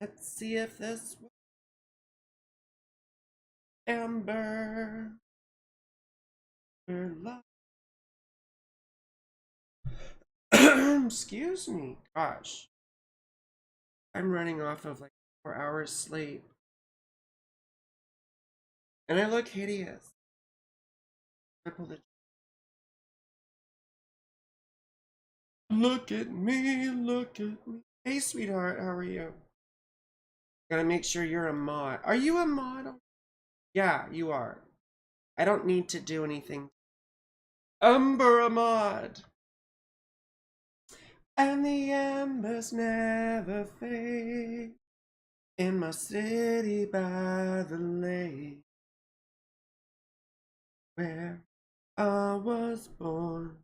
Let's see if this Amber. Excuse me. Gosh. I'm running off of like 4 hours sleep. And I look hideous. I pull the Look at me, look at me. Hey sweetheart, how are you? Gotta make sure you're a mod. Are you a mod? Yeah, you are. I don't need to do anything. Umber a mod. And the embers never fade in my city by the lake where I was born.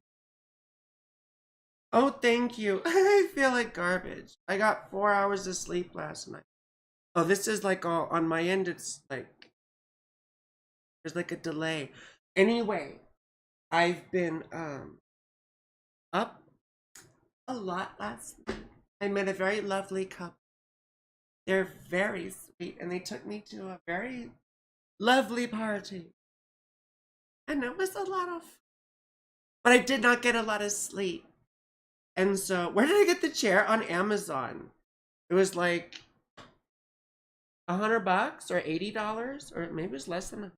Oh, thank you. I feel like garbage. I got 4 hours of sleep last night. Oh, this is like all on my end. It's like there's like a delay. Anyway, I've been up a lot last night. I met a very lovely couple. They're very sweet, and they took me to a very lovely party. And it was a lot of fun. But I did not get a lot of sleep. And so, where did I get the chair? On Amazon. It was like $100 or $80, or maybe it was less than.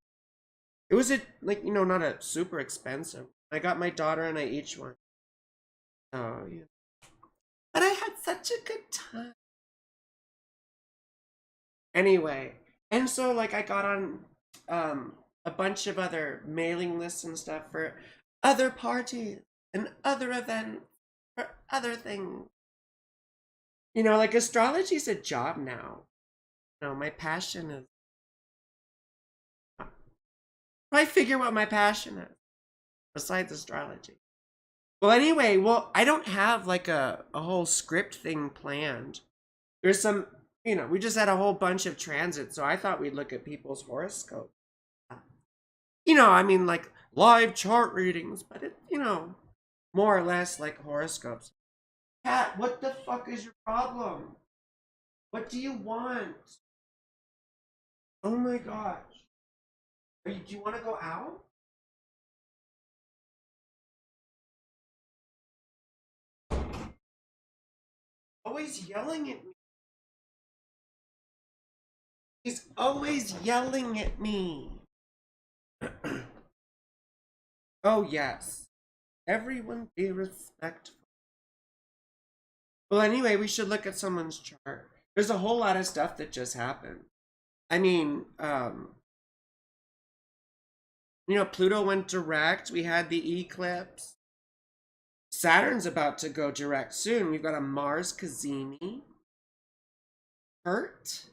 It was not a super expensive. I got my daughter and I each one. Oh yeah. But I had such a good time. Anyway, and so like I got on a bunch of other mailing lists and stuff for other parties and other events for other things. Like astrology's a job now. My passion is. I figure what my passion is besides astrology. Well, anyway, I don't have like a whole script thing planned. There's some, we just had a whole bunch of transits, so I thought we'd look at people's horoscope. I mean, like live chart readings, but more or less like horoscopes. Kat, what the fuck is your problem? What do you want? Oh my gosh. Do you want to go out? Always yelling at me. He's always yelling at me. Oh, yes. Everyone be respectful. Well, anyway, we should look at someone's chart. There's a whole lot of stuff that just happened. I mean, Pluto went direct. We had the eclipse. Saturn's about to go direct soon. We've got a Mars Cazimi. Hurt?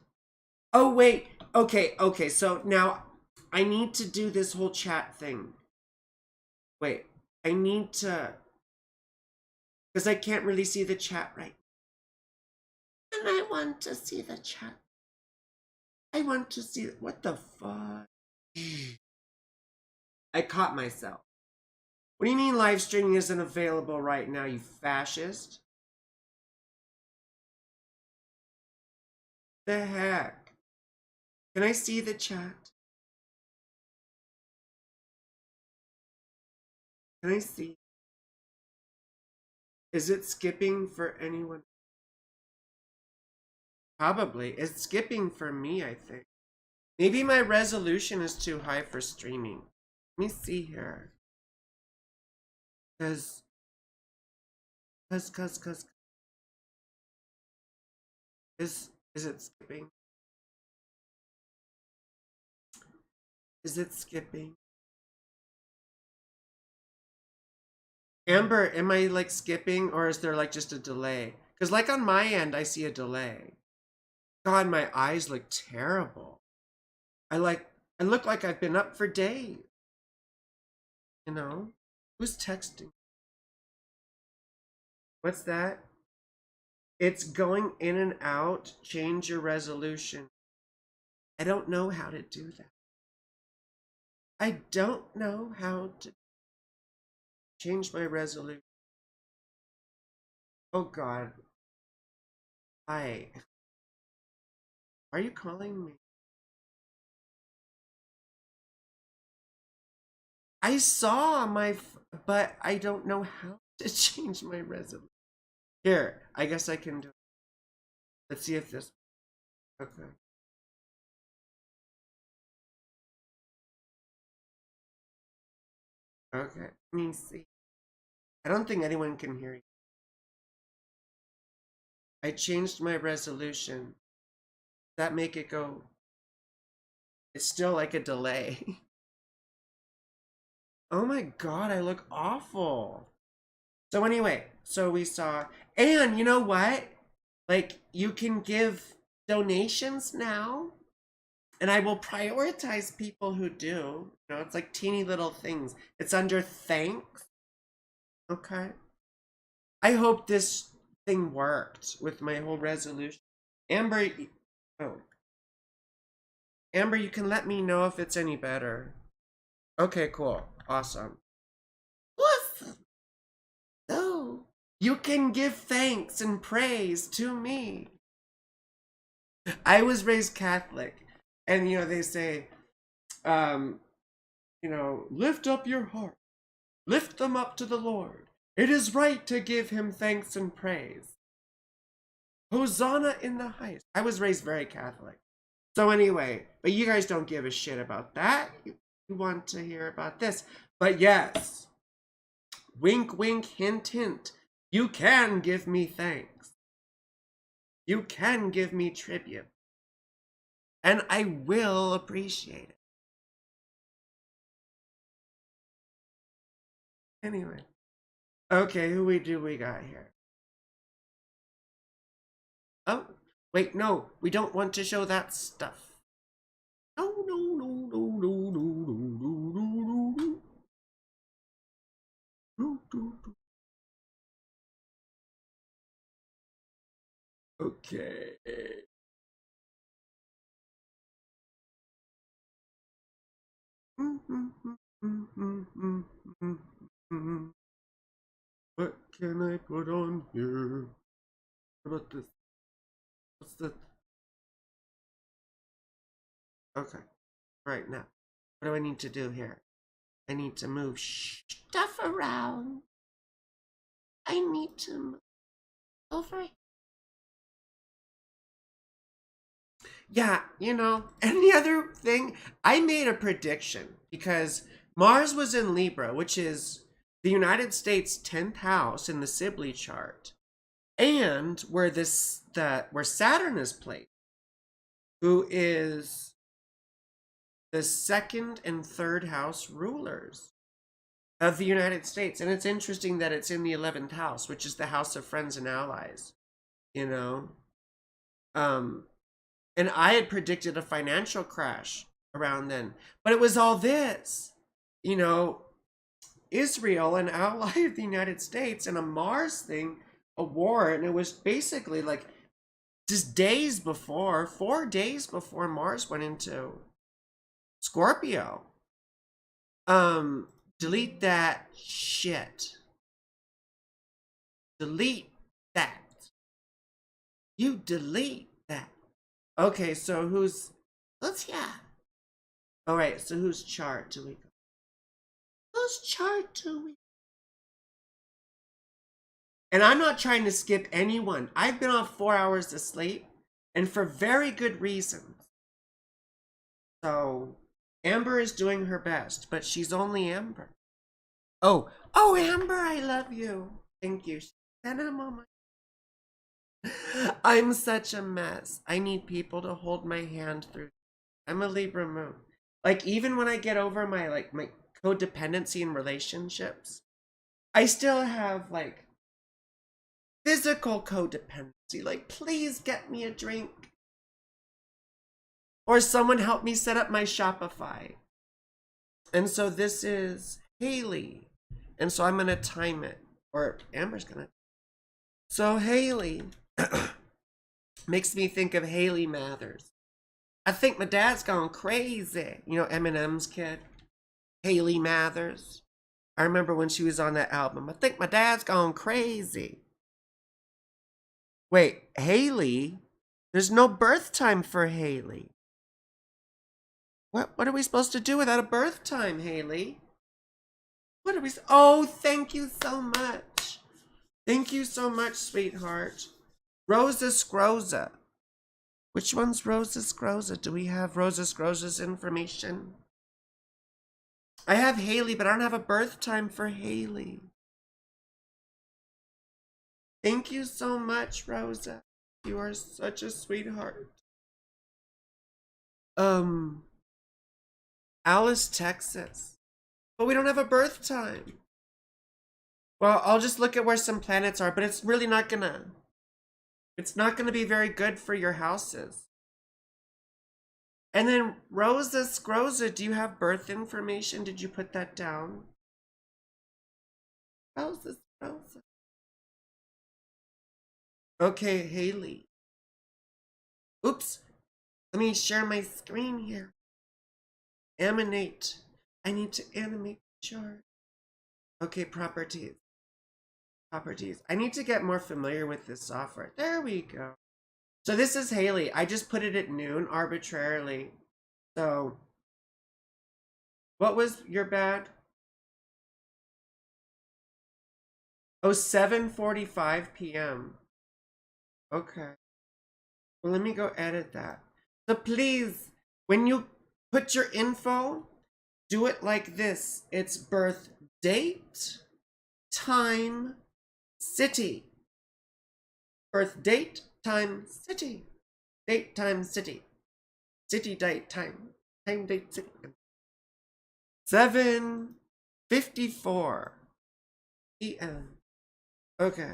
Oh, wait. Okay. So now I need to do this whole chat thing. Wait, I need to. Because I can't really see the chat right. And I want to see the chat. I want to see. What the fuck? I caught myself. What do you mean live streaming isn't available right now, you fascist? The heck? Can I see the chat? Can I see? Is it skipping for anyone? Probably. It's skipping for me, I think. Maybe my resolution is too high for streaming. Let me see here. Cause is it skipping? Is it skipping? Amber, am I like skipping or is there like just a delay? Because like on my end, I see a delay. God, my eyes look terrible. I look like I've been up for days. Who's texting? What's that? It's going in and out. Change your resolution. I don't know how to do that. I don't know how to change my resolution. Oh God. Hi. Are you calling me? I saw but I don't know how to change my resolution. Here, I guess I can do it. Let's see if this. Okay. Okay. Let me see. I don't think anyone can hear you. I changed my resolution. Does that make it go? It's still like a delay. Oh my god, I look awful. So anyway, so we saw, and you know what? Like, you can give donations now, and I will prioritize people who do. You know, it's like teeny little things. It's under thanks. Okay. I hope this thing worked with my whole resolution. Amber, oh, Amber, you can let me know if it's any better. Okay, cool. Awesome. Awesome. So, you can give thanks and praise to me. I was raised Catholic, and you know, they say, you know, lift up your heart, lift them up to the Lord. It is right to give him thanks and praise. Hosanna in the highest. I was raised very Catholic. So anyway, but you guys don't give a shit about that. You want to hear about this. But yes, wink, wink, hint, hint. You can give me thanks. You can give me tribute. And I will appreciate it. Anyway. Okay, who we got here? Oh, wait, no, we don't want to show that stuff. No, no, no, no, no, no, no, no, no, no, no, no. Okay. What can I put on here? What about this? What's the? Okay, right now. What do I need to do here? I need to move stuff around. I need to move over. Yeah, you know, and the other thing, I made a prediction because Mars was in Libra, which is the United States 10th house in the Sibley chart, and where Saturn is placed, who is the second and third house rulers of the United States. And it's interesting that it's in the 11th house, which is the house of friends and allies, you know. And I had predicted a financial crash around then. But it was all this, you know, Israel, an ally of the United States, and a Mars thing, a war. And it was basically like just days before, 4 days before Mars went into Scorpio. Delete that shit. Delete that. You delete that. Okay, so let's all right, so whose chart do we go? Whose chart do we? And I'm not trying to skip anyone. I've been off 4 hours of sleep, and for very good reasons. So Amber is doing her best, but she's only Amber. Oh, Amber, I love you. Thank you. And I'm on my I'm such a mess. I need people to hold my hand through. I'm a Libra moon. Like, even when I get over my codependency in relationships, I still have like physical codependency. Like, please get me a drink. Or someone help me set up my Shopify. And so this is Haley. And so I'm gonna time it. Or Amber's gonna. So Haley makes me think of Haley Mathers. I think my dad's gone crazy. You know, Eminem's kid, Haley Mathers. I remember when she was on that album. I think my dad's gone crazy. Wait, Haley There's no birth time for Haley. What are we supposed to do without a birth time, Haley? What are we... Oh, thank you so much. Thank you so much, sweetheart. Rosa Scroza. Which one's Rosa Scroza? Do we have Rosa Scroza's information? I have Haley, but I don't have a birth time for Haley. Thank you so much, Rosa. You are such a sweetheart. Alice, Texas. But we don't have a birth time. Well, I'll just look at where some planets are, but it's really not gonna... It's not gonna be very good for your houses. And then Rosa Scroza, do you have birth information? Did you put that down? Rosa Scroza. Okay, Haley. Oops. Let me share my screen here. Animate. I need to animate the chart. Okay, properties. Properties. I need to get more familiar with this software. There we go. So this is Haley. I just put it at noon arbitrarily. So, what was your bad? Oh, 7:45 p.m. Okay. Well, let me go edit that. So please, when you put your info, do it like this. It's birth date, time, city. Birth date, time, city. Date, time, city. City, date, time. Time, date, city. 7:54 p.m. Okay.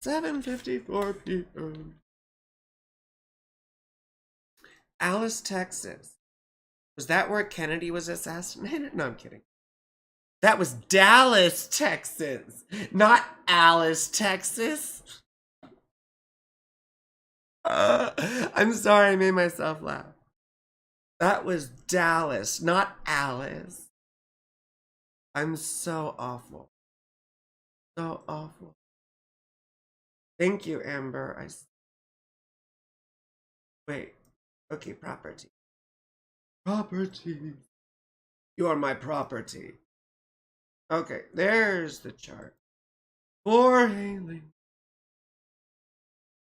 7:54 p.m. Alice, Texas. Was that where Kennedy was assassinated? No, I'm kidding. That was Dallas, Texas, not Alice, Texas. I'm sorry I made myself laugh. That was Dallas, not Alice. I'm so awful. So awful. Thank you, Amber. Wait. Okay, property. Property. You are my property. Okay, there's the chart. For Haley.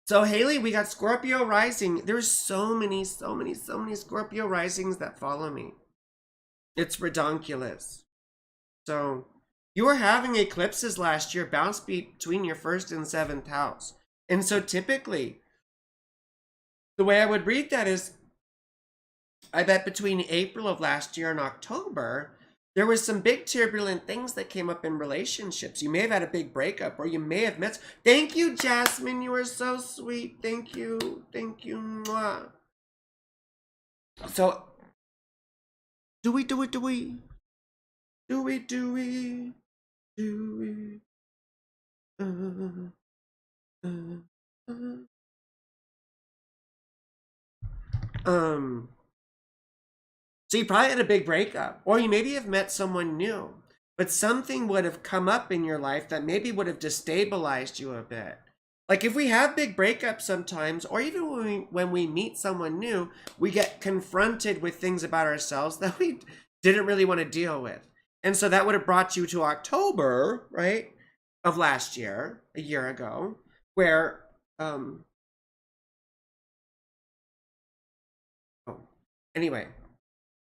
So Haley, we got Scorpio rising. There's so many Scorpio risings that follow me. It's redonkulous. So you were having eclipses last year, bounce between your first and seventh house. And so typically, the way I would read that is, I bet between April of last year and October, there was some big turbulent things that came up in relationships. You may have had a big breakup, or you may have met... Thank you, Jasmine. You are so sweet. Thank you. Thank you. Mwah. So, do we? So you probably had a big breakup, or you maybe have met someone new, but something would have come up in your life that maybe would have destabilized you a bit. Like if we have big breakups sometimes, or even when we meet someone new, we get confronted with things about ourselves that we didn't really want to deal with. And so that would have brought you to October, right, of last year, a year ago, where, anyway.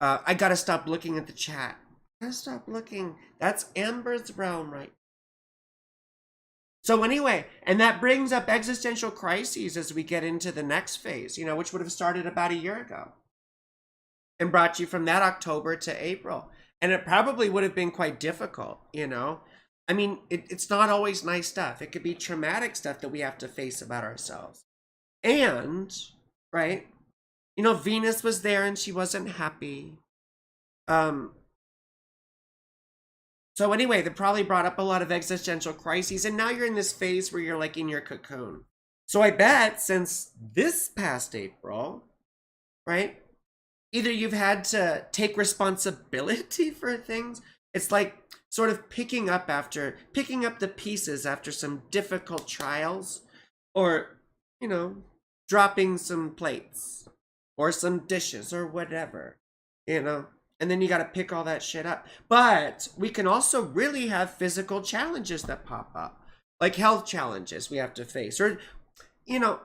I gotta stop looking at the chat. I gotta stop looking. That's Amber's realm, right? So anyway, and that brings up existential crises as we get into the next phase, which would have started about a year ago. And brought you from that October to April. And it probably would have been quite difficult, I mean, it's not always nice stuff. It could be traumatic stuff that we have to face about ourselves. And, right? Venus was there and she wasn't happy. So anyway, that probably brought up a lot of existential crises. And now you're in this phase where you're like in your cocoon. So I bet since this past April, right? Either you've had to take responsibility for things. It's like sort of picking up the pieces after some difficult trials. Or, dropping some plates or some dishes or whatever, you know? And then you got to pick all that shit up. But we can also really have physical challenges that pop up, like health challenges we have to face, or, you know,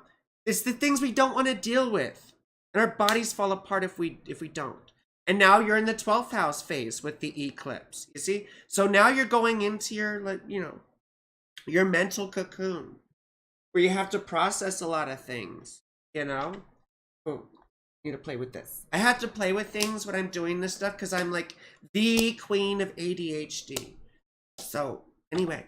it's the things we don't want to deal with. And our bodies fall apart if we don't. And now you're in the 12th house phase with the eclipse, you see? So now you're going into your, like, you know, your mental cocoon where you have to process a lot of things, you know? Oh, need to play with this. I have to play with things when I'm doing this stuff because I'm like the queen of ADHD. So anyway,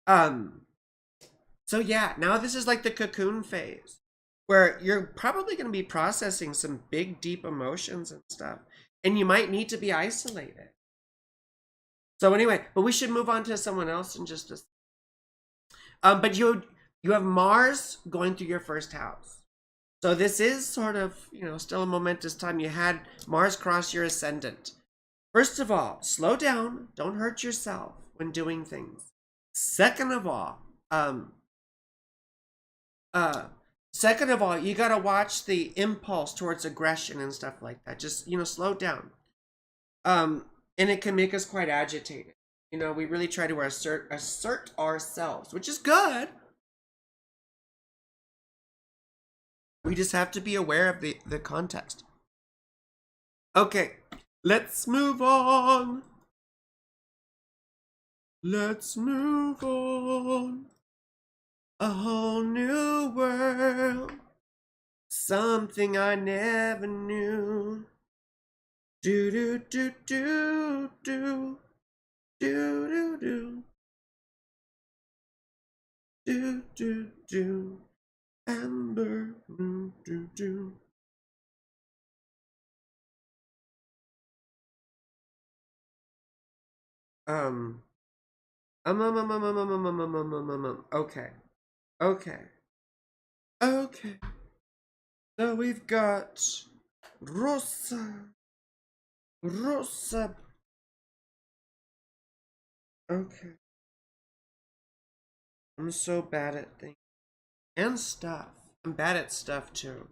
so yeah, now this is like the cocoon phase where you're probably going to be processing some big, deep emotions and stuff, and you might need to be isolated. So anyway, but we should move on to someone else in just a. But you have Mars going through your first house. So this is sort of, you know, still a momentous time. You had Mars cross your ascendant. First of all, slow down. Don't hurt yourself when doing things. Second of all, you gotta watch the impulse towards aggression and stuff like that. Just, you know, slow down. And it can make us quite agitated. You know, we really try to assert ourselves, which is good. We just have to be aware of the context. Okay, let's move on. Let's move on. A whole new world. Something I never knew. Do do do do do do do do do do do. Amber, do do do. Okay, okay, okay. So we've got Rosa. Okay. I'm so bad at things and stuff. I'm bad at stuff too.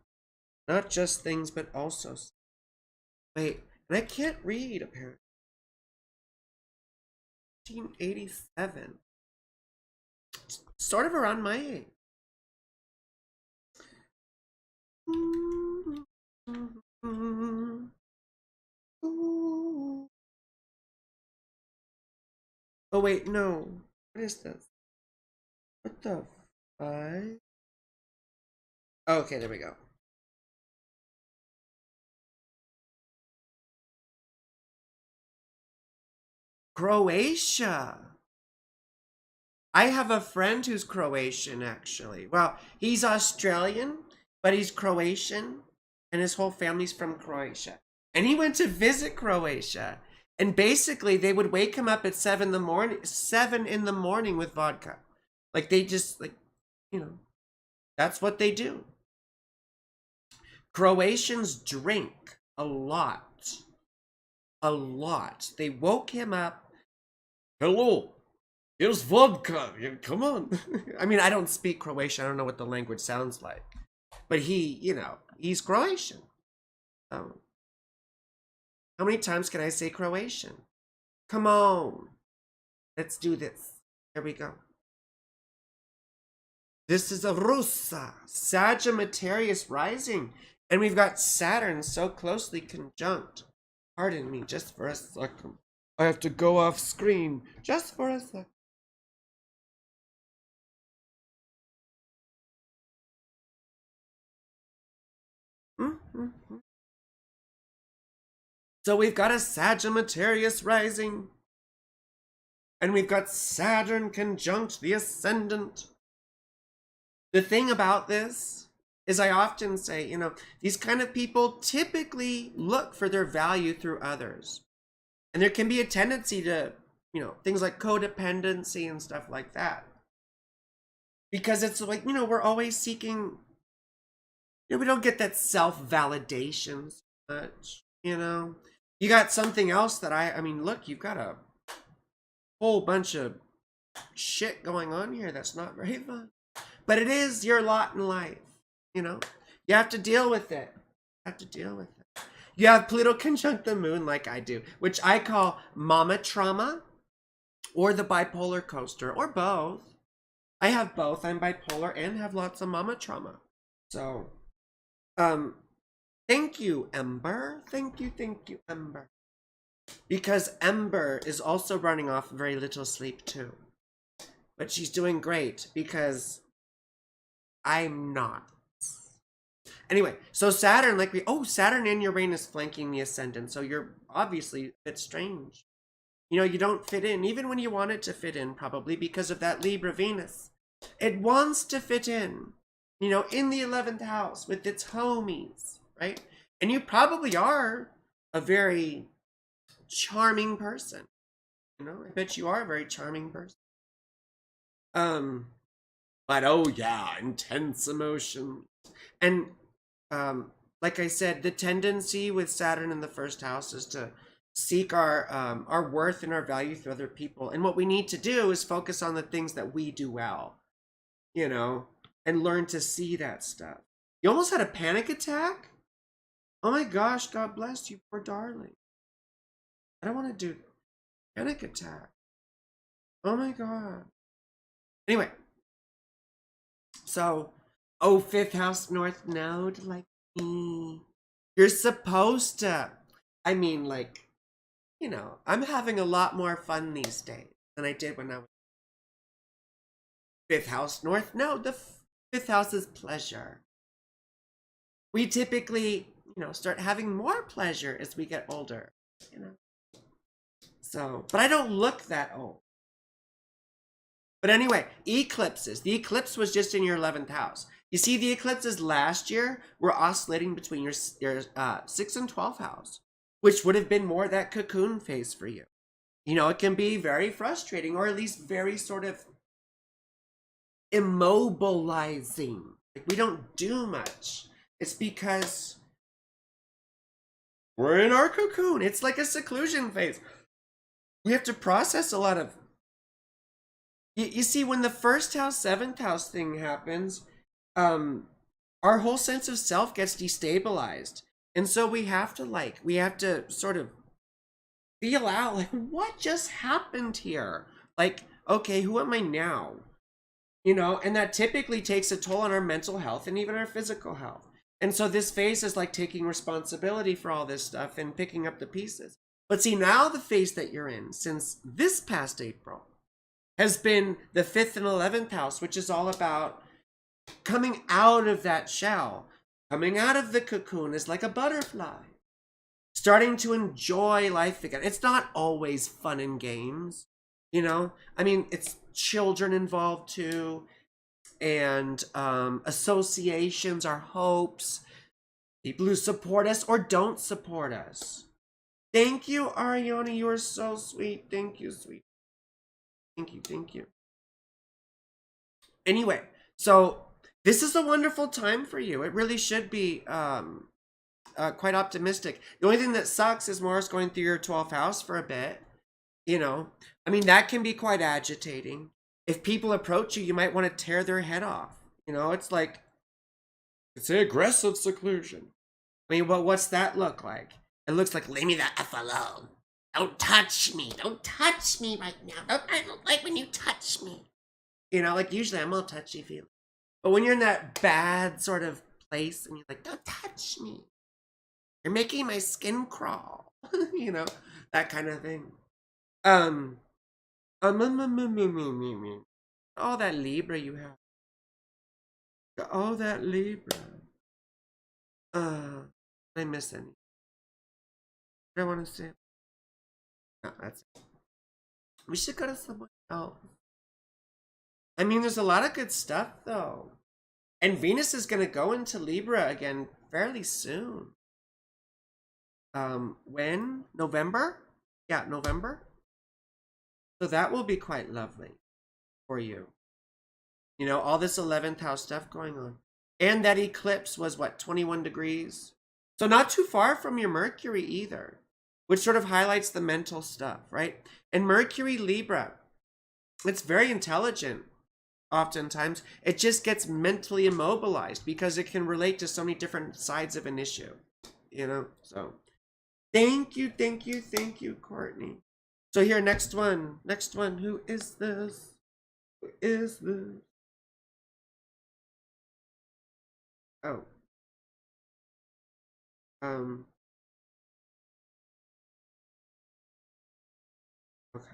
Not just things, but also stuff. Wait, and I can't read apparently. 1987. Sort of around my age. Oh wait, no. What is this? What the fuck? Okay, there we go. Croatia. I have a friend who's Croatian, actually. Well, he's Australian, but he's Croatian, and his whole family's from Croatia. And he went to visit Croatia, and basically they would wake him up at 7 in the morning with vodka. Like they just, like, you know, that's what they do. Croatians drink a lot. A lot. They woke him up. Hello, here's vodka. Come on. I mean, I don't speak Croatian. I don't know what the language sounds like. But he, you know, he's Croatian. How many times can I say Croatian? Come on. Let's do this. Here we go. This is a Russa, Sagittarius rising. And we've got Saturn so closely conjunct. Pardon me just for a second. I have to go off screen just for a second. So we've got a Sagittarius rising. And we've got Saturn conjunct the ascendant. The thing about this is I often say, you know, these kind of people typically look for their value through others. And there can be a tendency to, you know, things like codependency and stuff like that. Because it's like, you know, we're always seeking, you know, we don't get that self-validation so much, you know. You got something else that I mean, look, you've got a whole bunch of shit going on here that's not very fun. But it is your lot in life. You know, you have to deal with it. You have to deal with it. You have Pluto conjunct the moon like I do, which I call mama trauma or the bipolar coaster or both. I have both. I'm bipolar and have lots of mama trauma. So, thank you, Ember. Thank you, Ember. Because Ember is also running off very little sleep too. But she's doing great because I'm not. Anyway, so Saturn, Saturn and Uranus flanking the ascendant. So you're obviously a bit strange. You know, you don't fit in, even when you want it to fit in, probably because of that Libra Venus. It wants to fit in, you know, in the 11th house with its homies, right? And you probably are a very charming person. You know, I bet you are a very charming person. But oh yeah, intense emotion. And like I said, the tendency with Saturn in the first house is to seek our worth and our value through other people. And what we need to do is focus on the things that we do well, you know, and learn to see that stuff. You almost had a panic attack? Oh my gosh, God bless you, poor darling. I don't want to do panic attack. Oh my God. Anyway, so, fifth house north node, like me. You're supposed to. I mean, like, you know, I'm having a lot more fun these days than I did when I was fifth house north. No, the fifth house is pleasure. We typically, you know, start having more pleasure as we get older, you know. So, but I don't look that old. But anyway, eclipses. The eclipse was just in your 11th house. You see, the eclipses last year were oscillating between your 6th and 12th house, which would have been more that cocoon phase for you. You know, it can be very frustrating, or at least very sort of immobilizing. Like, we don't do much. It's because we're in our cocoon. It's like a seclusion phase. We have to process a lot of. You see, when the first house, 7th house thing happens, our whole sense of self gets destabilized. And so we have to sort of feel out, like, what just happened here? Like, okay, who am I now? You know, and that typically takes a toll on our mental health and even our physical health. And so this phase is like taking responsibility for all this stuff and picking up the pieces. But see, now the phase that you're in, since this past April, has been the 5th and 11th house, which is all about coming out of that shell. Coming out of the cocoon is like a butterfly. Starting to enjoy life again. It's not always fun and games, you know? I mean, it's children involved too, and associations, our hopes, people who support us or don't support us. Thank you, Ariana. You are so sweet. Thank you, sweet. Thank you. Anyway, so this is a wonderful time for you. It really should be quite optimistic. The only thing that sucks is Mars going through your 12th house for a bit. You know, I mean, that can be quite agitating. If people approach you, you might want to tear their head off. You know, it's like, it's an aggressive seclusion. I mean, what's that look like? It looks like, leave me the F alone. Don't touch me. Don't touch me right now. I don't like when you touch me. You know, like usually I'm all touchy-feely. But when you're in that bad sort of place and you're like, don't touch me. You're making my skin crawl. You know, that kind of thing. All that Libra you have. All that Libra. I miss any. What I want to say. No, that's it. We should go to someone else. I mean, there's a lot of good stuff, though. And Venus is going to go into Libra again fairly soon. When? November? Yeah, November. So that will be quite lovely for you. You know, all this 11th house stuff going on. And that eclipse was, what, 21 degrees? So not too far from your Mercury either, which sort of highlights the mental stuff, right? And Mercury Libra, it's very intelligent. oftentimes, it just gets mentally immobilized because it can relate to so many different sides of an issue, you know? So thank you, thank you, thank you, Courtney. So here, next one. Next one. Who is this? Who is this? Oh. Um. Okay.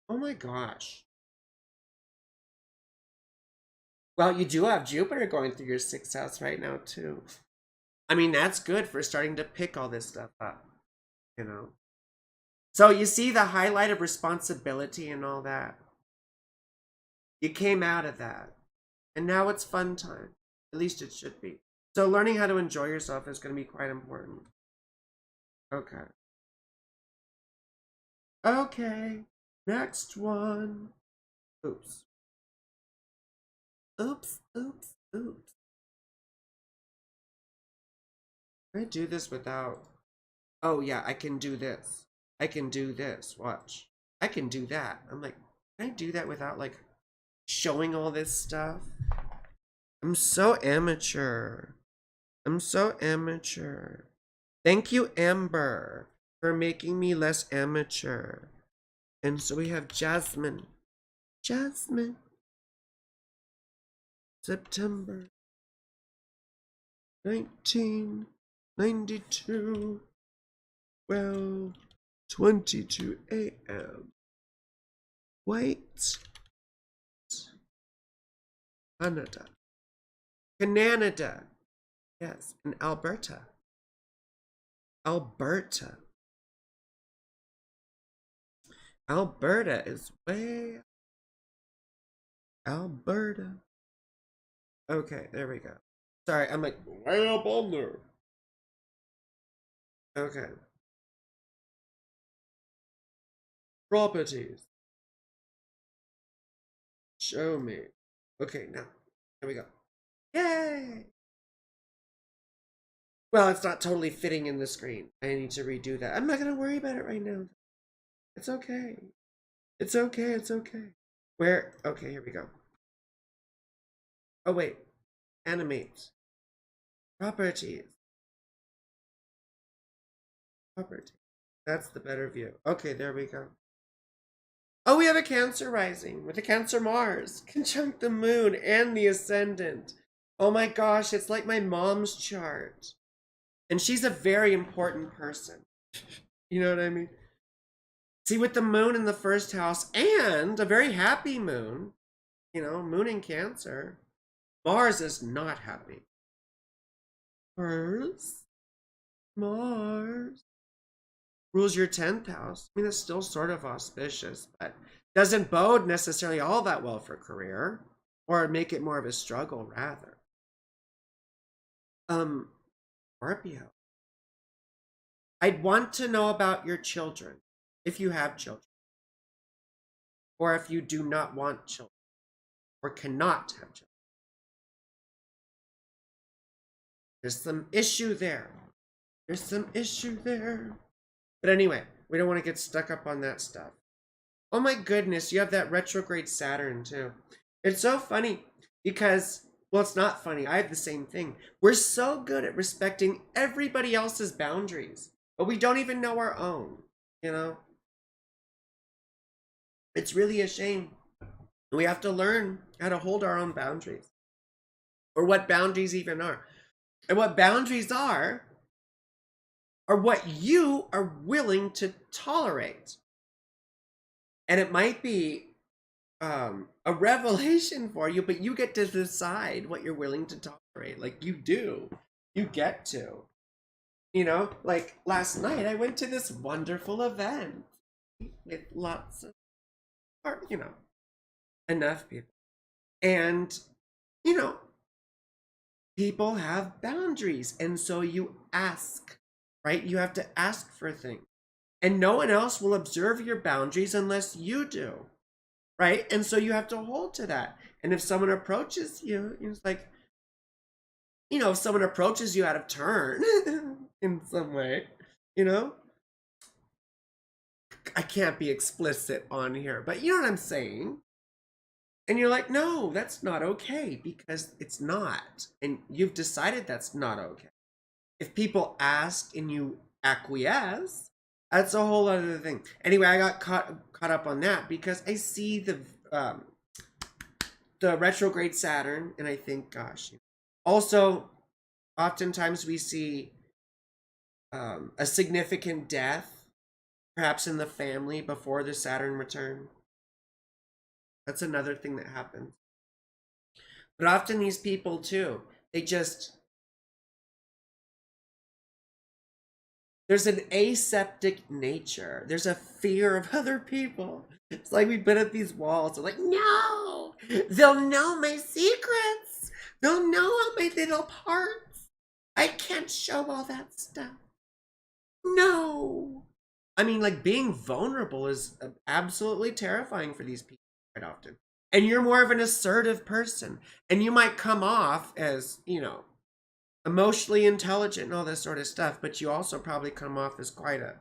Oh my gosh. Well, you do have Jupiter going through your sixth house right now, too. I mean, that's good for starting to pick all this stuff up, you know? So you see the highlight of responsibility and all that. You came out of that. And now it's fun time. At least it should be. So learning how to enjoy yourself is going to be quite important. Okay. Okay. Next one. Oops. Oops, oops, oops. Can I do this without... Oh, yeah, I can do this. I can do this. Watch. I can do that. I'm like, can I do that without, like, showing all this stuff? I'm so amateur. I'm so amateur. Thank you, Amber, for making me less amateur. And so we have Jasmine. Jasmine. September 1992. Well, 22 a.m. Wait. Canada. Canada. Yes, in Alberta. Alberta. Alberta is way... Alberta. Okay, there we go. Sorry, I'm like way up on there. Okay. Properties. Show me. Okay, now. There we go. Yay! Well, it's not totally fitting in the screen. I need to redo that. I'm not going to worry about it right now. It's okay. It's okay, it's okay. Where? Okay, here we go. Oh, wait. Animate. Properties. Property. That's the better view. Okay, there we go. Oh, we have a Cancer rising with a Cancer Mars, conjunct the moon and the ascendant. Oh my gosh, it's like my mom's chart. And she's a very important person. You know what I mean? See, with the moon in the first house and a very happy moon, you know, moon in Cancer, Mars is not happy. Mars rules your 10th house. I mean, it's still sort of auspicious, but doesn't bode necessarily all that well for career, or make it more of a struggle, rather. Scorpio. I'd want to know about your children, if you have children, or if you do not want children, or cannot have children. There's some issue there. There's some issue there. But anyway, we don't want to get stuck up on that stuff. Oh my goodness, you have that retrograde Saturn too. It's so funny because, well, it's not funny. I have the same thing. We're so good at respecting everybody else's boundaries, but we don't even know our own, you know? It's really a shame. We have to learn how to hold our own boundaries, or what boundaries even are. And what boundaries are what you are willing to tolerate. And it might be a revelation for you, but you get to decide what you're willing to tolerate. Like, you do. You get to. You know, like last night I went to this wonderful event with lots of, or, you know, enough people. And, you know, people have boundaries. And so you ask, right? You have to ask for things. And no one else will observe your boundaries unless you do, right? And so you have to hold to that. And if someone approaches you, it's like, you know, if someone approaches you out of turn in some way, you know, I can't be explicit on here, but you know what I'm saying? And you're like, no, that's not okay because it's not. And you've decided that's not okay. If people ask and you acquiesce, that's a whole other thing. Anyway, I got caught up on that because I see the retrograde Saturn, and I think, gosh, also, oftentimes we see a significant death, perhaps in the family before the Saturn return. That's another thing that happens. But often these people too, they just, there's an aseptic nature. There's a fear of other people. It's like we've been at these walls. They're like, no, they'll know my secrets. They'll know all my little parts. I can't show all that stuff. No. I mean, like being vulnerable is absolutely terrifying for these people quite often. And you're more of an assertive person. And you might come off as, emotionally intelligent and all this sort of stuff, but you also probably come off as quite a,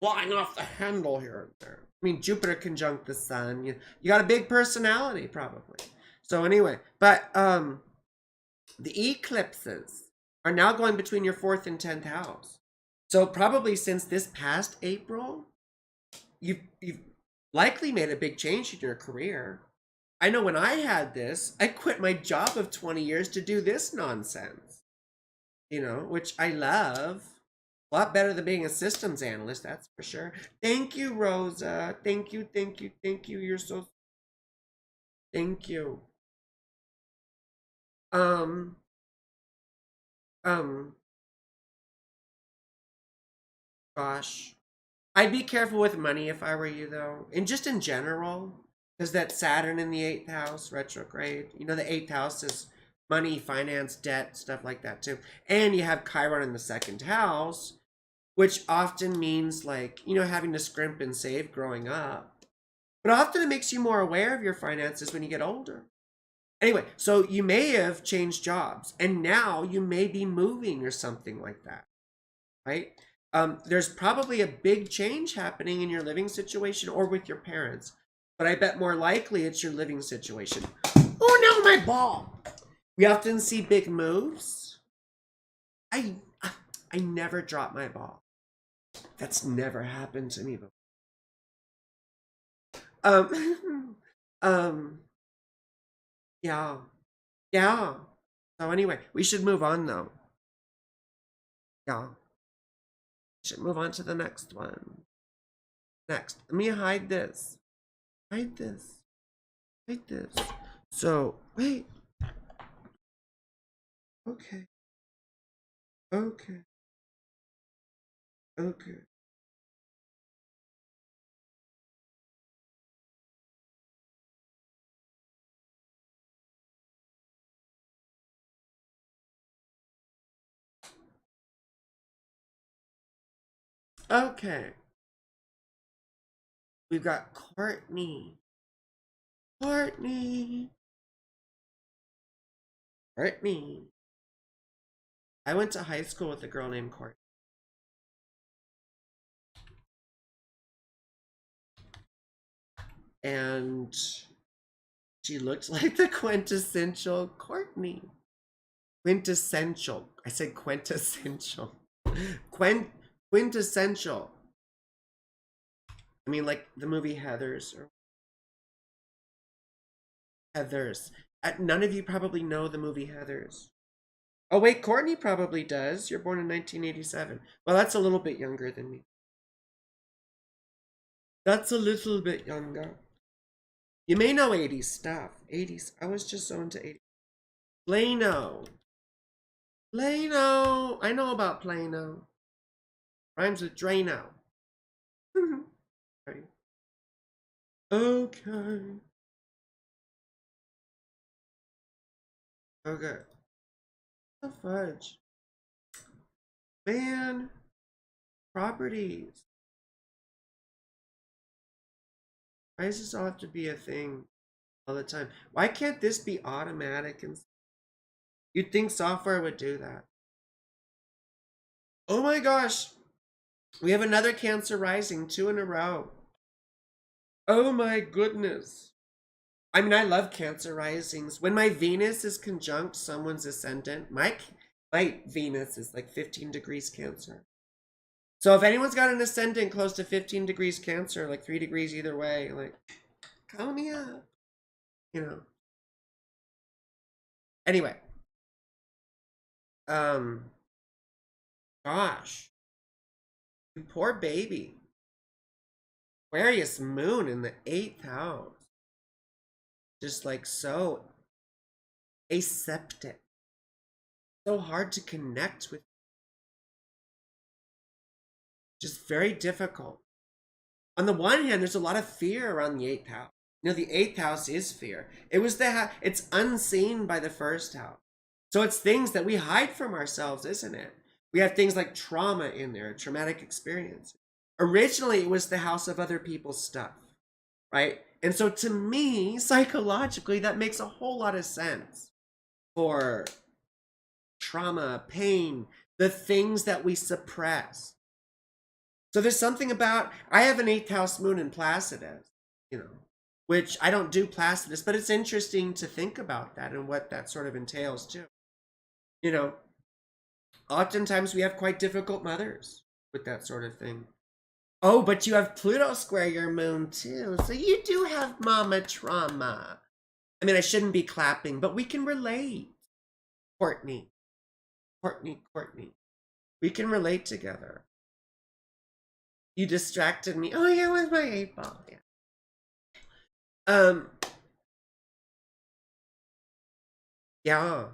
flying off the handle here and there. I mean, Jupiter conjunct the sun. You got a big personality, probably. So anyway, but the eclipses are now going between your 4th and 10th house. So probably since this past April, you've likely made a big change in your career. I know when I had this, I quit my job of 20 years to do this nonsense, which I love. A lot better than being a systems analyst, that's for sure. Thank you, Rosa. Thank you, thank you, thank you. You're so... Thank you. Gosh. I'd be careful with money if I were you, though. And just in general, because that Saturn in the 8th house, retrograde. The 8th house is money, finance, debt, stuff like that, too. And you have Chiron in the 2nd house, which often means, like, having to scrimp and save growing up. But often it makes you more aware of your finances when you get older. Anyway, so you may have changed jobs, and now you may be moving or something like that, right? There's probably a big change happening in your living situation or with your parents, but I bet more likely it's your living situation. Oh no, my ball! We often see big moves. I never drop my ball. That's never happened to me before. Yeah. Yeah. So anyway, we should move on though. Yeah. We should move on to the next one. Next. Let me hide this. Hide this. Hide this. So, wait. Okay. Okay. Okay. Okay. We've got Courtney. Courtney. Courtney. I went to high school with a girl named Courtney. And she looked like the quintessential Courtney. Quintessential. I said quintessential. Quintessential. I mean, like the movie Heathers or Heathers. None of you probably know the movie Heathers. Oh wait, Courtney probably does. You're born in 1987. Well, that's a little bit younger than me. That's a little bit younger. You may know 80s stuff. 80s. I was just so into 80s. Plano. Plano. I know about Plano. Rhymes with Drano. Okay. Okay. Okay. The fudge. Man. Properties. Why does this all have to be a thing all the time? Why can't this be automatic? And you'd think software would do that. Oh my gosh. We have another Cancer rising, 2 in a row. Oh my goodness. I mean, I love Cancer risings. When my Venus is conjunct someone's ascendant, my Venus is like 15 degrees Cancer. So if anyone's got an ascendant close to 15 degrees Cancer, like 3 degrees either way, like, call me up, you know. Anyway, um, gosh, you poor baby. Aquarius moon in the 8th house. Just like so aseptic. So hard to connect with. Just very difficult. On the one hand, there's a lot of fear around the 8th house. You know, the 8th house is fear. It's unseen by the 1st house. So it's things that we hide from ourselves, isn't it? We have things like trauma in there, traumatic experience. Originally, it was the house of other people's stuff, right? And so to me, psychologically, that makes a whole lot of sense for trauma, pain, the things that we suppress. So there's something about, I have an 8th house moon in Placidus, you know, which I don't do Placidus, but it's interesting to think about that and what that sort of entails too. You know, oftentimes we have quite difficult mothers with that sort of thing. Oh, but you have Pluto square your moon too, so you do have mama trauma. I mean, I shouldn't be clapping, but we can relate. Courtney. We can relate together. You distracted me. Oh yeah, with my 8-ball. Yeah. Yeah.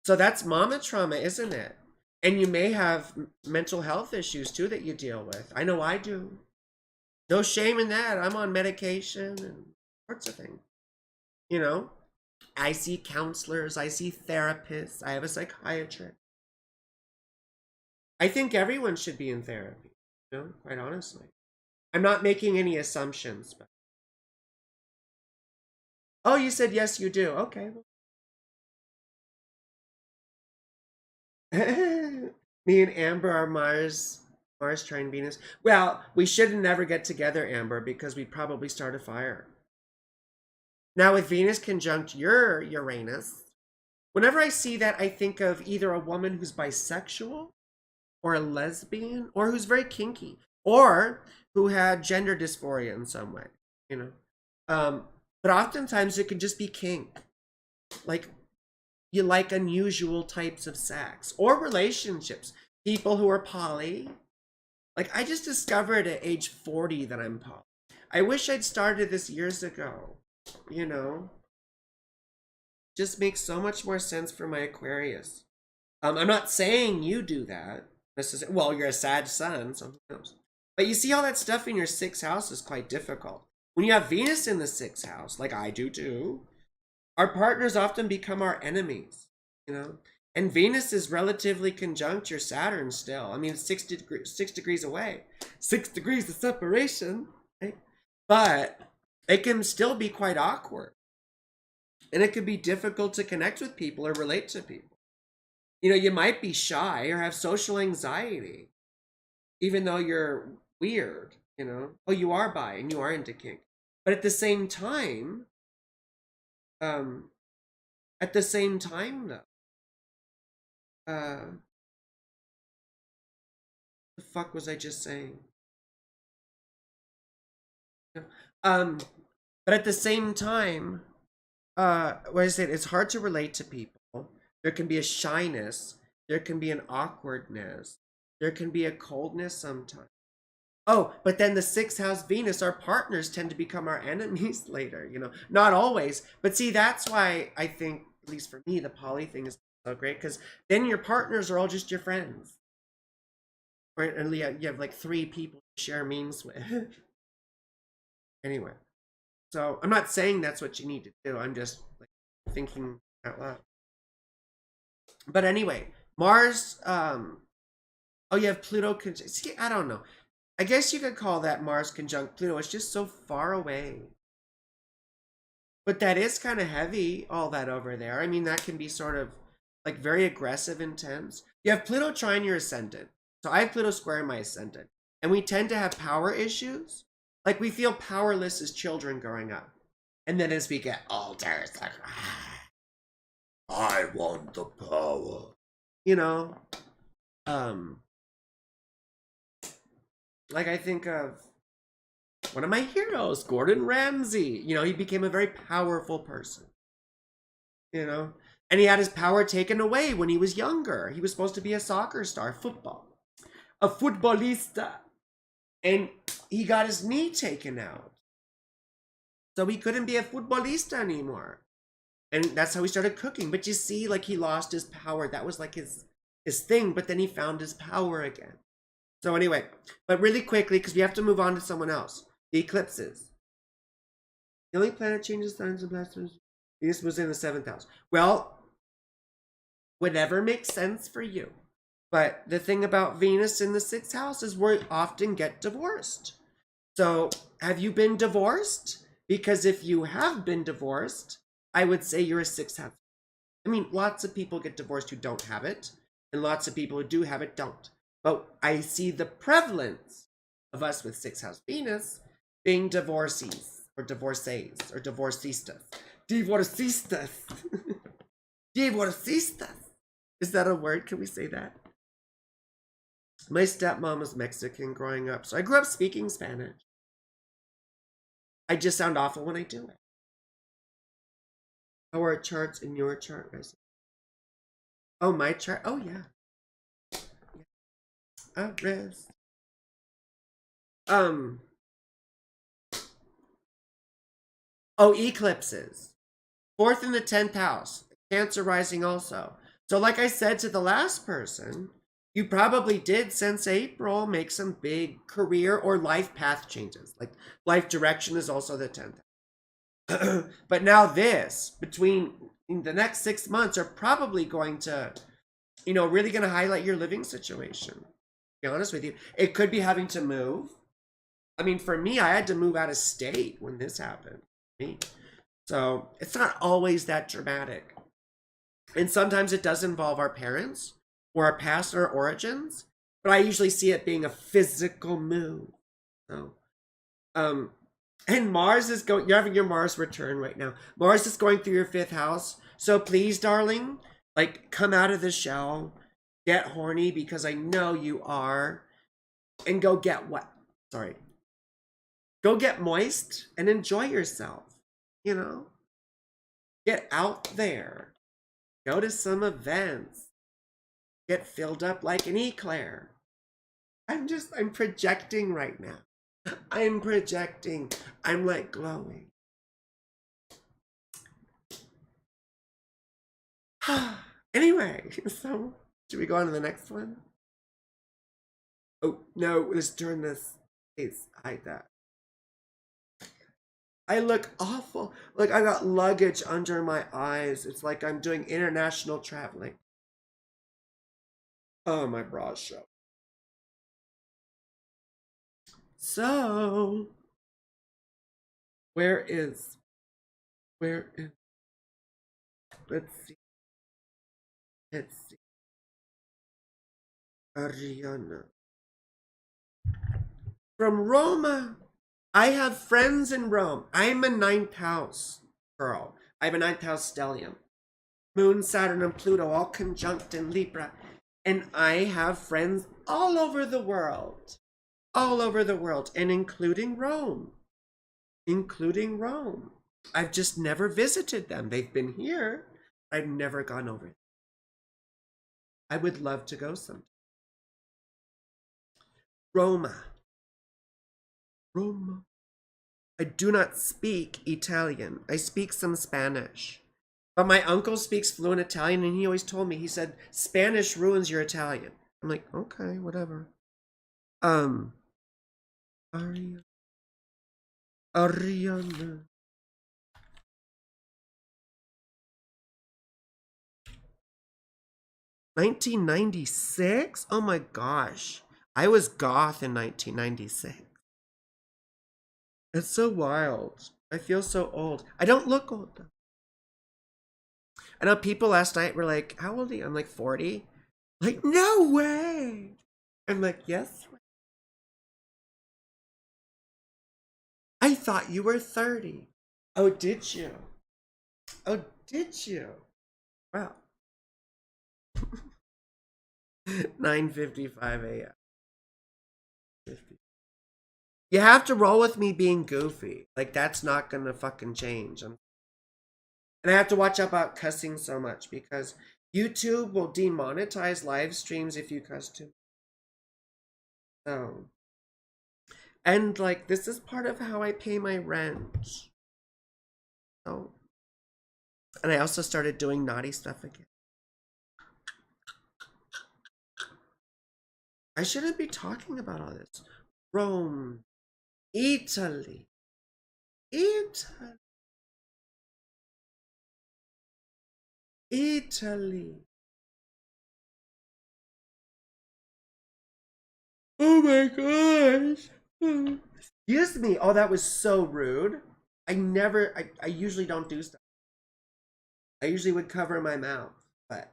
So that's mama trauma, isn't it? And you may have mental health issues too that you deal with. I know I do. No shame in that. I'm on medication and sorts of things. You know, I see counselors, I see therapists, I have a psychiatrist. I think everyone should be in therapy, you know, quite honestly. I'm not making any assumptions, but oh, you said yes, you do. Okay. Me and Amber are Mars trine Venus. Well, we should never get together, Amber, because we'd probably start a fire. Now with Venus conjunct your Uranus, whenever I see that, I think of either a woman who's bisexual or a lesbian or who's very kinky or who had gender dysphoria in some way, you know. But oftentimes it can just be kink. Like you like unusual types of sex or relationships. People who are poly. Like I just discovered at age 40 that I'm poly. I wish I'd started this years ago, you know. Just makes so much more sense for my Aquarius. I'm not saying you do that. Well, you're a Sag sun, so who knows? But you see all that stuff in your 6th house is quite difficult. When you have Venus in the 6th house, like I do too, our partners often become our enemies, you know? And Venus is relatively conjunct your Saturn still. I mean, 6 degrees away. 6 degrees of separation, right? But it can still be quite awkward. And it can be difficult to connect with people or relate to people. You know, you might be shy or have social anxiety, even though you're weird, you know? Oh, you are bi and you are into kink. But at the same time, though, the fuck was I just saying? Um, but at the same time, what I said, it's hard to relate to people. There can be a shyness. There can be an awkwardness. There can be a coldness sometimes. Oh, but then the 6th house Venus, our partners tend to become our enemies later, you know. Not always. But see, that's why I think, at least for me, the poly thing is so great, because then your partners are all just your friends. Right? And you have like 3 people to share memes with. Anyway. So I'm not saying that's what you need to do. I'm just like thinking out loud. But anyway, Mars, oh, you have Pluto conjunct. See, I don't know. I guess you could call that Mars conjunct Pluto. It's just so far away. But that is kind of heavy, all that over there. I mean, that can be sort of like very aggressive, intense. You have Pluto trine your ascendant. So I have Pluto square my ascendant. And we tend to have power issues. Like we feel powerless as children growing up. And then as we get older, it's like, I want the power. You know? Um, like I think of one of my heroes, Gordon Ramsay. You know, he became a very powerful person. You know? And he had his power taken away when he was younger. He was supposed to be a soccer star, football. A futbolista. And he got his knee taken out. So he couldn't be a futbolista anymore. And that's how he started cooking. But you see, like he lost his power. That was like his thing, but then he found his power again. So anyway, but really quickly, because we have to move on to someone else. The eclipses. The only planet changes signs and blasters. Venus moves in the 7th house. Well, whatever makes sense for you. But the thing about Venus in the 6th house is we often get divorced. So have you been divorced? Because if you have been divorced, I would say you're a 6th house. I mean, lots of people get divorced who don't have it, and lots of people who do have it don't. But I see the prevalence of us with 6th house Venus being divorcees or divorcees or divorcistas. Divorcistas. Divorcistas. Is that a word? Can we say that? My stepmom was Mexican growing up, so I grew up speaking Spanish. I just sound awful when I do it. How are charts in your chart? Oh, my chart? Oh, yeah. Rest. Oh, eclipses. 4th in the 10th house. Cancer rising also. So like I said to the last person, you probably did since April make some big career or life path changes. Like life direction is also the 10th. But now this, between the next 6 months, are probably going to, really going to highlight your living situation. To be honest with you, it could be having to move. I mean, for me, I had to move out of state when this happened. So it's not always that dramatic. And sometimes it does involve our parents or our past or origins, but I usually see it being a physical move. So, and Mars is you're having your Mars return right now. Mars is going through your 5th house. So please, darling, like come out of the shell, get horny because I know you are, and go get what? Sorry. Go get moist and enjoy yourself, Get out there. Go to some events. Get filled up like an eclair. I'm projecting right now. I'm projecting. I'm like glowing. Anyway, so should we go on to the next one? Oh, no, let's turn this. Please hide that. I look awful. Like I got luggage under my eyes. It's like I'm doing international traveling. Oh, my bra show. So, where is, let's see. Ariana. From Roma. I have friends in Rome. I'm a 9th house girl. I have a 9th house stellium. Moon, Saturn, and Pluto all conjunct in Libra. And I have friends all over the world. All over the world. And including Rome. I've just never visited them. They've been here. I've never gone over. I would love to go sometime. Roma. I do not speak Italian. I speak some Spanish. But my uncle speaks fluent Italian, and he always told me, he said, Spanish ruins your Italian. I'm like, okay, whatever. Ariana. 1996? Oh my gosh. I was goth in 1996. It's so wild. I feel so old. I don't look old though. I know people last night were like, how old are you? I'm like 40. Like, no way. I'm like, yes. I thought you were 30. Oh, did you? Oh, did you? Wow. 9:55 a.m. You have to roll with me being goofy. Like, that's not gonna fucking change. And I have to watch out about cussing so much because YouTube will demonetize live streams if you cuss too. So, and like, this is part of how I pay my rent. So, and I also started doing naughty stuff again. I shouldn't be talking about all this. Rome, Italy, Italy. Oh my gosh. Excuse me. Oh, that was so rude. I usually don't do stuff. I usually would cover my mouth, but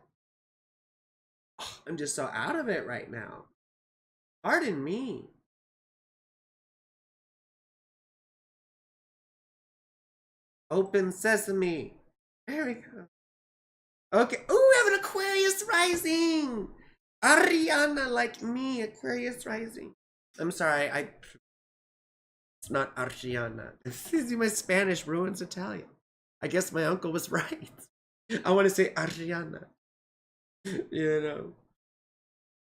I'm just so out of it right now. Pardon me. Open sesame. There we go. Okay. Oh, we have an Aquarius rising. Ariana, like me, Aquarius rising. I'm sorry, it's not Ariana. My Spanish ruins Italian. I guess my uncle was right. I want to say Ariana. You know.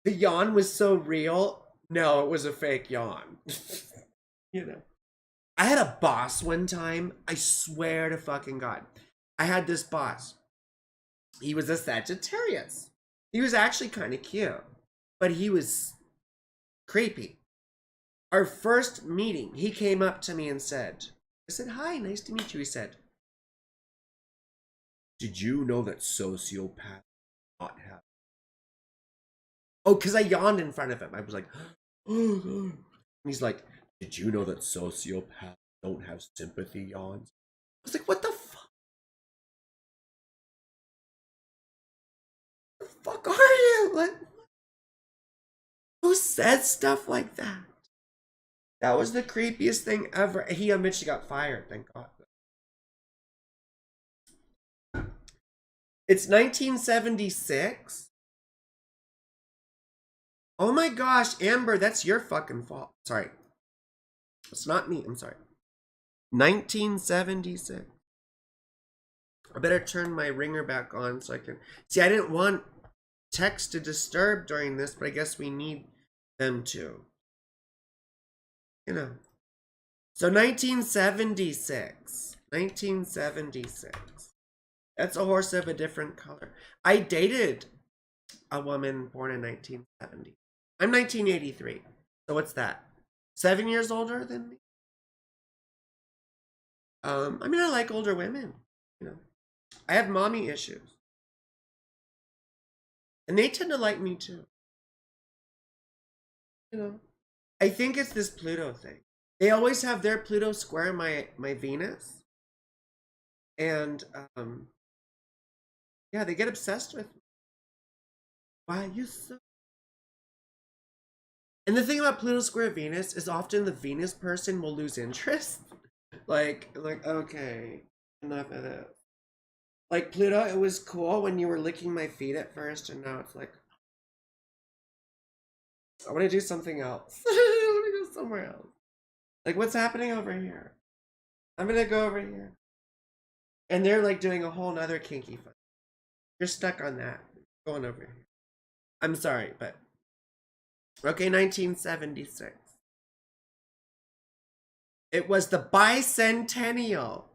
The yawn was so real. No, it was a fake yawn. You know. I had a boss one time. I swear to fucking God. I had this boss. He was a Sagittarius. He was actually kind of cute, but he was creepy. Our first meeting, he came up to me and said, I said, hi, nice to meet you. He said, did you know that sociopaths not have? Oh, because I yawned in front of him. I was like, oh, God. And he's like, did you know that sociopaths don't have sympathy yawns? I was like, what the fuck? What the fuck are you? What? Who said stuff like that? That was the creepiest thing ever. He eventually got fired, thank God. It's 1976. Oh my gosh, Amber, that's your fucking fault. Sorry. It's not me, I'm sorry. 1976. I better turn my ringer back on so I can... See, I didn't want text to disturb during this, but I guess we need them to. You know. So 1976. 1976. That's a horse of a different color. I dated a woman born in 1970. I'm 1983. So what's that? 7 years older than me? I mean, I like older women. You know. I have mommy issues. And they tend to like me too. You know. I think it's this Pluto thing. They always have their Pluto square my Venus. And yeah, they get obsessed with me. Why are you so... And the thing about Pluto square Venus is often the Venus person will lose interest. like, okay, enough of this. Like, Pluto, it was cool when you were licking my feet at first, and now it's like, I want to do something else. I want to go somewhere else. Like, what's happening over here? I'm gonna go over here. And they're like doing a whole nother kinky fun. You're stuck on that. Going over here. I'm sorry, but... Okay, 1976. It was the bicentennial.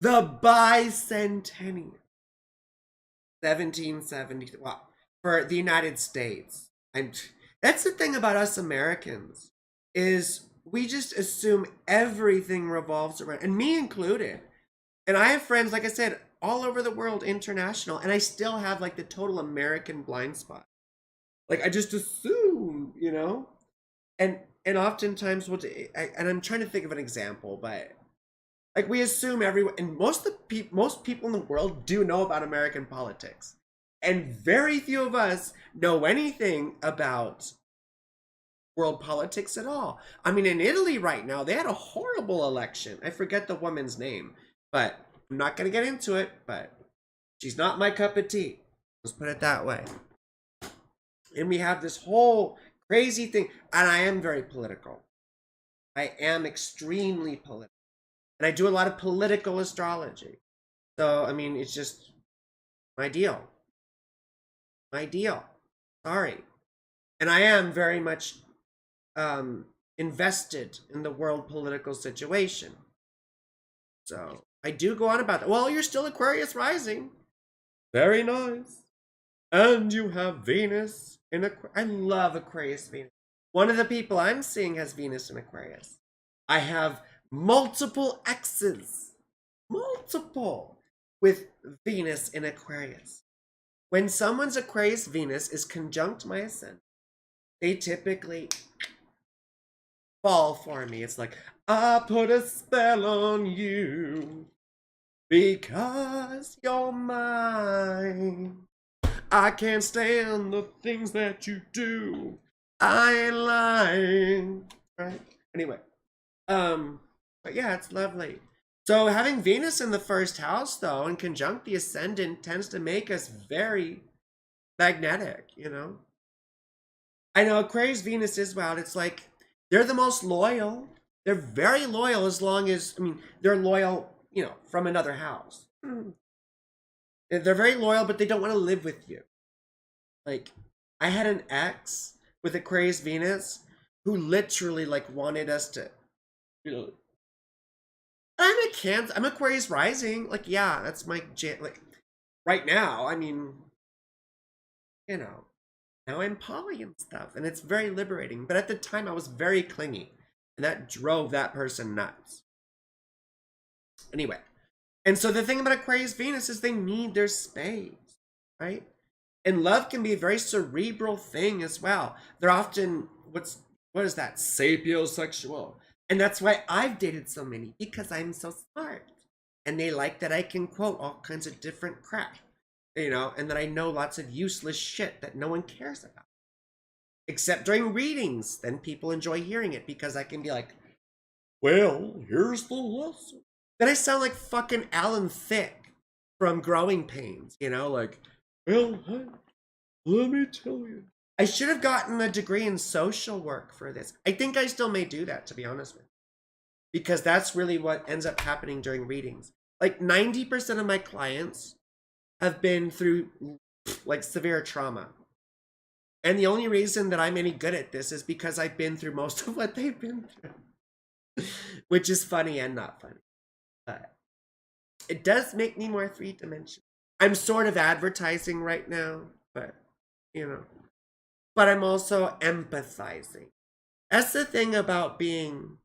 The bicentennial. 1770. Well, for the United States. That's the thing about us Americans. Is we just assume everything revolves around, and me included. And I have friends, like I said, all over the world, international, and I still have like the total American blind spot. Like, I just assume, you know? And oftentimes, and I'm trying to think of an example, but like, we assume everyone, and most people in the world do know about American politics. And very few of us know anything about world politics at all. I mean, in Italy right now, they had a horrible election. I forget the woman's name, but I'm not going to get into it, but she's not my cup of tea. Let's put it that way. And we have this whole crazy thing, and I am very political. I am extremely political. And I do a lot of political astrology. So, I mean, it's just my deal. My deal. Sorry. And I am very much invested in the world political situation. So, I do go on about that. Well, you're still Aquarius rising. Very nice. And you have Venus in Aquarius. I love Aquarius Venus. One of the people I'm seeing has Venus in Aquarius. I have multiple exes. Multiple. With Venus in Aquarius. When someone's Aquarius Venus is conjunct my ascendant, they typically fall for me. It's like, I put a spell on you because you're mine. I can't stand the things that you do. I ain't lying. Right? Anyway. But yeah, it's lovely. So having Venus in the first house, though, and conjunct the ascendant tends to make us very magnetic, you know? I know Aquarius Venus is wild. It's like, they're the most loyal. They're very loyal as long as, I mean, they're loyal, you know, from another house. They're very loyal, but they don't want to live with you. Like, I had an ex with Aquarius Venus who literally, like, wanted us to, you know, I'm a Cancer. I'm Aquarius rising. Like, yeah, that's my like. Right now, I mean, you know, now I'm poly and stuff, and it's very liberating. But at the time, I was very clingy, and that drove that person nuts. Anyway, and so the thing about Aquarius Venus is they need their space, right? And love can be a very cerebral thing as well. They're often what is that? Sapiosexual. And that's why I've dated so many, because I'm so smart. And they like that I can quote all kinds of different crap, you know, and that I know lots of useless shit that no one cares about. Except during readings, then people enjoy hearing it because I can be like, well, here's the lesson. Then I sound like fucking Alan Thicke from Growing Pains, you know, like, well, hey, let me tell you. I should have gotten a degree in social work for this. I think I still may do that, to be honest with you. Because that's really what ends up happening during readings. Like 90% of my clients have been through like severe trauma. And the only reason that I'm any good at this is because I've been through most of what they've been through. Which is funny and not funny. But it does make me more three-dimensional. I'm sort of advertising right now, but, you know. But I'm also empathizing. That's the thing about being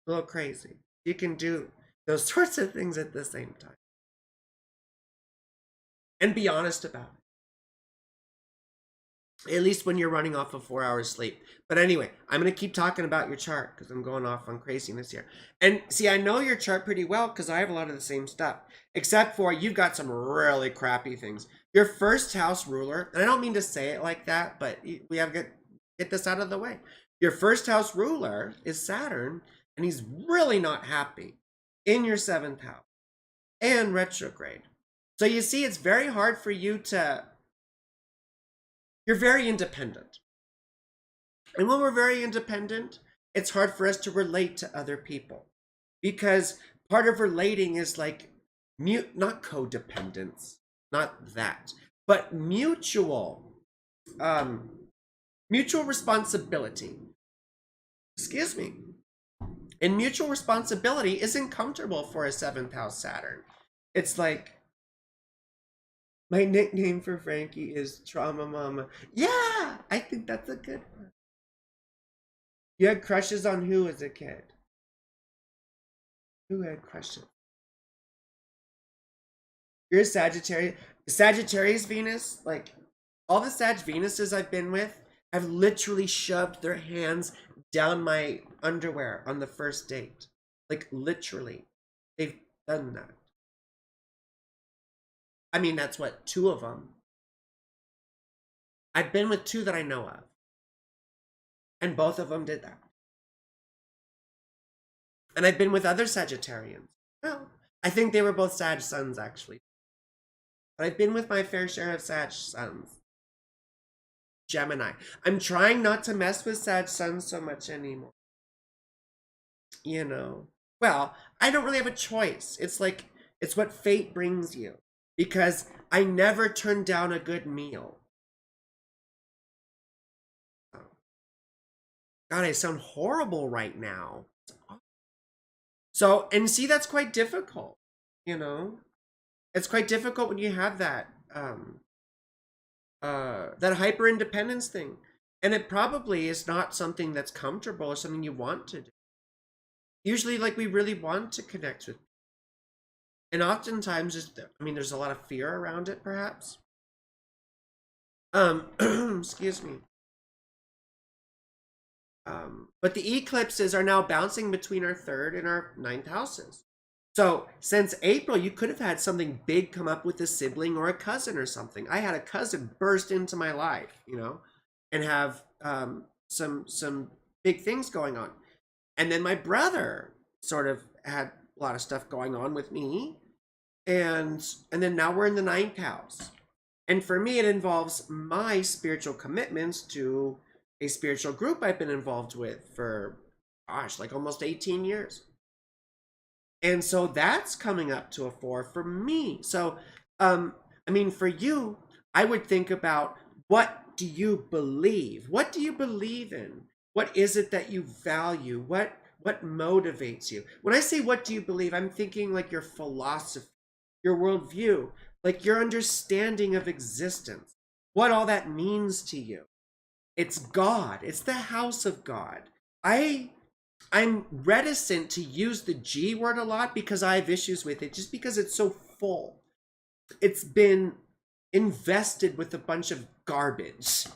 a little crazy. You can do those sorts of things at the same time. And be honest about it. At least when you're running off of 4 hours sleep. But anyway, I'm going to keep talking about your chart because I'm going off on craziness here. And see, I know your chart pretty well because I have a lot of the same stuff. Except for you've got some really crappy things. Your first house ruler, and I don't mean to say it like that, but we have to get this out of the way. Your first house ruler is Saturn, and he's really not happy in your 7th house and retrograde. So you see, it's very hard for you to, you're very independent. And when we're very independent, it's hard for us to relate to other people. Because part of relating is like, not codependence, not that, but mutual responsibility. Excuse me. And mutual responsibility isn't comfortable for a 7th house Saturn. It's like, my nickname for Frankie is Trauma Mama. Yeah, I think that's a good one. You had crushes on who as a kid? Who had crushes? You're a Sagittarius. Sagittarius Venus, like, all the Sag Venuses I've been with have literally shoved their hands down my underwear on the first date. Like, literally. They've done that. I mean, that's what, 2 of them. I've been with 2 that I know of. And both of them did that. And I've been with other Sagittarians. Well, I think they were both Sag suns, actually. But I've been with my fair share of Sag suns. Gemini. I'm trying not to mess with Sag suns so much anymore. You know. Well, I don't really have a choice. It's like, it's what fate brings you. Because I never turn down a good meal. God, I sound horrible right now. So, and see, that's quite difficult, you know? It's quite difficult when you have that, that hyper independence thing. And it probably is not something that's comfortable or something you want to do. Usually, like, we really want to connect with. And oftentimes, there's a lot of fear around it, perhaps. Excuse me. But the eclipses are now bouncing between our 3rd and our 9th houses. So since April, you could have had something big come up with a sibling or a cousin or something. I had a cousin burst into my life, you know, and have some big things going on. And then my brother sort of had a lot of stuff going on with me. And then now we're in the 9th house. And for me, it involves my spiritual commitments to a spiritual group I've been involved with for, gosh, like almost 18 years. And so that's coming up to a 4 for me. So, for you, I would think about, what do you believe? What do you believe in? What is it that you value? What motivates you? When I say what do you believe, I'm thinking like your philosophy, your worldview, like your understanding of existence, what all that means to you. It's God. It's the house of God. I'm reticent to use the G word a lot because I have issues with it, just because it's so full. It's been invested with a bunch of garbage,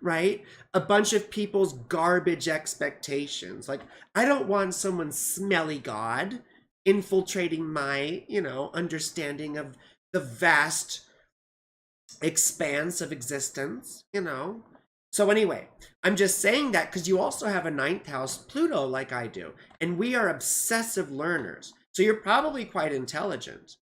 right? A bunch of people's garbage expectations. Like, I don't want someone's smelly God infiltrating my, understanding of the vast expanse of existence, So anyway, I'm just saying that because you also have a 9th house Pluto like I do. And we are obsessive learners. So you're probably quite intelligent,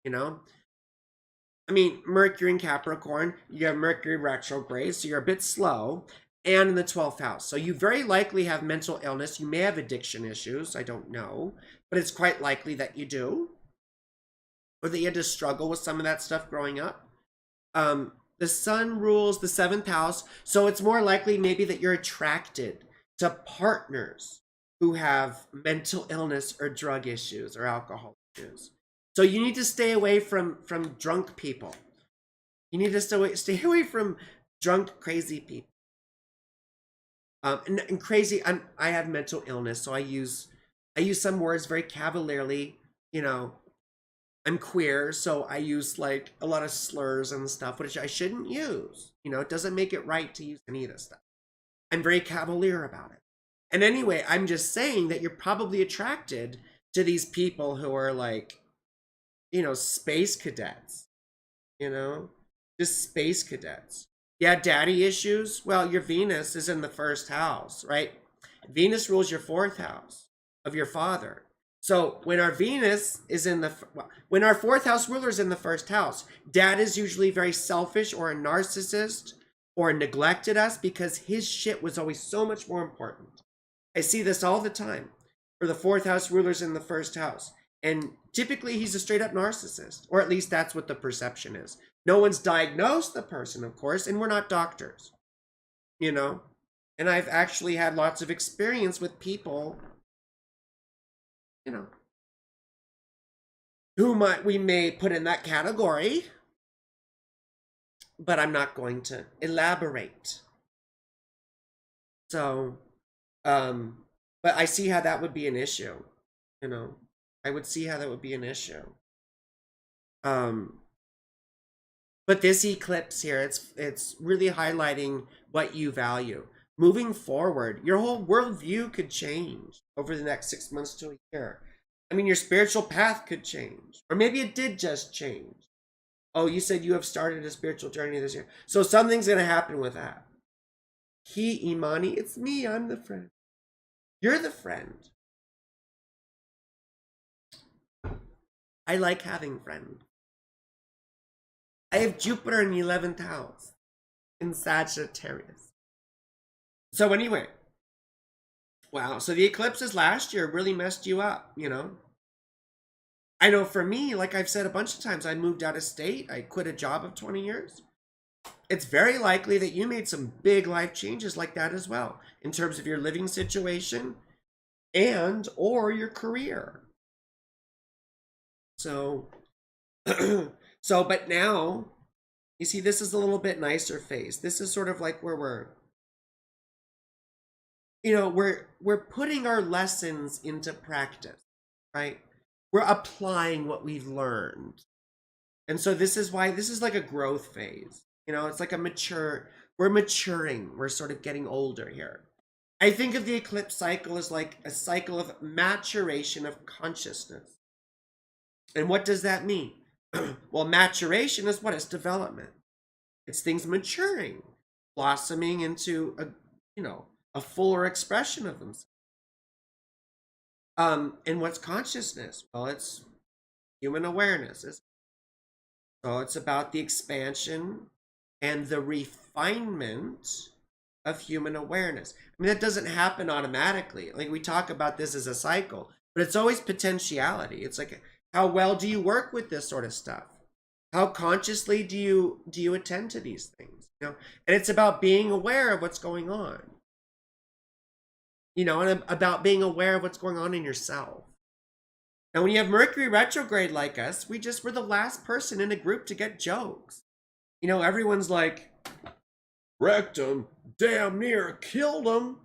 Mercury in Capricorn, you have Mercury retrograde, so you're a bit slow. And in the 12th house. So you very likely have mental illness. You may have addiction issues. I don't know. But it's quite likely that you do. Or that you had to struggle with some of that stuff growing up. The sun rules the 7th house, so it's more likely maybe that you're attracted to partners who have mental illness or drug issues or alcohol issues. So you need to stay away from drunk people. You need to stay away from drunk, crazy people. And crazy, I have mental illness, so I use some words very cavalierly, I'm queer, so I use like a lot of slurs and stuff, which I shouldn't use. It doesn't make it right to use any of this stuff. I'm very cavalier about it. And anyway, I'm just saying that you're probably attracted to these people who are like, space cadets, just space cadets. Yeah, daddy issues. Well, your Venus is in the 1st house, right? Venus rules your 4th house of your father. So when our Venus is when our 4th house ruler is in the 1st house, dad is usually very selfish or a narcissist or neglected us because his shit was always so much more important. I see this all the time for the 4th house rulers in the 1st house. And typically he's a straight up narcissist, or at least that's what the perception is. No one's diagnosed the person, of course, and we're not doctors, And I've actually had lots of experience with people who we may put in that category, but I'm not going to elaborate. So, but I see how that would be an issue, I would see how that would be an issue. But this eclipse here, it's really highlighting what you value. Moving forward, your whole worldview could change over the next 6 months to a year. Your spiritual path could change. Or maybe it did just change. Oh, you said you have started a spiritual journey this year. So something's going to happen with that. He, Imani, it's me. I'm the friend. You're the friend. I like having friends. I have Jupiter in the 11th house in Sagittarius. So anyway, wow. So the eclipses last year really messed you up, you know? I know for me, like I've said a bunch of times, I moved out of state. I quit a job of 20 years. It's very likely that you made some big life changes like that as well, in terms of your living situation and or your career. So, but now, you see, this is a little bit nicer phase. This is sort of like where we're putting our lessons into practice, right? We're applying what we've learned. And so this is why this is like a growth phase. It's like we're maturing. We're sort of getting older here. I think of the eclipse cycle as like a cycle of maturation of consciousness. And what does that mean? Well, maturation is what? It's development. It's things maturing, blossoming into a fuller expression of themselves. And what's consciousness? Well, it's human awareness. So it's about the expansion and the refinement of human awareness. I mean, that doesn't happen automatically. Like we talk about this as a cycle, but it's always potentiality. It's like, how well do you work with this sort of stuff? How consciously do you attend to these things? And it's about being aware of what's going on. And about being aware of what's going on in yourself. And when you have Mercury retrograde like us, we're the last person in a group to get jokes. Everyone's like, wrecked him, damn near killed him,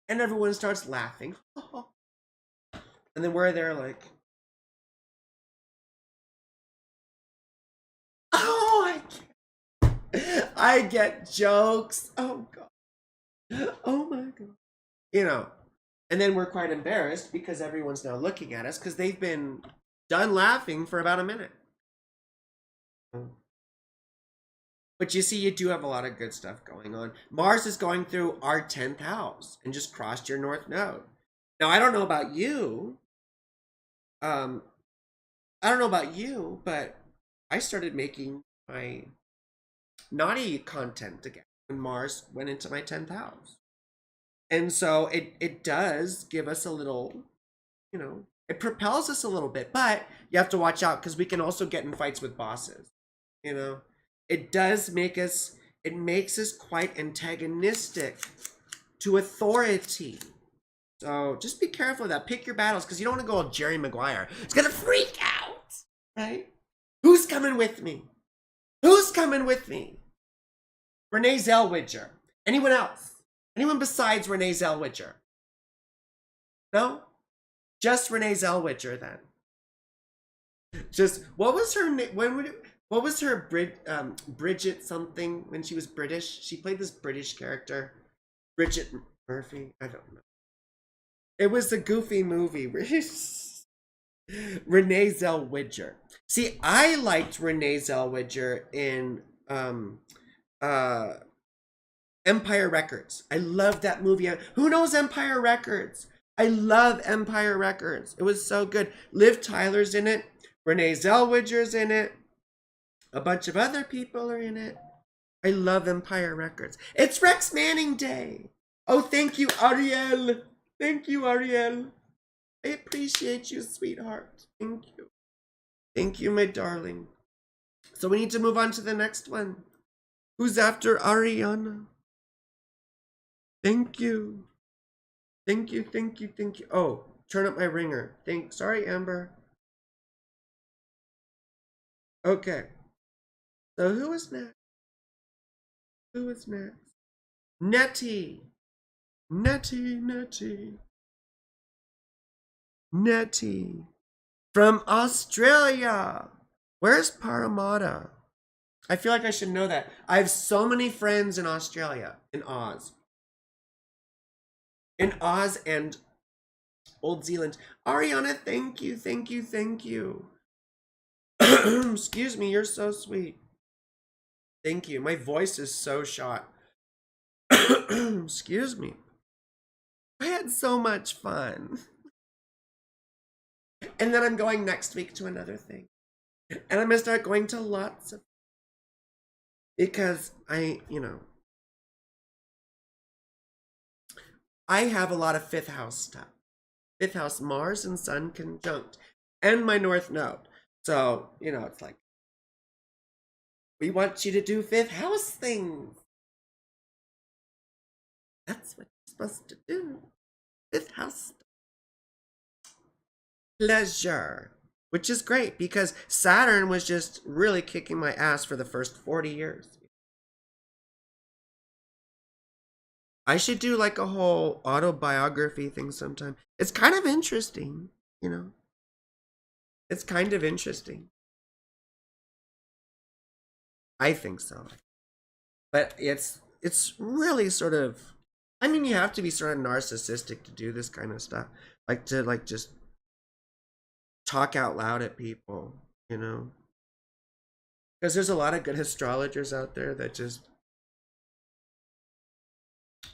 and everyone starts laughing. And then we're there like, oh, I get jokes. Oh God. Oh my God. And then we're quite embarrassed because everyone's now looking at us because they've been done laughing for about a minute. But you see, you do have a lot of good stuff going on. Mars is going through our 10th house and just crossed your North Node. Now, I don't know about you. But I started making my naughty content again when Mars went into my 10th house. And so it does give us a little, it propels us a little bit, but you have to watch out because we can also get in fights with bosses. It does it makes us quite antagonistic to authority. So just be careful of that. Pick your battles because you don't want to go all Jerry Maguire. It's going to freak out, right? Who's coming with me? Who's coming with me? Renee Zellweger. Anyone else? Anyone besides Renee Zellweger? No? Just Renee Zellweger then. Just, what was her name? What was her Bridget something when she was British? She played this British character. Bridget Murphy? I don't know. It was a goofy movie. Renee Zellweger. See, I liked Renee Zellweger in Empire Records. I love that movie. Who knows Empire Records? I love Empire Records. It was so good. Liv Tyler's in it. Renee Zellweger's in it. A bunch of other people are in it. I love Empire Records. It's Rex Manning Day. Oh, thank you, Ariel. Thank you, Ariel. I appreciate you, sweetheart. Thank you. Thank you, my darling. So we need to move on to the next one. Who's after Ariana? Thank you. Thank you, thank you, thank you. Oh, turn up my ringer. Sorry, Amber. Okay. So who is next? Who is next? Nettie. Nettie. From Australia. Where's Parramatta? I feel like I should know that. I have so many friends in Australia, in Oz. In Oz and Old Zealand. Ariana, thank you. Excuse me, you're so sweet. Thank you. My voice is so shot. Excuse me. I had so much fun. And then I'm going next week to another thing. And I'm going to start going to lots of, because I have a lot of fifth house stuff. Fifth house, Mars and Sun conjunct, and my North Node. So, it's like, we want you to do fifth house things. That's what you're supposed to do. Fifth house pleasure, which is great because Saturn was just really kicking my ass for the first 40 years. I should do like a whole autobiography thing sometime. It's kind of interesting, It's kind of interesting. I think so. But it's really sort of, I mean, you have to be sort of narcissistic to do this kind of stuff. Like to just talk out loud at people, Because there's a lot of good astrologers out there that just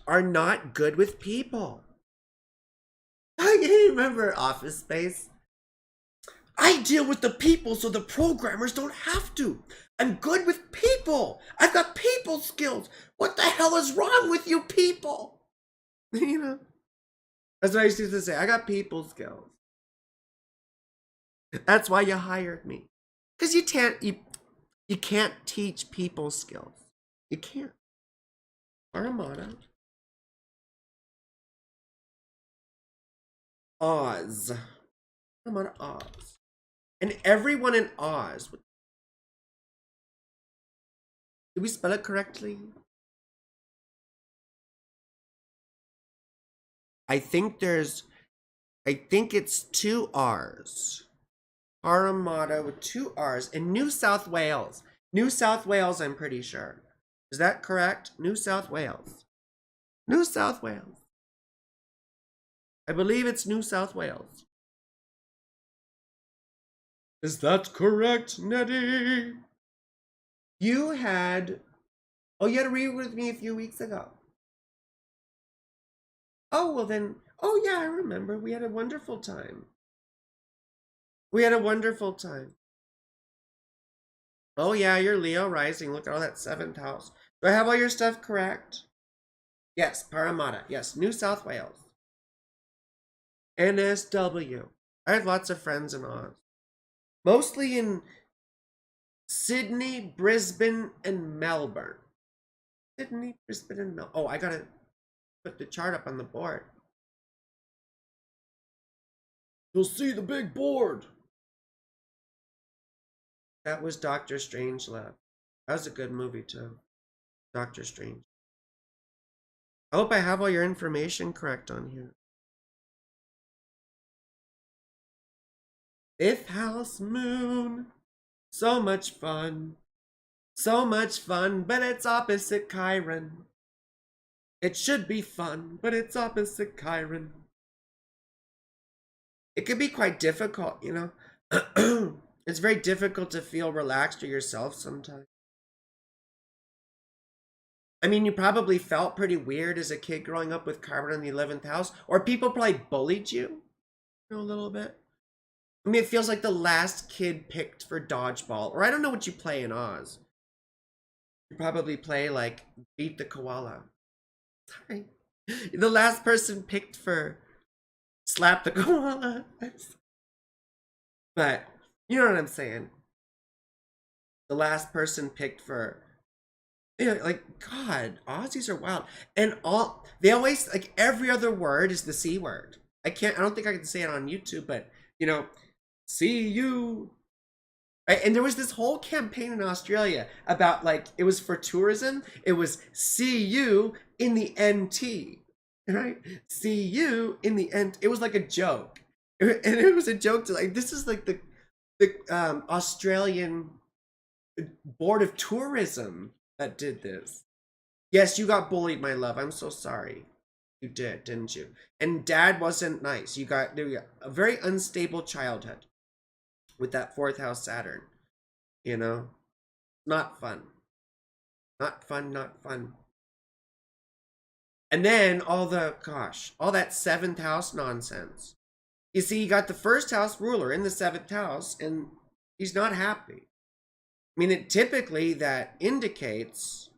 are not good with people. I remember Office Space. I deal with the people so the programmers don't have to. I'm good with people. I've got people skills. What the hell is wrong with you people? That's what I used to say. I got people skills. That's why you hired me. Because you can't teach people skills. You can't. Armada. Oz. Armada Oz. And everyone in Oz. Did we spell it correctly? I think it's 2 R's. Parramatta with 2 R's in New South Wales. New South Wales, I'm pretty sure. Is that correct? New South Wales. New South Wales. I believe it's New South Wales. Is that correct, Nettie? You had a read with me a few weeks ago. Oh, well then, oh yeah, I remember. We had a wonderful time. We had a wonderful time. Oh yeah, you're Leo rising. Look at all that 7th house. Do I have all your stuff correct? Yes, Parramatta. Yes, New South Wales. NSW. I have lots of friends in Oz. Mostly in Sydney, Brisbane, and Melbourne. Sydney, Brisbane, and Melbourne. Oh, I gotta put the chart up on the board. You'll see the big board. That was Doctor Strangelove. That was a good movie too. Doctor Strange. I hope I have all your information correct on here. 5th house moon. So much fun. So much fun, but it's opposite Chiron. It should be fun, but it's opposite Chiron. It can be quite difficult, It's very difficult to feel relaxed or yourself sometimes. I mean, you probably felt pretty weird as a kid growing up with Chiron in the 11th house, or people probably bullied you, a little bit. I mean, it feels like the last kid picked for dodgeball, or I don't know what you play in Oz. You probably play like Beat the Koala. Sorry. The last person picked for Slap the Koala. But you know what I'm saying. The last person picked for, like, God, Aussies are wild. And they always, like, every other word is the C word. I don't think I can say it on YouTube, but, see you. Right? And there was this whole campaign in Australia about, like, it was for tourism. It was see you in the NT. Right? See you in the NT. It was like a joke. And it was a joke to, like, this is like the Australian Board of Tourism that did this. Yes, you got bullied, my love. I'm so sorry. You did, didn't you? And Dad wasn't nice. You got a very unstable childhood with that 4th house Saturn. Not fun. Not fun, not fun. And then all that seventh house nonsense. You see, you got the first house ruler in the seventh house, and he's not happy. I mean, it typically that indicates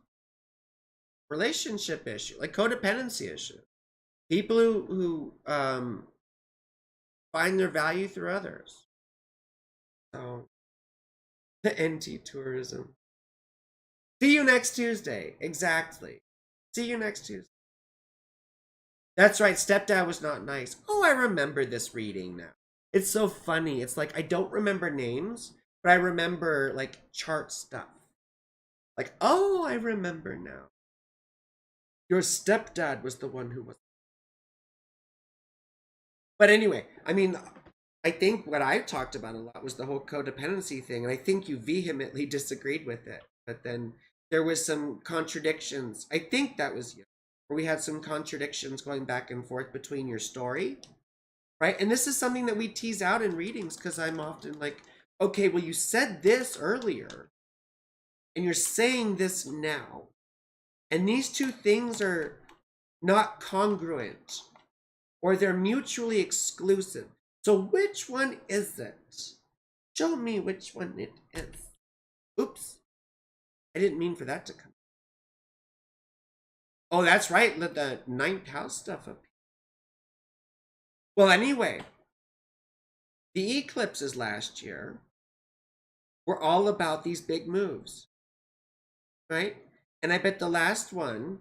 relationship issue, like codependency issue. People who find their value through others. So, anti-tourism. See you next Tuesday. Exactly. See you next Tuesday. That's right. Stepdad was not nice. Oh, I remember this reading now. It's so funny. It's like I don't remember names, but I remember like chart stuff. Like, oh, I remember now. Your stepdad was the one who was. But anyway, I mean, I think what I talked about a lot was the whole codependency thing, and I think you vehemently disagreed with it. But then there was some contradictions. I think that was you, where we had some contradictions going back and forth between your story, right? And this is something that we tease out in readings because I'm often like, okay, well, you said this earlier, and you're saying this now, and these two things are not congruent, or they're mutually exclusive. So which one is it? Show me which one it is. Oops. I didn't mean for that to come. Oh, that's right. Let the ninth house stuff up. Well, anyway, the eclipses last year were all about these big moves, right? And I bet the last one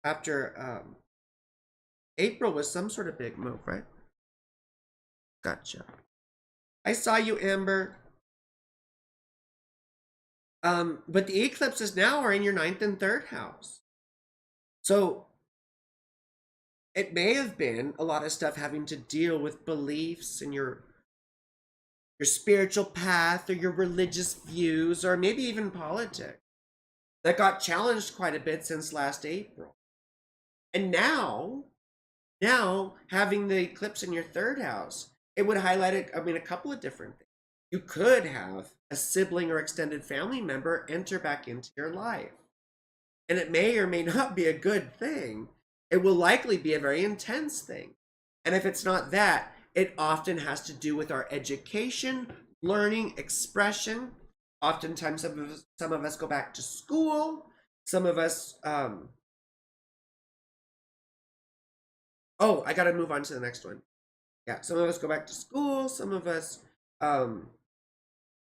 after April was some sort of big move, right? Gotcha. I saw you, Amber. But the eclipses now are in your ninth and third house. So it may have been a lot of stuff having to deal with beliefs and your spiritual path or your religious views or maybe even politics that got challenged quite a bit since last April. And now having the eclipse in your third house, it would highlight a couple of different things. You could have a sibling or extended family member enter back into your life. And it may or may not be a good thing. It will likely be a very intense thing. And if it's not that, it often has to do with our education, learning, expression. Oftentimes, some of us go back to school. Some of us, I got to move on to the next one. Yeah, some of us go back to school. Some of us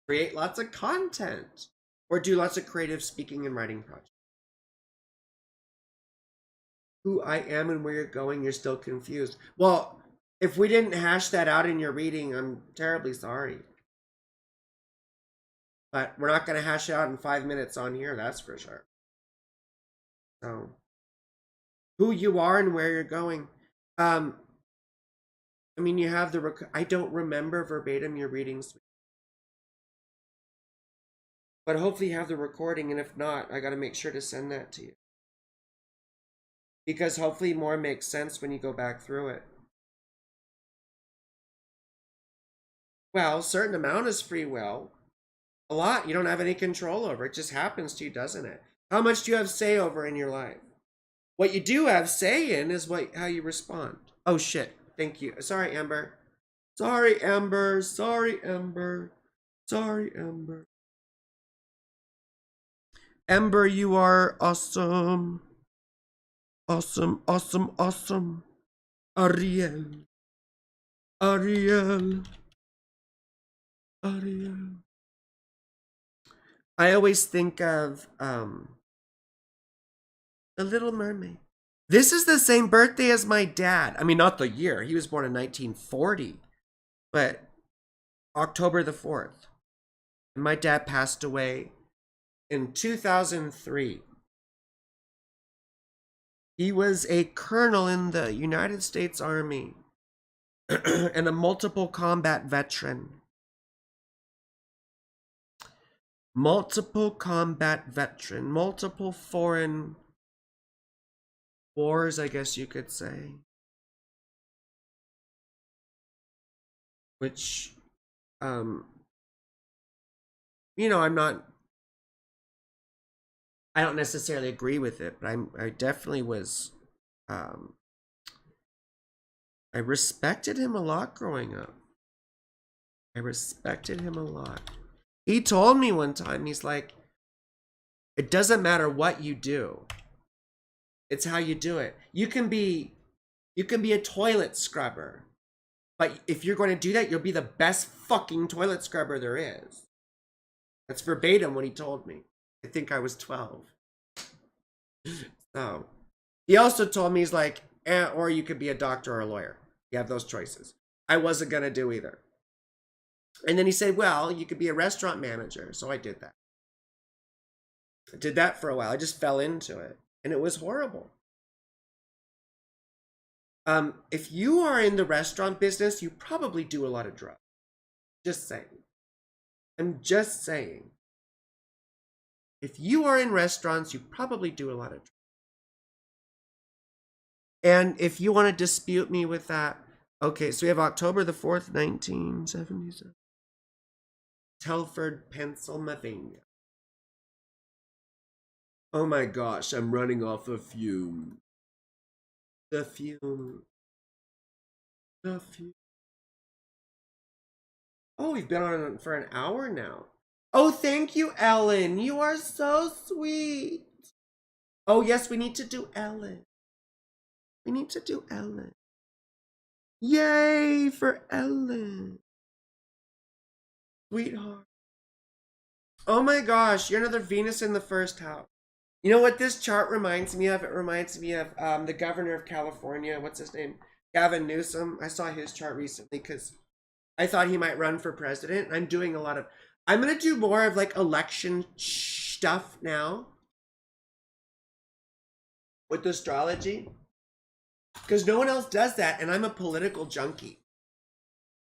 create lots of content or do lots of creative speaking and writing projects. Who I am and where you're going, you're still confused. Well, if we didn't hash that out in your reading, I'm terribly sorry. But we're not going to hash it out in 5 minutes on here, that's for sure. So, who you are and where you're going. I mean, you have I don't remember verbatim your readings. But hopefully you have the recording, and if not, I got to make sure to send that to you. Because hopefully more makes sense when you go back through it. Well, a certain amount is free will. A lot you don't have any control over. It just happens to you, doesn't it? How much do you have say over in your life? What you do have say in is how you respond. Oh shit. Thank you. Sorry, Amber. Sorry, Amber. Sorry, Amber. Sorry, Amber. Amber, you are awesome. Awesome, awesome, awesome. Ariel. Ariel. Ariel. I always think of The Little Mermaid. This is the same birthday as my dad. I mean, not the year. He was born in 1940, but October the 4th. And my dad passed away in 2003. He was a colonel in the United States Army and a multiple combat veteran. Multiple combat veteran, multiple foreign wars, I guess you could say. Which, I don't necessarily agree with it, but I definitely was um, I respected him a lot growing up. I respected him a lot. He told me one time, he's like, it doesn't matter what you do. It's how you do it. You can be a toilet scrubber. But if you're going to do that, you'll be the best fucking toilet scrubber there is. That's verbatim what he told me. I think I was 12. So, he also told me, he's like, or you could be a doctor or a lawyer. You have those choices. I wasn't going to do either. And then he said, well, you could be a restaurant manager. So I did that. I did that for a while. I just fell into it. And it was horrible. If you are in the restaurant business, you probably do a lot of drugs. Just saying. I'm just saying. If you are in restaurants, you probably do a lot of drugs. And if you want to dispute me with that, okay, so we have October the 4th, 1977. Telford, Pennsylvania. Oh my gosh, I'm running off a fume. The fume. The fume. Oh, we've been on for an hour now. Oh, thank you, Ellen. You are so sweet. Oh, yes, we need to do Ellen. We need to do Ellen. Yay for Ellen. Sweetheart. Oh my gosh, you're another Venus in the first house. You know what this chart reminds me of? It reminds me of the governor of California. What's his name? Gavin Newsom. I saw his chart recently because I thought he might run for president. I'm doing a lot of... I'm going to do more of like election stuff now with astrology because no one else does that, and I'm a political junkie.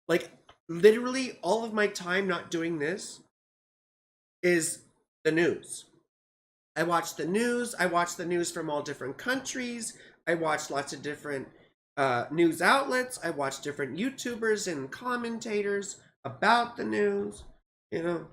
Like, literally all of my time not doing this is the news. I watch the news. I watch the news from all different countries. I watch lots of different news outlets. I watch different YouTubers and commentators about the news, you know.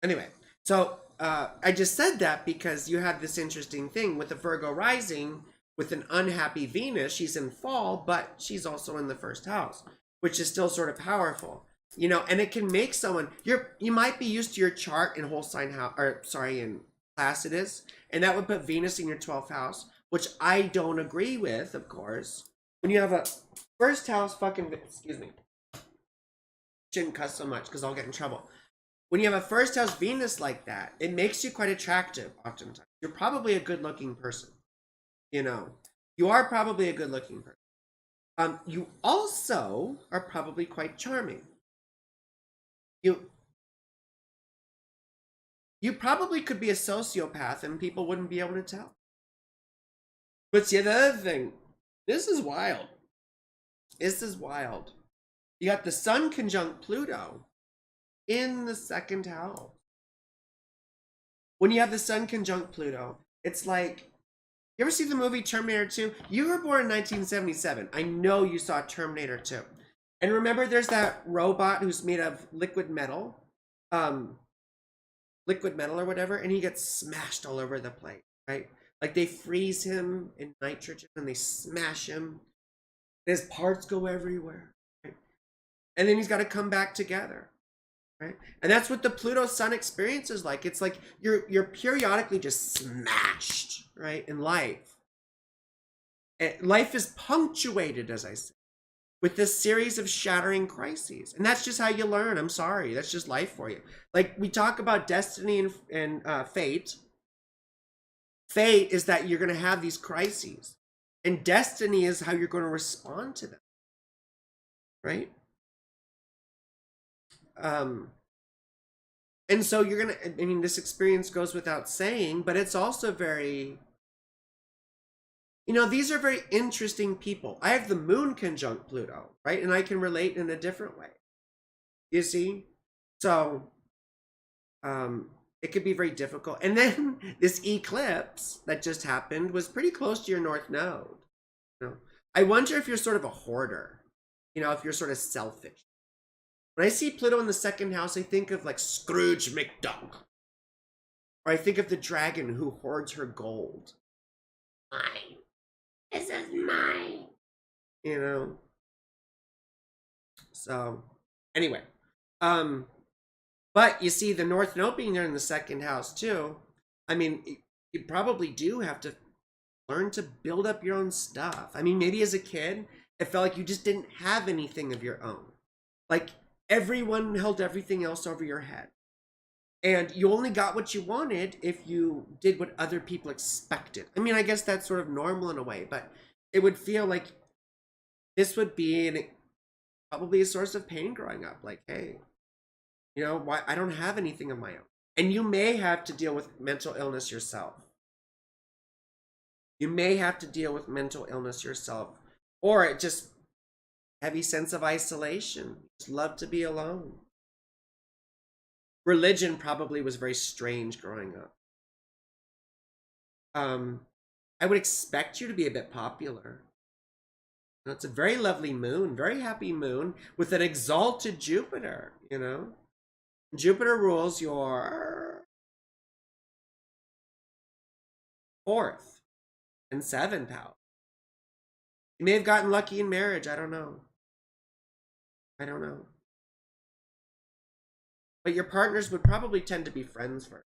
Anyway, so I just said that because you have this interesting thing with the Virgo rising with an unhappy Venus. She's in fall, but she's also in the first house, which is still sort of powerful. You know, and it can make someone, you might be used to your chart in whole sign house, or sorry, in Placidus, and that would put Venus in your 12th house, which I don't agree with, of course. When you have a first house fucking, excuse me, shouldn't cuss so much because I'll get in trouble. When you have a first house Venus like that, it makes you quite attractive oftentimes. You're probably a good looking person. You know, you are probably a good looking person. You also are probably quite charming. You probably could be a sociopath and people wouldn't be able to tell. But see, the other thing, this is wild. This is wild. You got the Sun conjunct Pluto in the second house. When you have the Sun conjunct Pluto, it's like, you ever see the movie Terminator 2? You were born in 1977. I know you saw Terminator 2. And remember, there's that robot who's made of liquid metal or whatever, and he gets smashed all over the place, right? Like they freeze him in nitrogen and they smash him. His parts go everywhere, right? And then he's got to come back together, right? And that's what the Pluto Sun experience is like. It's like you're periodically just smashed, right? In life. And life is punctuated, as I said, with this series of shattering crises. And that's just how you learn. I'm sorry. That's just life for you. Like we talk about destiny and fate. Fate is that you're going to have these crises. And destiny is how you're going to respond to them. Right? And so you're going to, I mean, this experience goes without saying, but it's also very... You know, these are very interesting people. I have the moon conjunct Pluto, right? And I can relate in a different way. You see? So, it could be very difficult. And then this eclipse that just happened was pretty close to your North Node. You know? I wonder if you're sort of a hoarder. You know, if you're sort of selfish. When I see Pluto in the second house, I think of like Scrooge McDuck. Or I think of the dragon who hoards her gold. Mine. This is mine. You know? So, anyway. But you see, the North Node being there in the second house, too. I mean, you probably do have to learn to build up your own stuff. I mean, maybe as a kid, it felt like you just didn't have anything of your own. Like, everyone held everything else over your head. And you only got what you wanted if you did what other people expected. I mean, I guess that's sort of normal in a way, but it would feel like this would be probably a source of pain growing up. Like, hey, you know, why I don't have anything of my own. And you may have to deal with mental illness yourself. You may have to deal with mental illness yourself, or it just heavy sense of isolation. Just love to be alone. Religion probably was very strange growing up. I would expect you to be a bit popular. It's a very lovely moon, very happy moon with an exalted Jupiter, you know? Jupiter rules your 4th and 7th house. You may have gotten lucky in marriage, I don't know. I don't know. But your partners would probably tend to be friends first.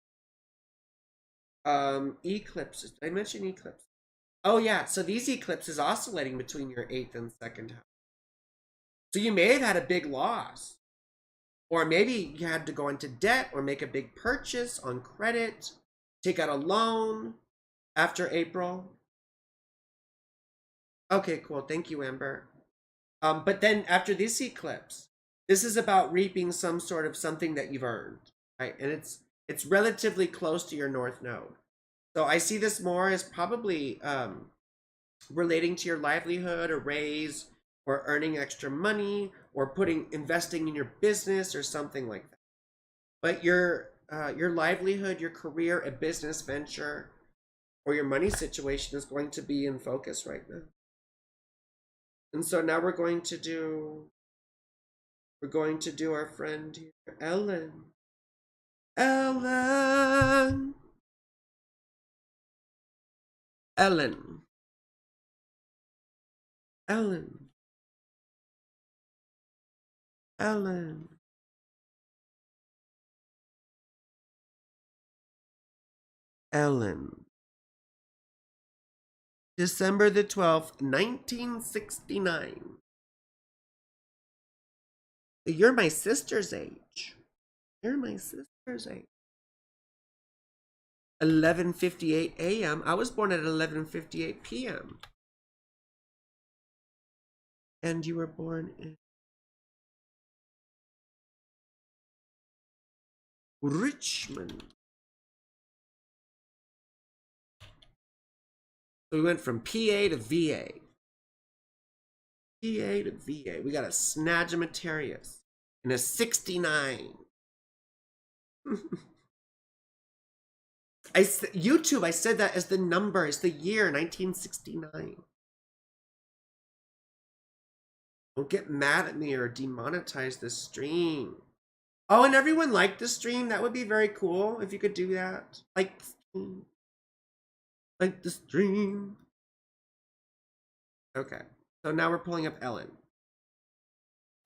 Eclipses. Did I mention eclipse? Oh yeah, so these eclipses oscillating between your 8th and 2nd house. So you may have had a big loss. Or maybe you had to go into debt or make a big purchase on credit, take out a loan after April. Okay, cool. Thank you, Amber. But then after this eclipse, this is about reaping some sort of something that you've earned, right? And it's relatively close to your North Node. So I see this more as probably relating to your livelihood, or raise, or earning extra money, or investing in your business or something like that. But your livelihood, your career, a business venture, or your money situation is going to be in focus right now. And so now we're going to do our friend here, Ellen. Ellen. Ellen. Ellen. Ellen. Ellen. December the 12th, 1969. You're my sister's age. You're my sister's age. 11:58 a.m. I was born at 11:58 p.m. And you were born in Richmond. So we went from PA to VA. PA to VA. We got a Sagittarius and a 69. YouTube, I said that as the number, it's the year 1969. Don't get mad at me or demonetize the stream. Oh, and everyone liked the stream. That would be very cool if you could do that. Like the stream. Like the stream. Okay. So now we're pulling up Ellen.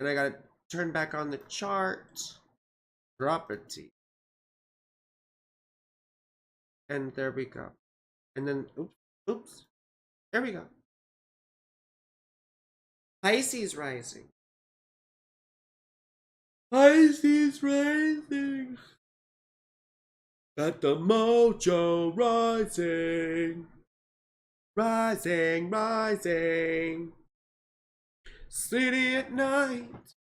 And I gotta turn back on the chart. Property. And there we go. And then, oops. There we go. Pisces rising. Pisces rising. Got the mojo rising. Rising, rising. City at night.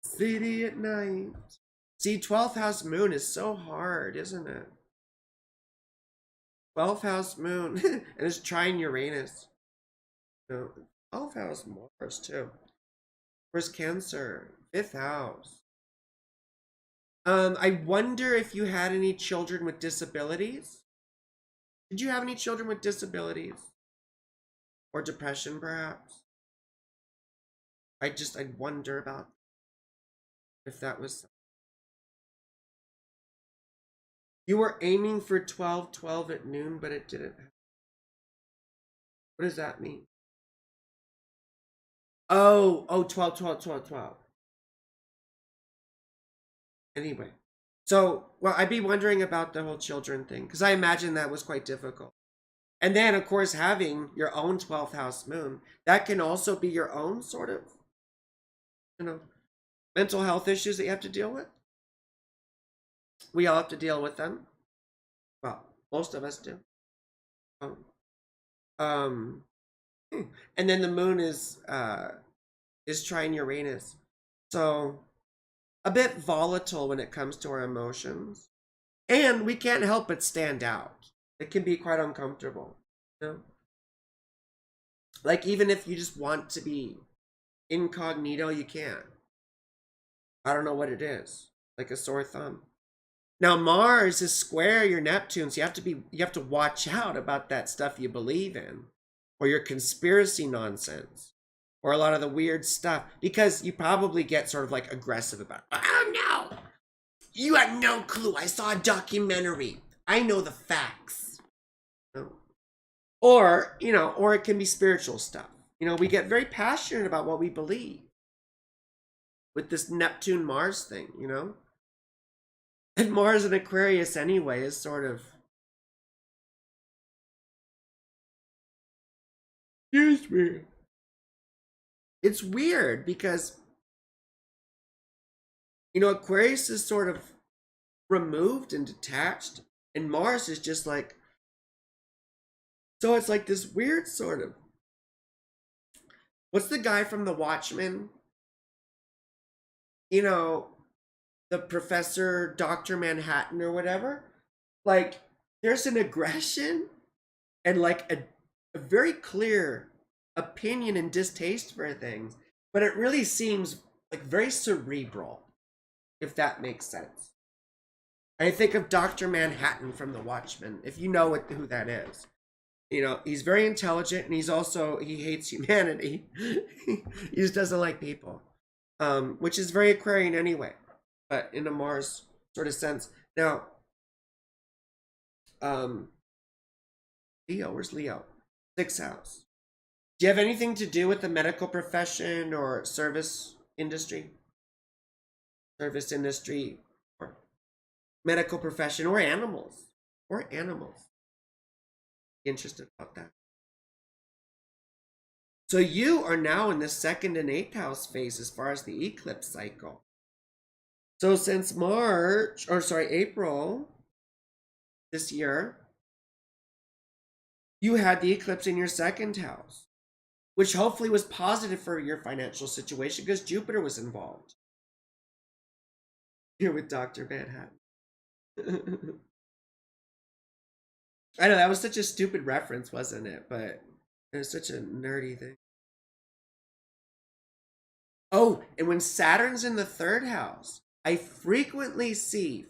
City at night. See, 12th house moon is so hard, isn't it? 12th house moon. And it's trine Uranus. No, 12th house Mars too. Where's Cancer? 5th house. I wonder if you had any children with disabilities. Did you have any children with disabilities? Or depression, perhaps? I wonder about if that was. You were aiming for 12-12 at noon, but it didn't. What does that mean? Oh, 12-12-12-12. Anyway. So, well, I'd be wondering about the whole children thing, because I imagine that was quite difficult. And then, of course, having your own 12th house moon, that can also be your own sort of, mental health issues that you have to deal with. We all have to deal with them. Well, most of us do. Um, and then the moon is trine Uranus, so a bit volatile when it comes to our emotions, and we can't help but stand out. It can be quite uncomfortable, like even if you just want to be incognito, you can't. I don't know what it is, like a sore thumb. Now Mars is square your Neptune, so you have to watch out about that stuff you believe in, or your conspiracy nonsense, or a lot of the weird stuff, because you probably get sort of like aggressive about it. Oh no, you had no clue. I saw a documentary. I know the facts. Or it can be spiritual stuff. We get very passionate about what we believe with this Neptune Mars thing. And Mars in Aquarius anyway is sort of, excuse me, it's weird because Aquarius is sort of removed and detached, and Mars is just like, so it's like this weird sort of, what's the guy from The Watchmen, the professor, Dr. Manhattan or whatever, like there's an aggression and like a very clear opinion and distaste for things, but it really seems like very cerebral, if that makes sense. I think of Dr. Manhattan from The Watchmen, if you know who that is. He's very intelligent, and he hates humanity. He just doesn't like people, which is very Aquarian anyway, but in a Mars sort of sense. Now, Leo, where's Leo? 6th house. Do you have anything to do with the medical profession or service industry? Service industry or medical profession or animals? Interested about that. So you are now in the 2nd and 8th house phase as far as the eclipse cycle. So since April this year, you had the eclipse in your 2nd house, which hopefully was positive for your financial situation because Jupiter was involved. Here with Dr. Manhattan. I know that was such a stupid reference, wasn't it? But it was such a nerdy thing. Oh, and when Saturn's in the 3rd house, I frequently see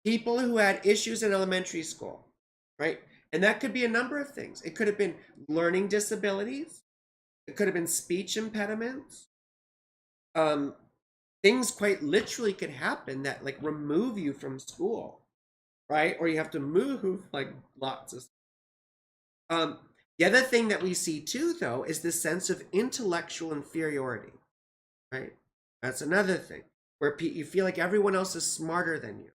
people who had issues in elementary school, right? And that could be a number of things. It could have been learning disabilities. It could have been speech impediments. Things quite literally could happen that like remove you from school, right? Or you have to move like lots of stuff. The other thing that we see too, though, is this sense of intellectual inferiority, right? That's another thing where you feel like everyone else is smarter than you,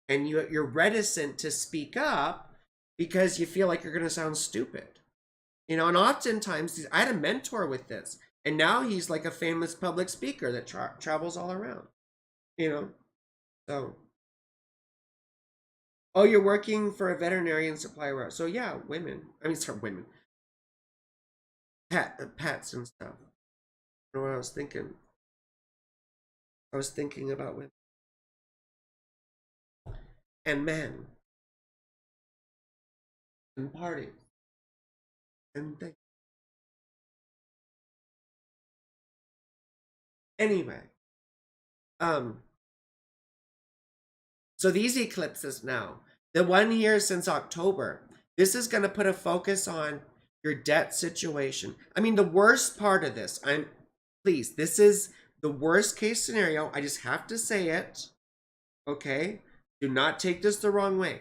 and you're reticent to speak up because you feel like you're going to sound stupid. And oftentimes, I had a mentor with this, and now he's like a famous public speaker that travels all around, So, oh, you're working for a veterinarian supplier. So yeah, women. Women. Pets and stuff. You know what I was thinking? I was thinking about women. And men. And parties. And things. Anyway. So these eclipses now, the one here since October, this is going to put a focus on your debt situation. The worst part of this, this is the worst case scenario. I just have to say it, okay? Do not take this the wrong way.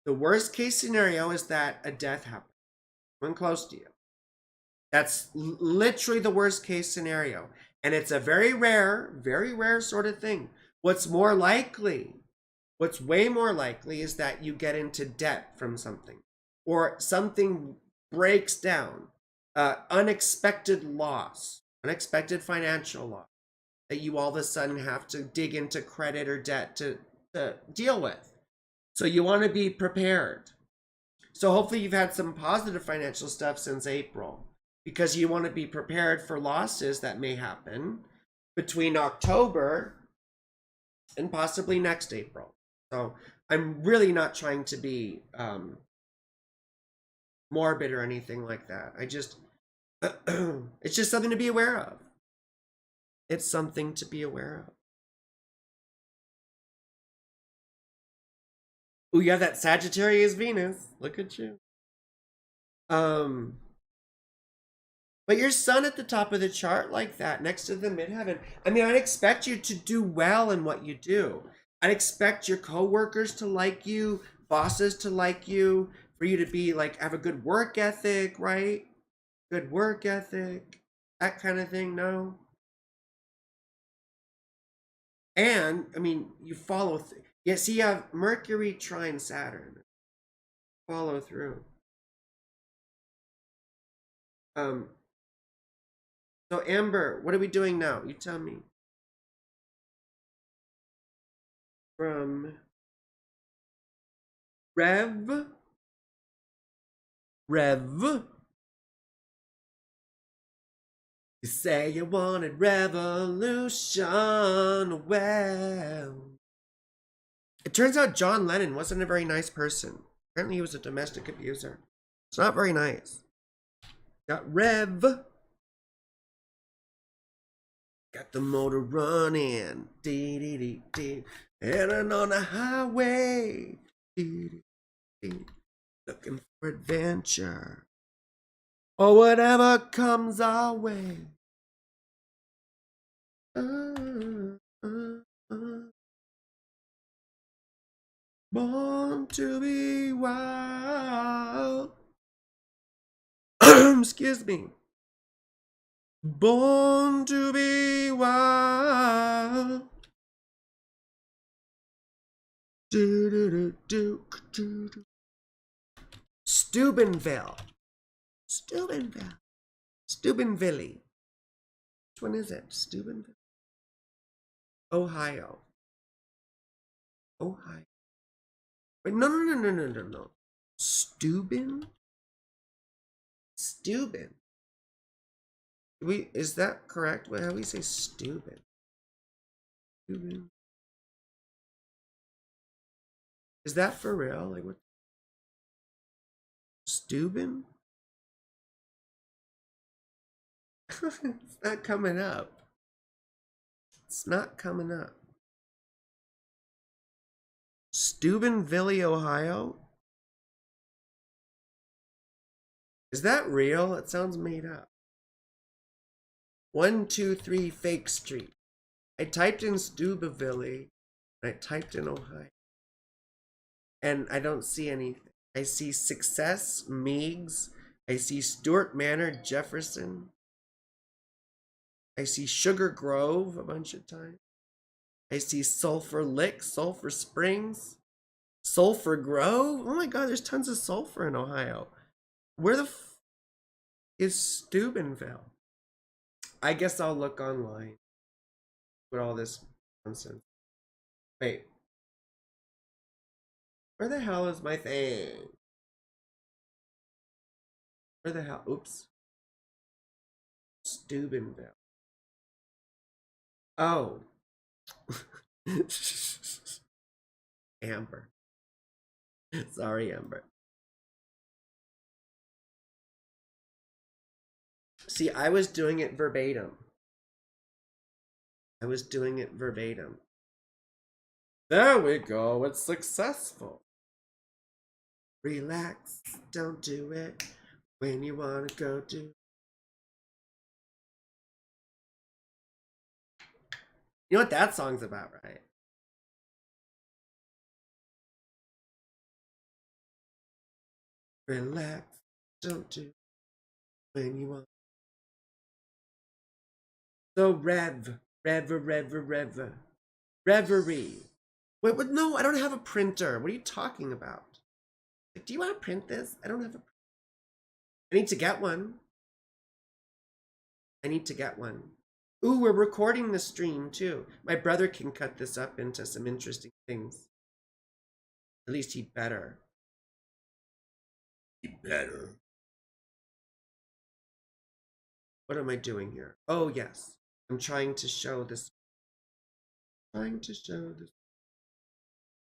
The worst case scenario is that a death happens, someone close to you. That's literally the worst case scenario. And it's a very rare sort of thing. What's way more likely is that you get into debt from something, or something breaks down, unexpected loss, unexpected financial loss that you all of a sudden have to dig into credit or debt to deal with. So you want to be prepared. So hopefully you've had some positive financial stuff since April, because you want to be prepared for losses that may happen between October and possibly next April. So I'm really not trying to be morbid or anything like that. I just, it's just something to be aware of. It's something to be aware of. Oh, you have that Sagittarius Venus. Look at you. But your sun at the top of the chart like that, next to the midheaven. I mean, I'd expect you to do well in what you do. I'd expect your coworkers to like you, bosses to like you, for you to be like, have a good work ethic, right? Good work ethic, that kind of thing, no? And, I mean, you follow, yes, you have Mercury trine Saturn. Follow through. So Amber, what are we doing now? You tell me. From Rev. You say you wanted revolution. Well, it turns out John Lennon wasn't a very nice person. Apparently he was a domestic abuser. It's not very nice. Got Rev. Got the motor running. Dee dee dee dee. Heading on the highway. Dee dee dee. Looking for adventure. Or whatever comes our way. Born to be wild. Excuse me. Born to be wild. Do do do do do do. Steubenville. Steubenville. Which one is it? Steubenville. Ohio. Wait, no. Steuben. Is that correct? How do we say Steuben? Is that for real? Like what? Steuben? It's not coming up. Steubenville, Ohio? Is that real? It sounds made up. 123 Fake Street. I typed in Steubenville and I typed in Ohio. And I don't see anything. I see Success, Meigs. I see Stuart Manor, Jefferson. I see Sugar Grove a bunch of times. I see Sulphur Lick, Sulphur Springs, Sulphur Grove. Oh my god, there's tons of sulfur in Ohio. Where the is Steubenville? I guess I'll look online with all this nonsense. Wait. Where the hell is my thing? Where the hell? Oops. Steubenville. Oh. Amber. Sorry, Amber. See, I was doing it verbatim. There we go. It's successful. Relax. Don't do it when you want to go do. You know what that song's about, right? Relax. Don't do when you want. So reverie. Wait, what? No, I don't have a printer. What are you talking about? Like, do you want to print this? I don't have a. I need to get one. I need to get one. Ooh, we're recording the stream too. My brother can cut this up into some interesting things. At least he better. He better. What am I doing here? Oh, yes. I'm trying to show this. Trying to show this.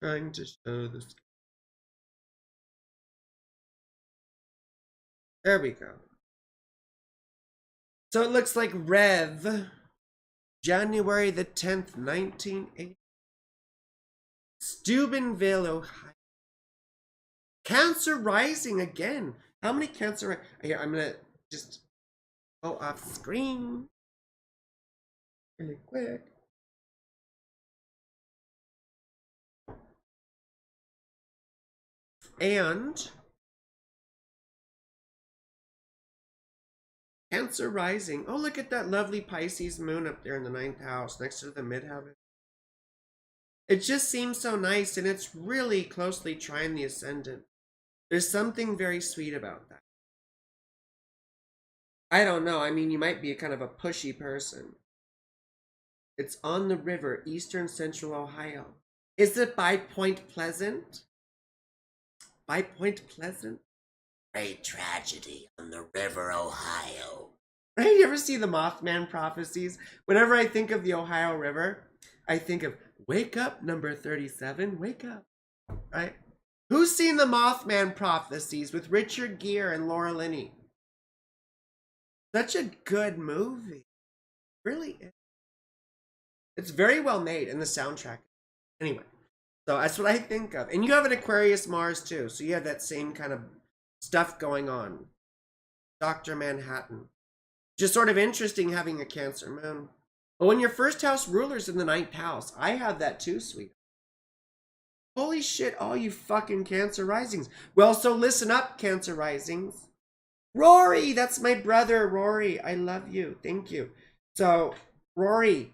Trying to show this. There we go. So it looks like Rev, January the 10th, 1980. Steubenville, Ohio. Cancer rising again. How many cancer? Here, I'm gonna just go off screen really quick. And Cancer rising. Oh, look at that lovely Pisces moon up there in the 9th house next to the midheaven. It just seems so nice, and it's really closely trying the ascendant. There's something very sweet about that. I don't know. I mean, you might be a kind of a pushy person. It's on the river, eastern central Ohio. Is it by Point Pleasant? By Point Pleasant? Great tragedy on the river, Ohio. Right? You ever see the Mothman prophecies? Whenever I think of the Ohio River, I think of wake up, number 37, wake up. Right? Who's seen the Mothman prophecies with Richard Gere and Laura Linney? Such a good movie. Really is. It's very well made in the soundtrack. Anyway, so that's what I think of. And you have an Aquarius Mars too, so you have that same kind of stuff going on. Dr. Manhattan. Just sort of interesting having a Cancer moon. But when your first house ruler's in the 9th house, I have that too, sweet. Holy shit, all you fucking Cancer risings. Well, so listen up, Cancer risings. Rory, that's my brother, Rory. I love you. Thank you. So, Rory,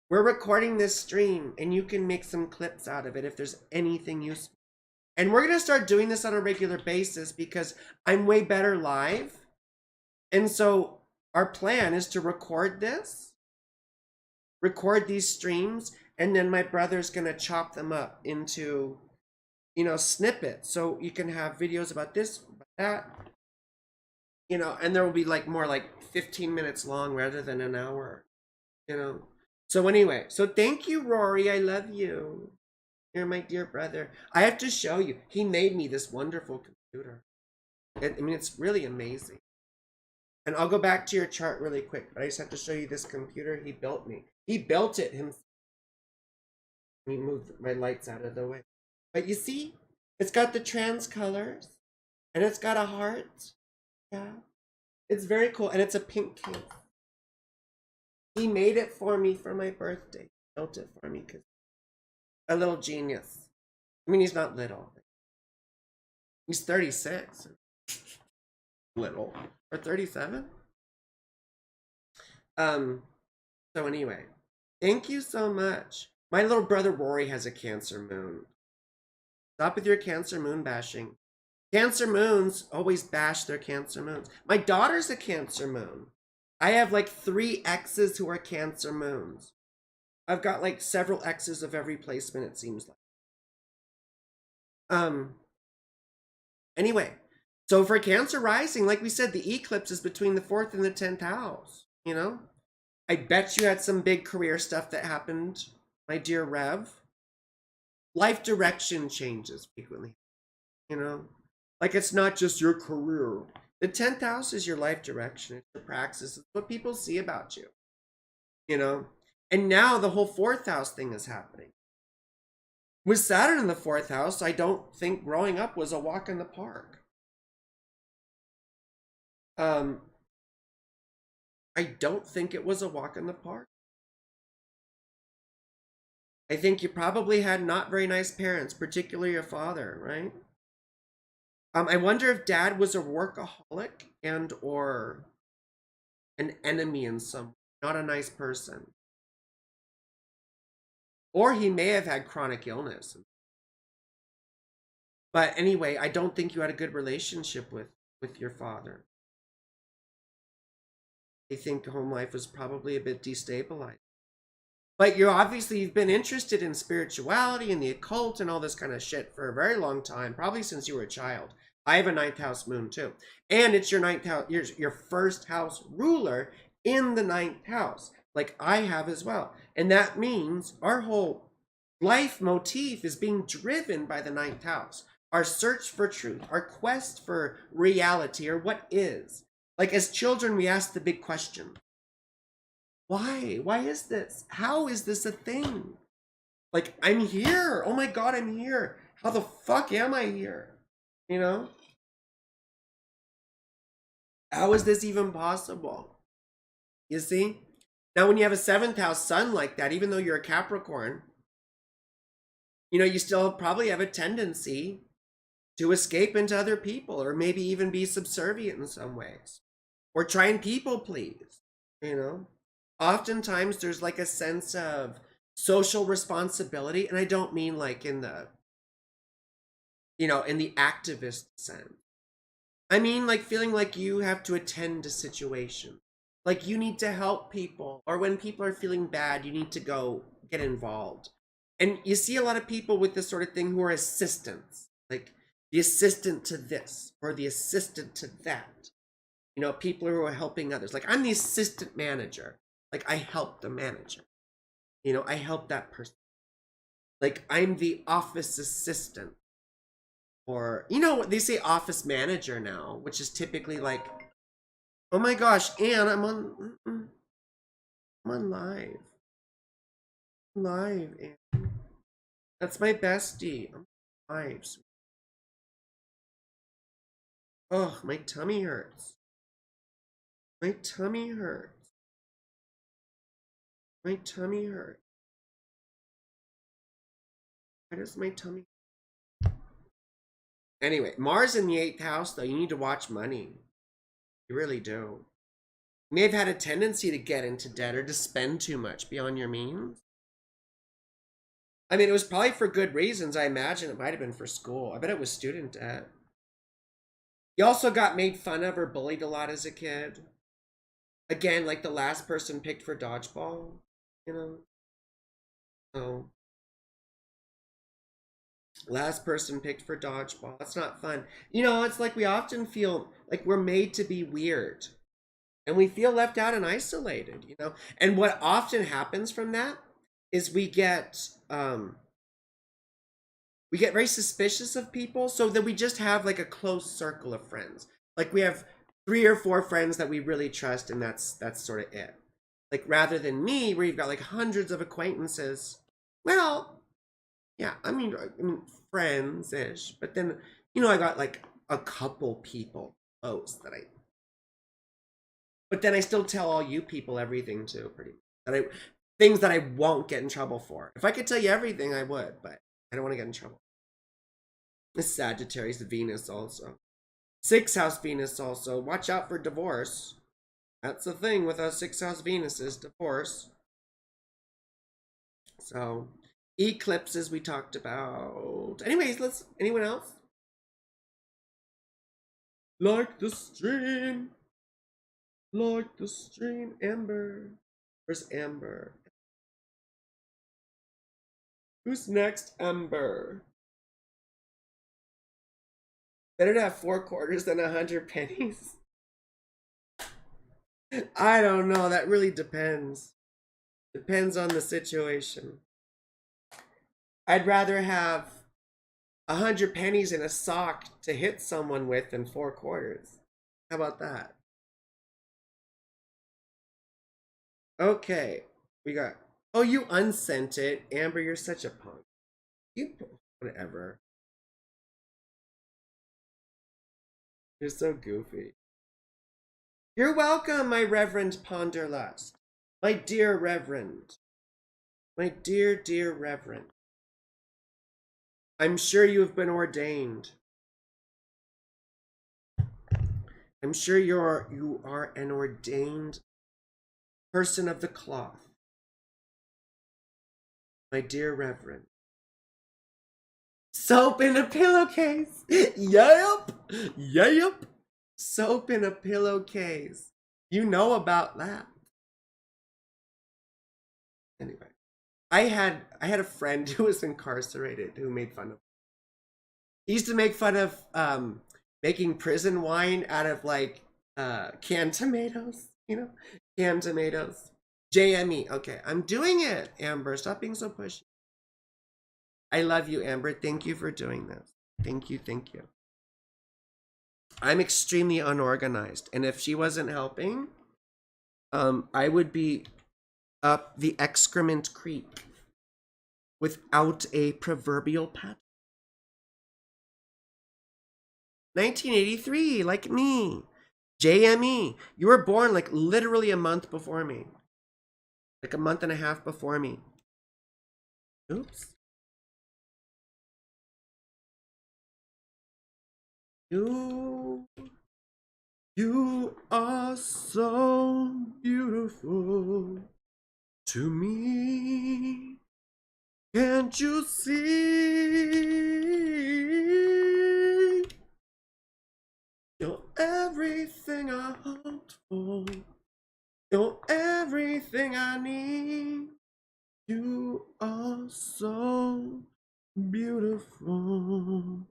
we're recording this stream, and you can make some clips out of it if there's anything useful. And we're going to start doing this on a regular basis because I'm way better live. And so our plan is to record this, record these streams, and then my brother's going to chop them up into, you know, snippets. So you can have videos about this, about that, you know, and there will be like more like 15 minutes long rather than an hour, you know. So anyway, so thank you, Rory. I love you. You're my dear brother. I have to show you. He made me this wonderful computer. I mean, it's really amazing. And I'll go back to your chart really quick, but I just have to show you this computer he built me. He built it himself. Let me move my lights out of the way. But you see, it's got the trans colors, and it's got a heart. Yeah. It's very cool, and it's a pink case. He made it for me for my birthday. He built it for me because a little genius. I mean, he's not little. He's 36. Little. Or 37? So anyway, thank you so much. My little brother Rory has a Cancer moon. Stop with your Cancer moon bashing. Cancer moons always bash their Cancer moons. My daughter's a Cancer moon. I have like 3 exes who are Cancer moons. I've got like several exes of every placement, it seems like. Anyway, so for Cancer rising, like we said, the eclipse is between the 4th and the 10th house, you know? I bet you had some big career stuff that happened, my dear Rev. Life direction changes frequently, you know? Like it's not just your career. The 10th house is your life direction. It's your praxis. It's what people see about you, you know? And now the whole 4th house thing is happening. With Saturn in the 4th house, I don't think growing up was a walk in the park. I don't think it was a walk in the park. I think you probably had not very nice parents, particularly your father, right? I wonder if dad was a workaholic and or an enemy in some way, not a nice person. Or he may have had chronic illness. But anyway, I don't think you had a good relationship with your father. I think home life was probably a bit destabilized. But you've been interested in spirituality and the occult and all this kind of shit for a very long time, probably since you were a child. I have a ninth house moon too. And it's your ninth house, your first house ruler in the ninth house, like I have as well. And that means our whole life motif is being driven by the ninth house. Our search for truth, our quest for reality, or what is. Like as children, we ask the big question: why? Why is this? How is this a thing? Like, I'm here. Oh my God, I'm here. How the fuck am I here? You know? How is this even possible? You see? Now, when you have a seventh house sun like that, even though you're a Capricorn, you still probably have a tendency to escape into other people or maybe even be subservient in some ways or try and people please, you know? Oftentimes there's like a sense of social responsibility, and I don't mean like in the in the activist sense. I mean like feeling like you have to attend to situations, like you need to help people, or when people are feeling bad you need to go get involved. And you see a lot of people with this sort of thing who are assistants, like the assistant to this or the assistant to that. People who are helping others, like I'm the assistant manager, like I help the manager, I help that person, like I'm the office assistant, or they say office manager now, which is typically like, oh my gosh, Anne, I'm on live, Anne. That's my bestie. I'm live. Oh, my tummy hurts. My tummy hurts. My tummy hurts. Why does my tummy? Anyway, Mars in the 8th house, though, you need to watch money. You really do. You may have had a tendency to get into debt or to spend too much beyond your means. I mean, it was probably for good reasons. I imagine it might have been for school. I bet it was student debt. You also got made fun of or bullied a lot as a kid. Again, like the last person picked for dodgeball, you know? So, last person picked for dodgeball. That's not fun. It's like we often feel like we're made to be weird. And we feel left out and isolated. And what often happens from that is we get very suspicious of people, so that we just have like a close circle of friends. Like we have 3 or 4 friends that we really trust, and that's sort of it. Like rather than me, where you've got like hundreds of acquaintances. Well, yeah, I mean friends-ish, but then I got like a couple people close that I. But then I still tell all you people everything too, pretty much. Things that I won't get in trouble for. If I could tell you everything, I would, but I don't want to get in trouble. The Sagittarius, the Venus also. 6th house Venus also. Watch out for divorce. That's the thing with a 6th house Venus is divorce. So, eclipses we talked about. Anyways, anyone else? Like the stream. Like the stream. Amber. Where's Amber? Who's next? Amber. Better to have 4 quarters than 100 pennies. I don't know. That really depends. Depends on the situation. I'd rather have 100 pennies in a sock to hit someone with than 4 quarters. How about that? Okay. We got. Oh, you unsent it. Amber, you're such a punk. You. Whatever. You're so goofy. You're welcome, my Reverend Ponderlust. My dear Reverend. My dear, dear Reverend. I'm sure you have been ordained. I'm sure you are an ordained person of the cloth, my dear Reverend. Soap in a pillowcase. Yep. Yep. Soap in a pillowcase. You know about that. Anyway, I had a friend who was incarcerated who made fun of. He used to make fun of making prison wine out of like canned tomatoes, canned tomatoes. JME. Okay, I'm doing it, Amber. Stop being so pushy. I love you, Amber. Thank you for doing this. Thank you, thank you. I'm extremely unorganized, and if she wasn't helping, I would be up the excrement creek without a proverbial paddle. 1983, like me. JME, you were born like literally a month before me. Like a month and a half before me. Oops. You are so beautiful to me. Can't you see? You're everything I hoped for. You're everything I need. You are so beautiful.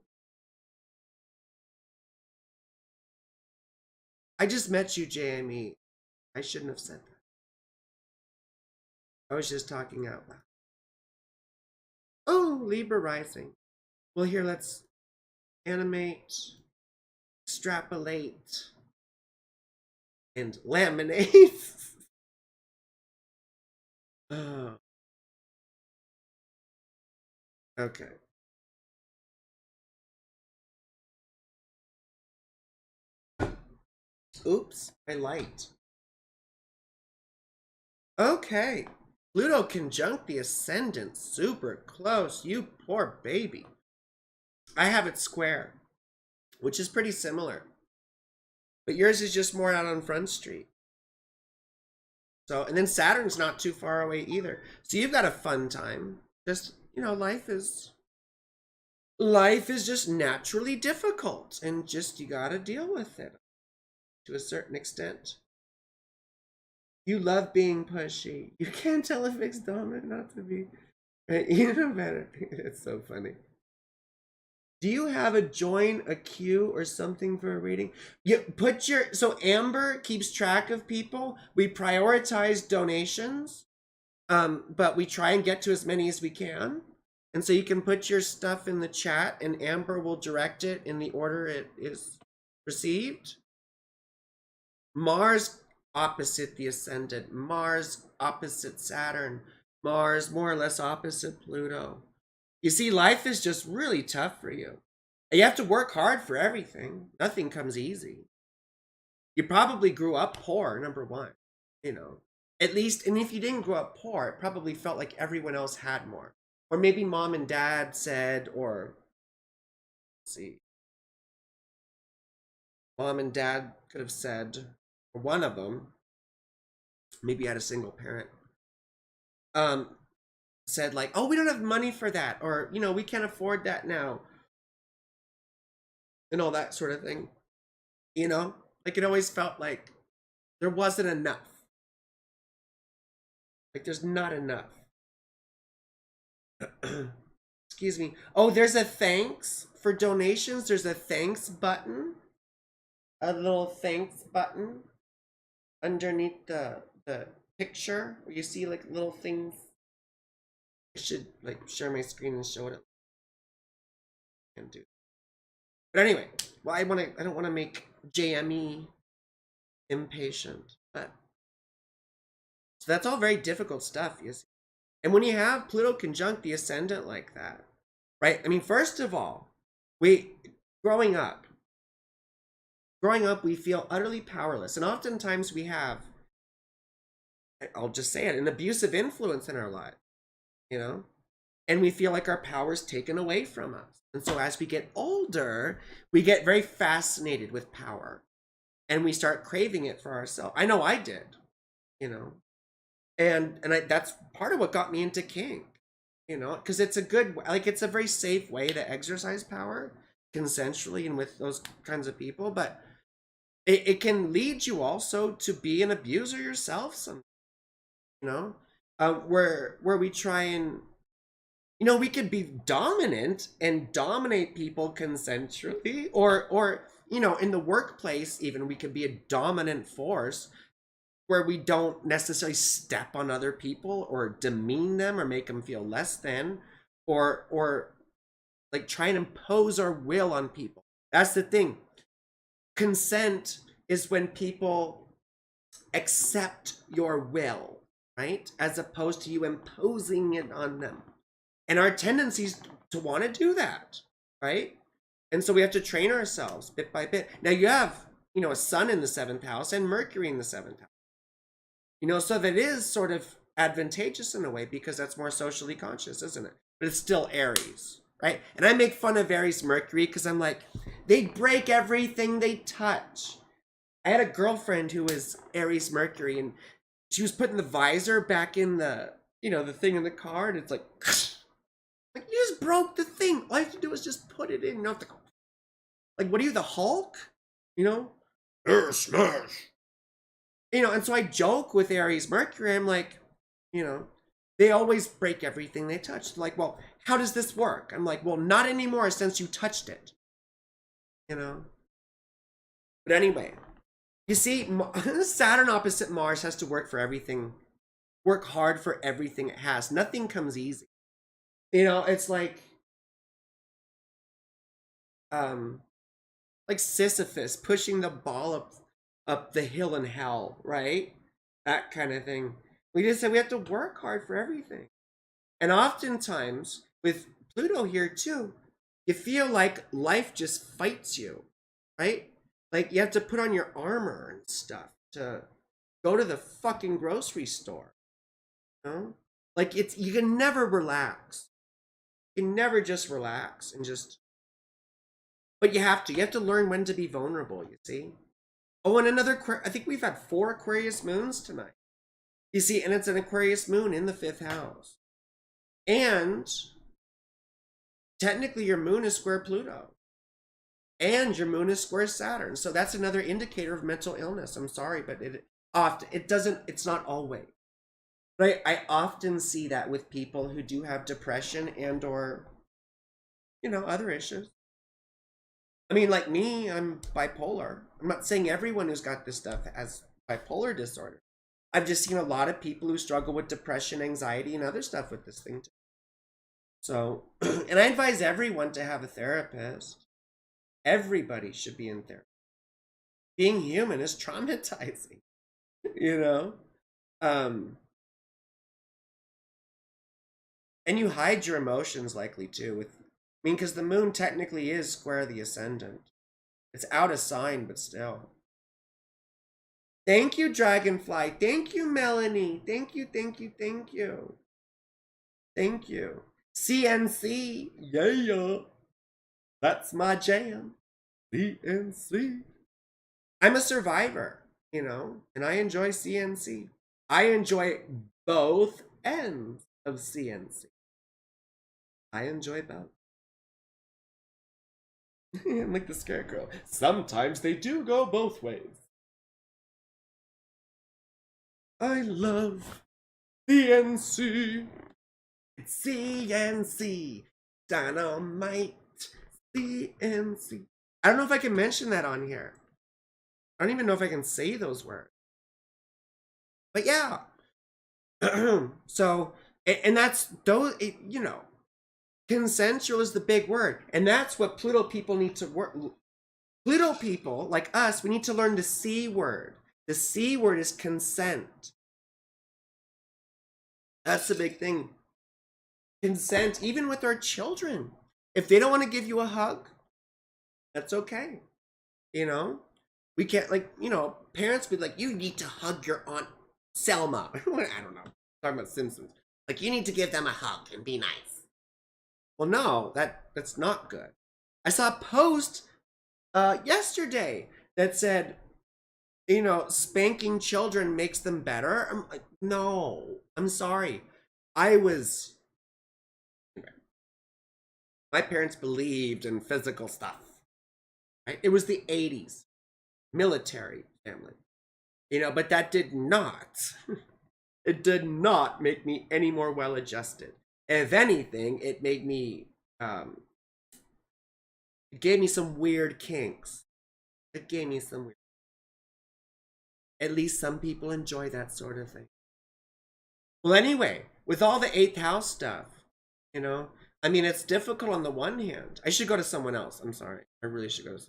I just met you, JME. I shouldn't have said that. I was just talking out loud. Oh, Libra rising. Well, here, let's animate, extrapolate, and laminate. Oh. Okay. Oops, I light. Okay. Pluto conjunct the ascendant. Super close. You poor baby. I have it square, which is pretty similar. But yours is just more out on Front Street. So, and then Saturn's not too far away either. So you've got a fun time. Just, life is just naturally difficult, and just you got to deal with it to a certain extent. You love being pushy. You can't tell a fixed dominant not to be. Right? You know better. It's so funny. Do you have a join, a queue, or something for a reading? So Amber keeps track of people. We prioritize donations, but we try and get to as many as we can. And so you can put your stuff in the chat, and Amber will direct it in the order it is received. Mars opposite the ascendant. Mars opposite Saturn. Mars more or less opposite Pluto. You see, life is just really tough for you. You have to work hard for everything. Nothing comes easy. You probably grew up poor, number one. At least, and if you didn't grow up poor, it probably felt like everyone else had more. Or maybe mom and dad said, or let's see. Mom and dad could have said, or one of them, maybe had a single parent, said like, oh, we don't have money for that, or we can't afford that now, and all that sort of thing. Like it always felt like there wasn't enough. Like there's not enough. Excuse me. Oh, there's a thanks for donations. There's a thanks button. A little thanks button underneath the picture where you see like little things. I should like share my screen and show it. Can't do. But anyway, well, I don't want to make JME impatient, but so that's all very difficult stuff, you see. And when you have Pluto conjunct the ascendant like that, right? I mean, first of all, growing up, we feel utterly powerless, and oftentimes we have, I'll just say it, an abusive influence in our life, and we feel like our power is taken away from us. And so as we get older, we get very fascinated with power. and we start craving it for ourselves. I know I did, you know, and that's part of what got me into kink, you know, because it's a good, like, it's a very safe way to exercise power consensually and with those kinds of people, but it can lead you also to be an abuser yourself, some, you know, where we try and, you know, we could be dominant and dominate people consensually, or you know, in the workplace even we could be a dominant force where we don't necessarily step on other people or demean them or make them feel less than, or like try and impose our will on people. That's the thing. Consent is when people accept your will, right? As opposed to you imposing it on them. And our tendencies to want to do that, right? And so we have to train ourselves bit by bit. Now you have, you know, a sun in the 7th house and Mercury in the 7th house. You know, so that is sort of advantageous in a way because that's more socially conscious, isn't it? But it's still Aries, right? And I make fun of Aries Mercury because I'm like, they break everything they touch. I had a girlfriend who was Aries Mercury, and she was putting the visor back in the, you know, the thing in the car, and it's like, like, you just broke the thing. All you have to do is just put it in. You don't have to go, like, what are you, the Hulk? You know? Smash. You know, and so I joke with Aries Mercury. I'm like, you know, they always break everything they touch. They're like, well, how does this work? I'm like, well, not anymore since you touched it. You know? But anyway, you see, Saturn opposite Mars has to work for everything, work hard for everything it has. Nothing comes easy. You know, it's like Sisyphus pushing the ball up the hill in hell, right? That kind of thing. We just said we have to work hard for everything. And oftentimes, with Pluto here too, you feel like life just fights you, right? Like you have to put on your armor and stuff to go to the fucking grocery store. You know? Like you can never relax. You can never just relax and just, but you have to learn when to be vulnerable, you see? Oh, and another, I think we've had 4 Aquarius moons tonight. You see, and it's an Aquarius moon in the 5th house. And technically your moon is square Pluto. And your moon is square Saturn. So that's another indicator of mental illness. I'm sorry, but it's not always. But I often see that with people who do have depression and or, you know, other issues. I mean, like me, I'm bipolar. I'm not saying everyone who's got this stuff has bipolar disorder. I've just seen a lot of people who struggle with depression, anxiety, and other stuff with this thing too. So, and I advise everyone to have a therapist. Everybody should be in therapy. Being human is traumatizing, you know? And you hide your emotions likely too with, I mean, because the moon technically is square the ascendant. It's out of sign, but still. Thank you, Dragonfly. Thank you, Melanie. Thank you, thank you, thank you. Thank you. CNC. Yeah. That's my jam. CNC. I'm a survivor, you know, and I enjoy CNC. I enjoy both ends of CNC. I enjoy both. I'm like the Scarecrow. Sometimes they do go both ways. I love CNC. It's CNC. Dynamite. CNC. I don't know if I can mention that on here. I don't even know if I can say those words. But yeah. So, and that's those, you know, consensual is the big word. And that's what Pluto people need to work. Pluto people, like us, we need to learn the C word. The C word is consent. That's the big thing. Consent, even with our children. If they don't want to give you a hug, that's okay. You know? We can't, like, you know, parents be like, you need to hug your Aunt Selma. I don't know. I'm talking about Simpsons. Like, you need to give them a hug and be nice. Well, no, that's not good. I saw a post yesterday that said, You know, spanking children makes them better. No, I'm sorry. I was, my parents believed in physical stuff. Right? It was the 80s, military family. You know, but that did not, it did not make me any more well adjusted. If anything, it made me, it gave me some weird kinks. It gave me some weird. At least some people enjoy that sort of thing. Well, anyway, with all the eighth house stuff, you know, I mean, it's difficult on the one hand. I should go to someone else. I'm sorry. I really should go to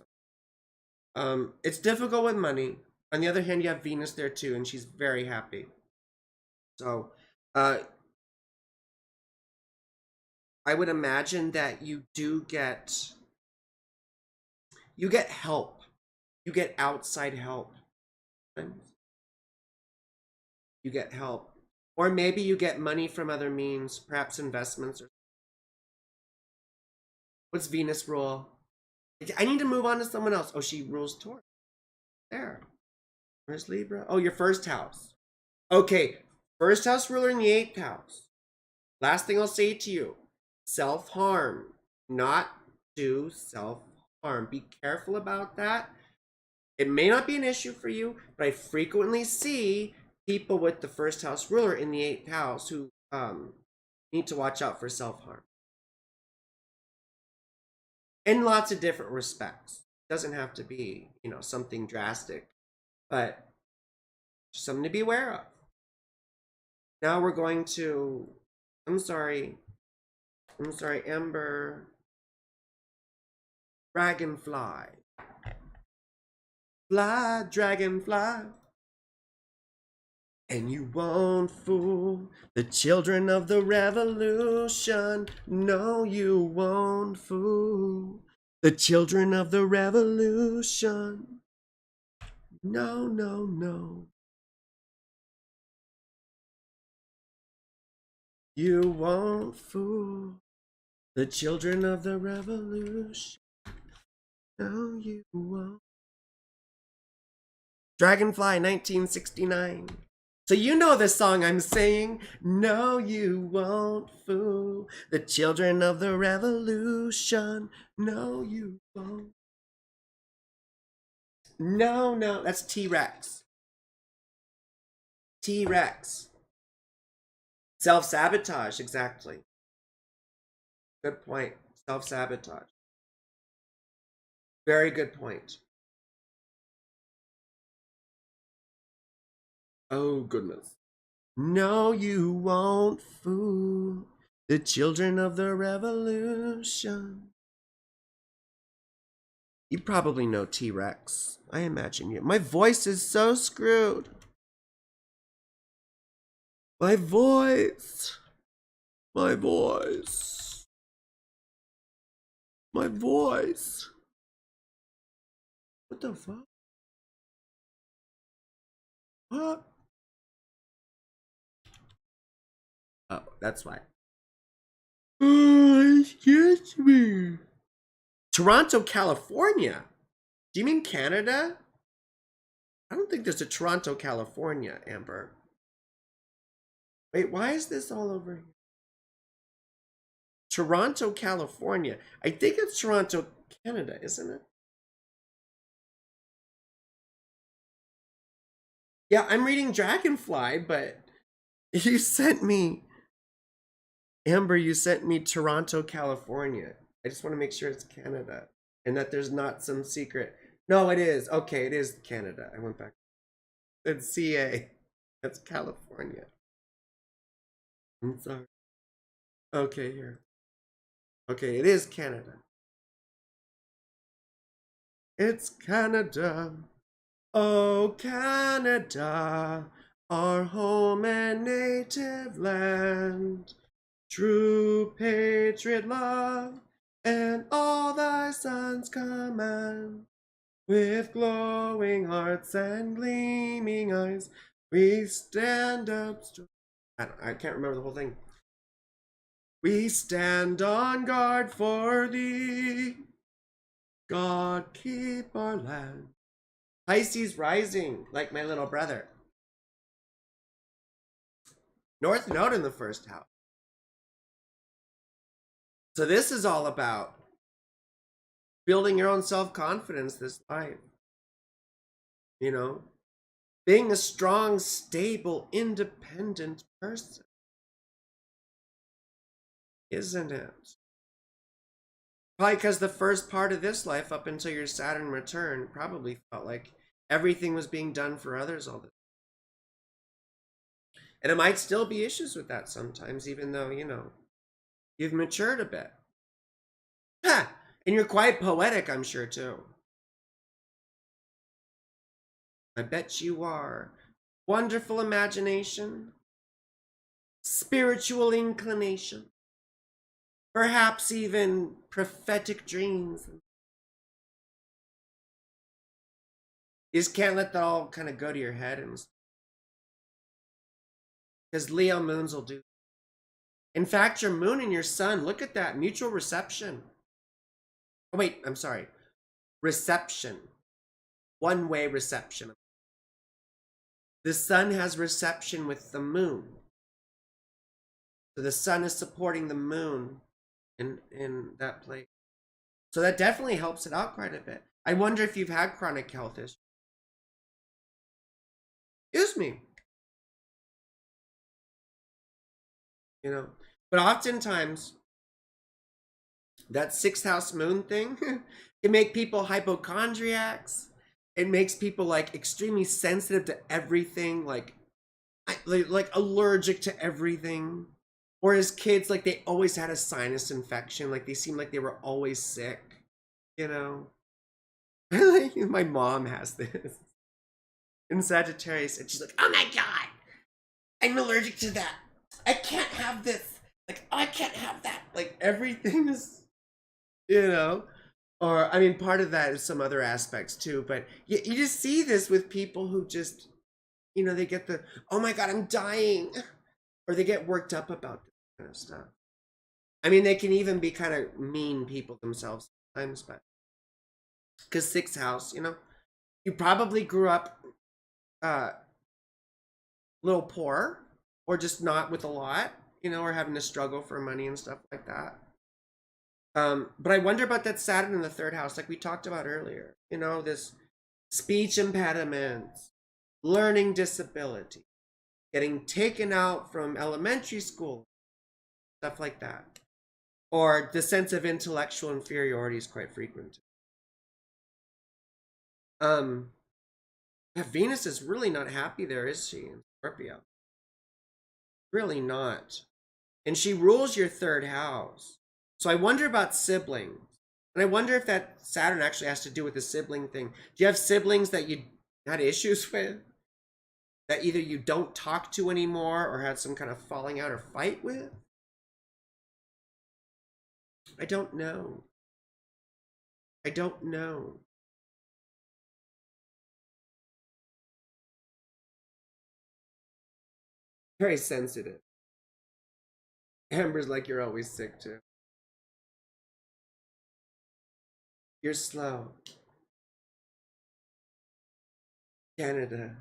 someone. It's difficult with money. On the other hand, you have Venus there too, and she's very happy. So, uh, I would imagine that you get help. You get outside help. You get help. Or maybe you get money from other means, perhaps investments. Or what's Venus rule? I need to move on to someone else. Oh, she rules Taurus. There. Where's Libra? Oh, your first house. Okay, first house ruler in the eighth house. Last thing I'll say to you, self-harm. Not do self-harm. Be careful about that. It may not be an issue for you, but I frequently see people with the first house ruler in the eighth house who need to watch out for self-harm. In lots of different respects. It doesn't have to be, you know, something drastic, but something to be aware of. Now we're going to, I'm sorry, Ember, Dragonfly. Fly, dragonfly. And you won't fool the children of the revolution. No, you won't fool the children of the revolution. No, no, no. You won't fool the children of the revolution. No, you won't. Dragonfly, 1969. So you know the song I'm saying. No, you won't fool the children of the revolution. No, you won't. No, no, that's T-Rex. T-Rex. Self-sabotage, exactly. Good point. Self-sabotage. Very good point. Oh, goodness. No, you won't fool the children of the revolution. You probably know T-Rex. I imagine you. My voice is so screwed. My voice. My voice. My voice. What the fuck? What? Oh, that's why. Oh, excuse me. Toronto, California. Do you mean Canada? I don't think there's a Toronto, California, Amber. Wait, why is this all over here? Toronto, California. I think it's Toronto, Canada, isn't it? Yeah, I'm reading Dragonfly, but you sent me, Amber, you sent me Toronto, California. I just want to make sure it's Canada and that there's not some secret. No, it is. Okay, it is Canada. I went back. It's CA. That's California. I'm sorry. Okay, here. Okay, it is Canada. It's Canada. Oh, Canada, our home and native land. True patriot love and all thy sons command. With glowing hearts and gleaming eyes, we stand up strong. I can't remember the whole thing. We stand on guard for thee. God keep our land. Pisces rising, like my little brother. North Node in the first house. So this is all about building your own self-confidence this life. You know, being a strong, stable, independent person. Isn't it? Probably because the first part of this life, up until your Saturn return, probably felt like everything was being done for others all the time. And it might still be issues with that sometimes, even though, you know, you've matured a bit. Ha! And you're quite poetic, I'm sure, too. I bet you are. Wonderful imagination, spiritual inclination, perhaps even prophetic dreams. You just can't let that all kind of go to your head, and because Leo moons will do. In fact, your moon and your sun, look at that, mutual reception. Oh wait, I'm sorry. Reception. One-way reception. The sun has reception with the moon. So the sun is supporting the moon in that place. So that definitely helps it out quite a bit. I wonder if you've had chronic health issues. Excuse me. You know, but oftentimes that sixth house moon thing can make people hypochondriacs. It makes people like extremely sensitive to everything, like allergic to everything. Or as kids, like they always had a sinus infection, like they seemed like they were always sick, you know. My mom has this in Sagittarius, and she's like, "Oh my god, I'm allergic to that. I can't have this. Like, I can't have that. Like, everything is, you know." Or, I mean, part of that is some other aspects too, but you just see this with people who just, you know, they get the, "Oh my god, I'm dying," or they get worked up about this kind of stuff. I mean, they can even be kind of mean people themselves sometimes, but because sixth house, you know, you probably grew up a little poor, or just not with a lot, you know, or having to struggle for money and stuff like that. But I wonder about that Saturn in the third house, like we talked about earlier. You know, this speech impediments, learning disability, getting taken out from elementary school, stuff like that. Or the sense of intellectual inferiority is quite frequent. Venus is really not happy there, is she, in Scorpio? Really not. And she rules your third house. So I wonder about siblings. And I wonder if that Saturn actually has to do with the sibling thing. Do you have siblings that you had issues with? That either you don't talk to anymore or had some kind of falling out or fight with? I don't know. I don't know. Very sensitive. Amber's like, "You're always sick too. You're slow." Canada.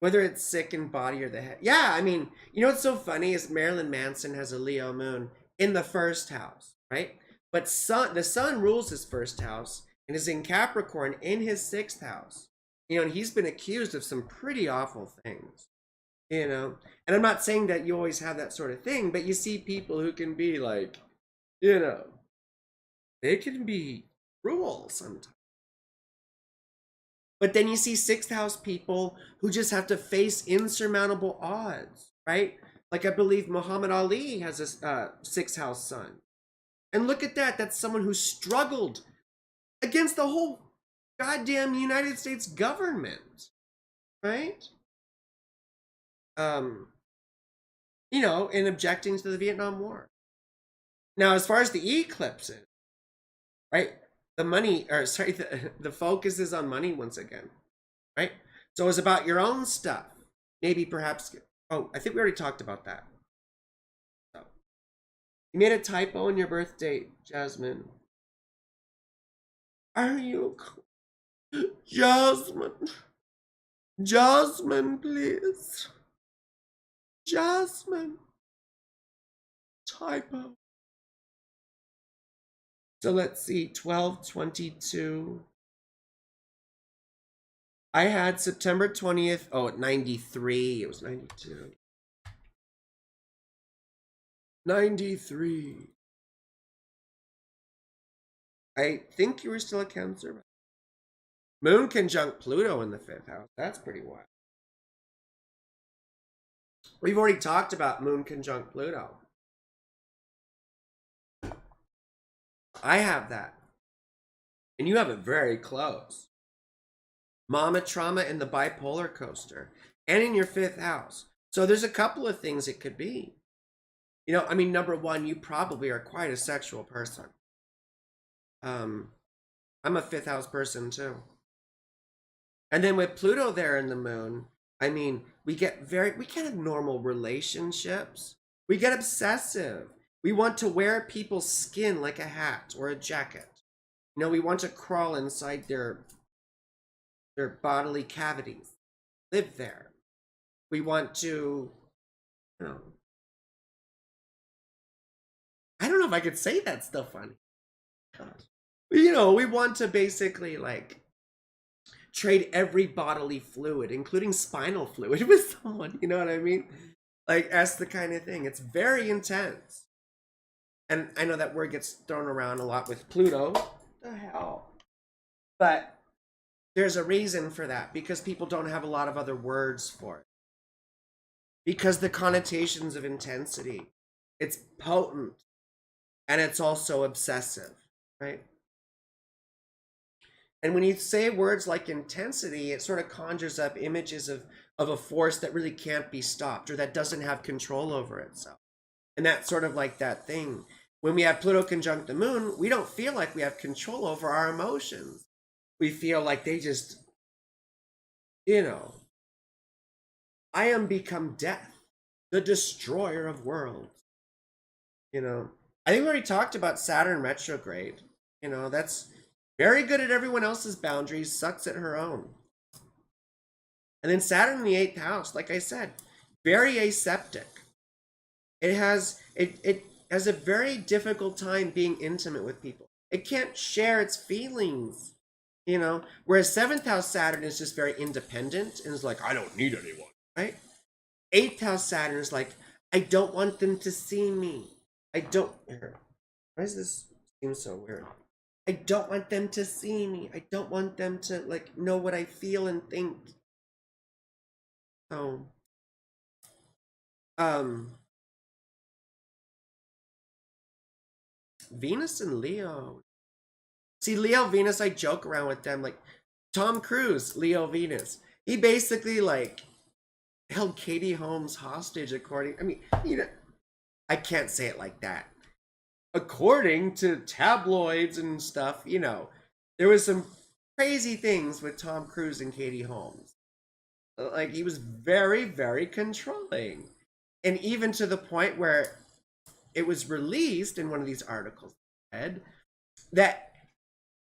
Whether it's sick in body or the head. Yeah, I mean, you know what's so funny is Marilyn Manson has a Leo moon in the first house, right? But the sun rules his first house and is in Capricorn in his sixth house. You know, and he's been accused of some pretty awful things, you know. And I'm not saying that you always have that sort of thing, but you see people who can be like, you know, they can be cruel sometimes. But then you see sixth house people who just have to face insurmountable odds, right? Like I believe Muhammad Ali has a sixth house sun. And look at that. That's someone who struggled against the whole goddamn United States government, right? You know, in objecting to the Vietnam War. Now, as far as the eclipses, right? The money, or sorry, the focus is on money once again, right? So it's about your own stuff. Maybe perhaps, oh, I think we already talked about that. So, you made a typo in your birth date, Jasmine. Are you Jasmine. Jasmine, please. Jasmine. Typo. So let's see, 12/22. I had September 20th. Oh, 93. It was 92. 93. I think you were still a Cancer. Moon conjunct Pluto in the 5th house. That's pretty wild. We've already talked about Moon conjunct Pluto. I have that. And you have it very close. Mama trauma in the bipolar coaster. And in your 5th house. So there's a couple of things it could be. You know, I mean, number one, you probably are quite a sexual person. I'm a 5th house person too. And then with Pluto there in the moon, I mean, we can't have normal relationships. We get obsessive. We want to wear people's skin like a hat or a jacket. You know, we want to crawl inside their bodily cavities, live there. We want to, you know, I don't know if I could say that stuff funny. You know, we want to basically like trade every bodily fluid, including spinal fluid, with someone. You know what I mean? Like, that's the kind of thing. It's very intense. And I know that word gets thrown around a lot with Pluto. What the hell? But there's a reason for that, because people don't have a lot of other words for it. Because the connotations of intensity, it's potent and it's also obsessive, right? And when you say words like intensity, it sort of conjures up images of a force that really can't be stopped or that doesn't have control over itself. And that's sort of like that thing. When we have Pluto conjunct the moon, we don't feel like we have control over our emotions. We feel like they just, you know, I am become death, the destroyer of worlds. You know, I think we already talked about Saturn retrograde. You know, that's very good at everyone else's boundaries, sucks at her own. And then Saturn in the 8th house, like I said, very aseptic. It has a very difficult time being intimate with people. It can't share its feelings, you know. Whereas 7th house Saturn is just very independent and is like, I don't need anyone, right? 8th house Saturn is like, I don't want them to see me. I don't. Why does this seem so weird? I don't want them to see me. I don't want them to like know what I feel and think. So, Venus and Leo. See, Leo Venus, I joke around with them like Tom Cruise, Leo Venus. He basically like held Katie Holmes hostage, according. I mean, you know, I can't say it like that. According to tabloids and stuff, you know, there was some crazy things with Tom Cruise and Katie Holmes. Like, he was very, very controlling. And even to the point where it was released in one of these articles that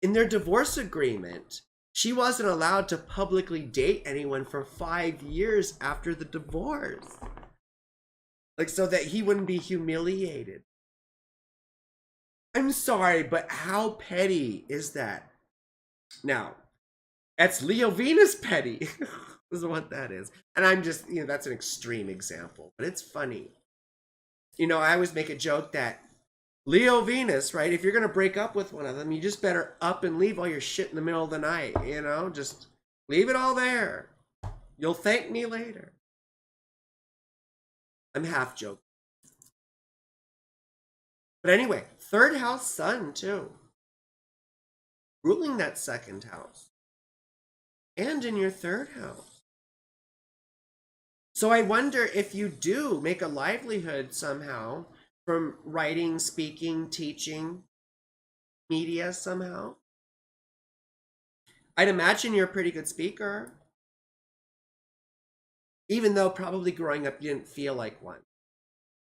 in their divorce agreement, she wasn't allowed to publicly date anyone for 5 years after the divorce. Like, so that he wouldn't be humiliated. I'm sorry, but how petty is that? Now, that's Leo Venus petty. Is what that is. And I'm just, you know, that's an extreme example, but it's funny. You know, I always make a joke that Leo Venus, right? If you're going to break up with one of them, you just better up and leave all your shit in the middle of the night, you know? Just leave it all there. You'll thank me later. I'm half joking. But anyway, 3rd house Sun too. Ruling that 2nd house. And in your 3rd house. So I wonder if you do make a livelihood somehow from writing, speaking, teaching, media somehow. I'd imagine you're a pretty good speaker. Even though probably growing up you didn't feel like one.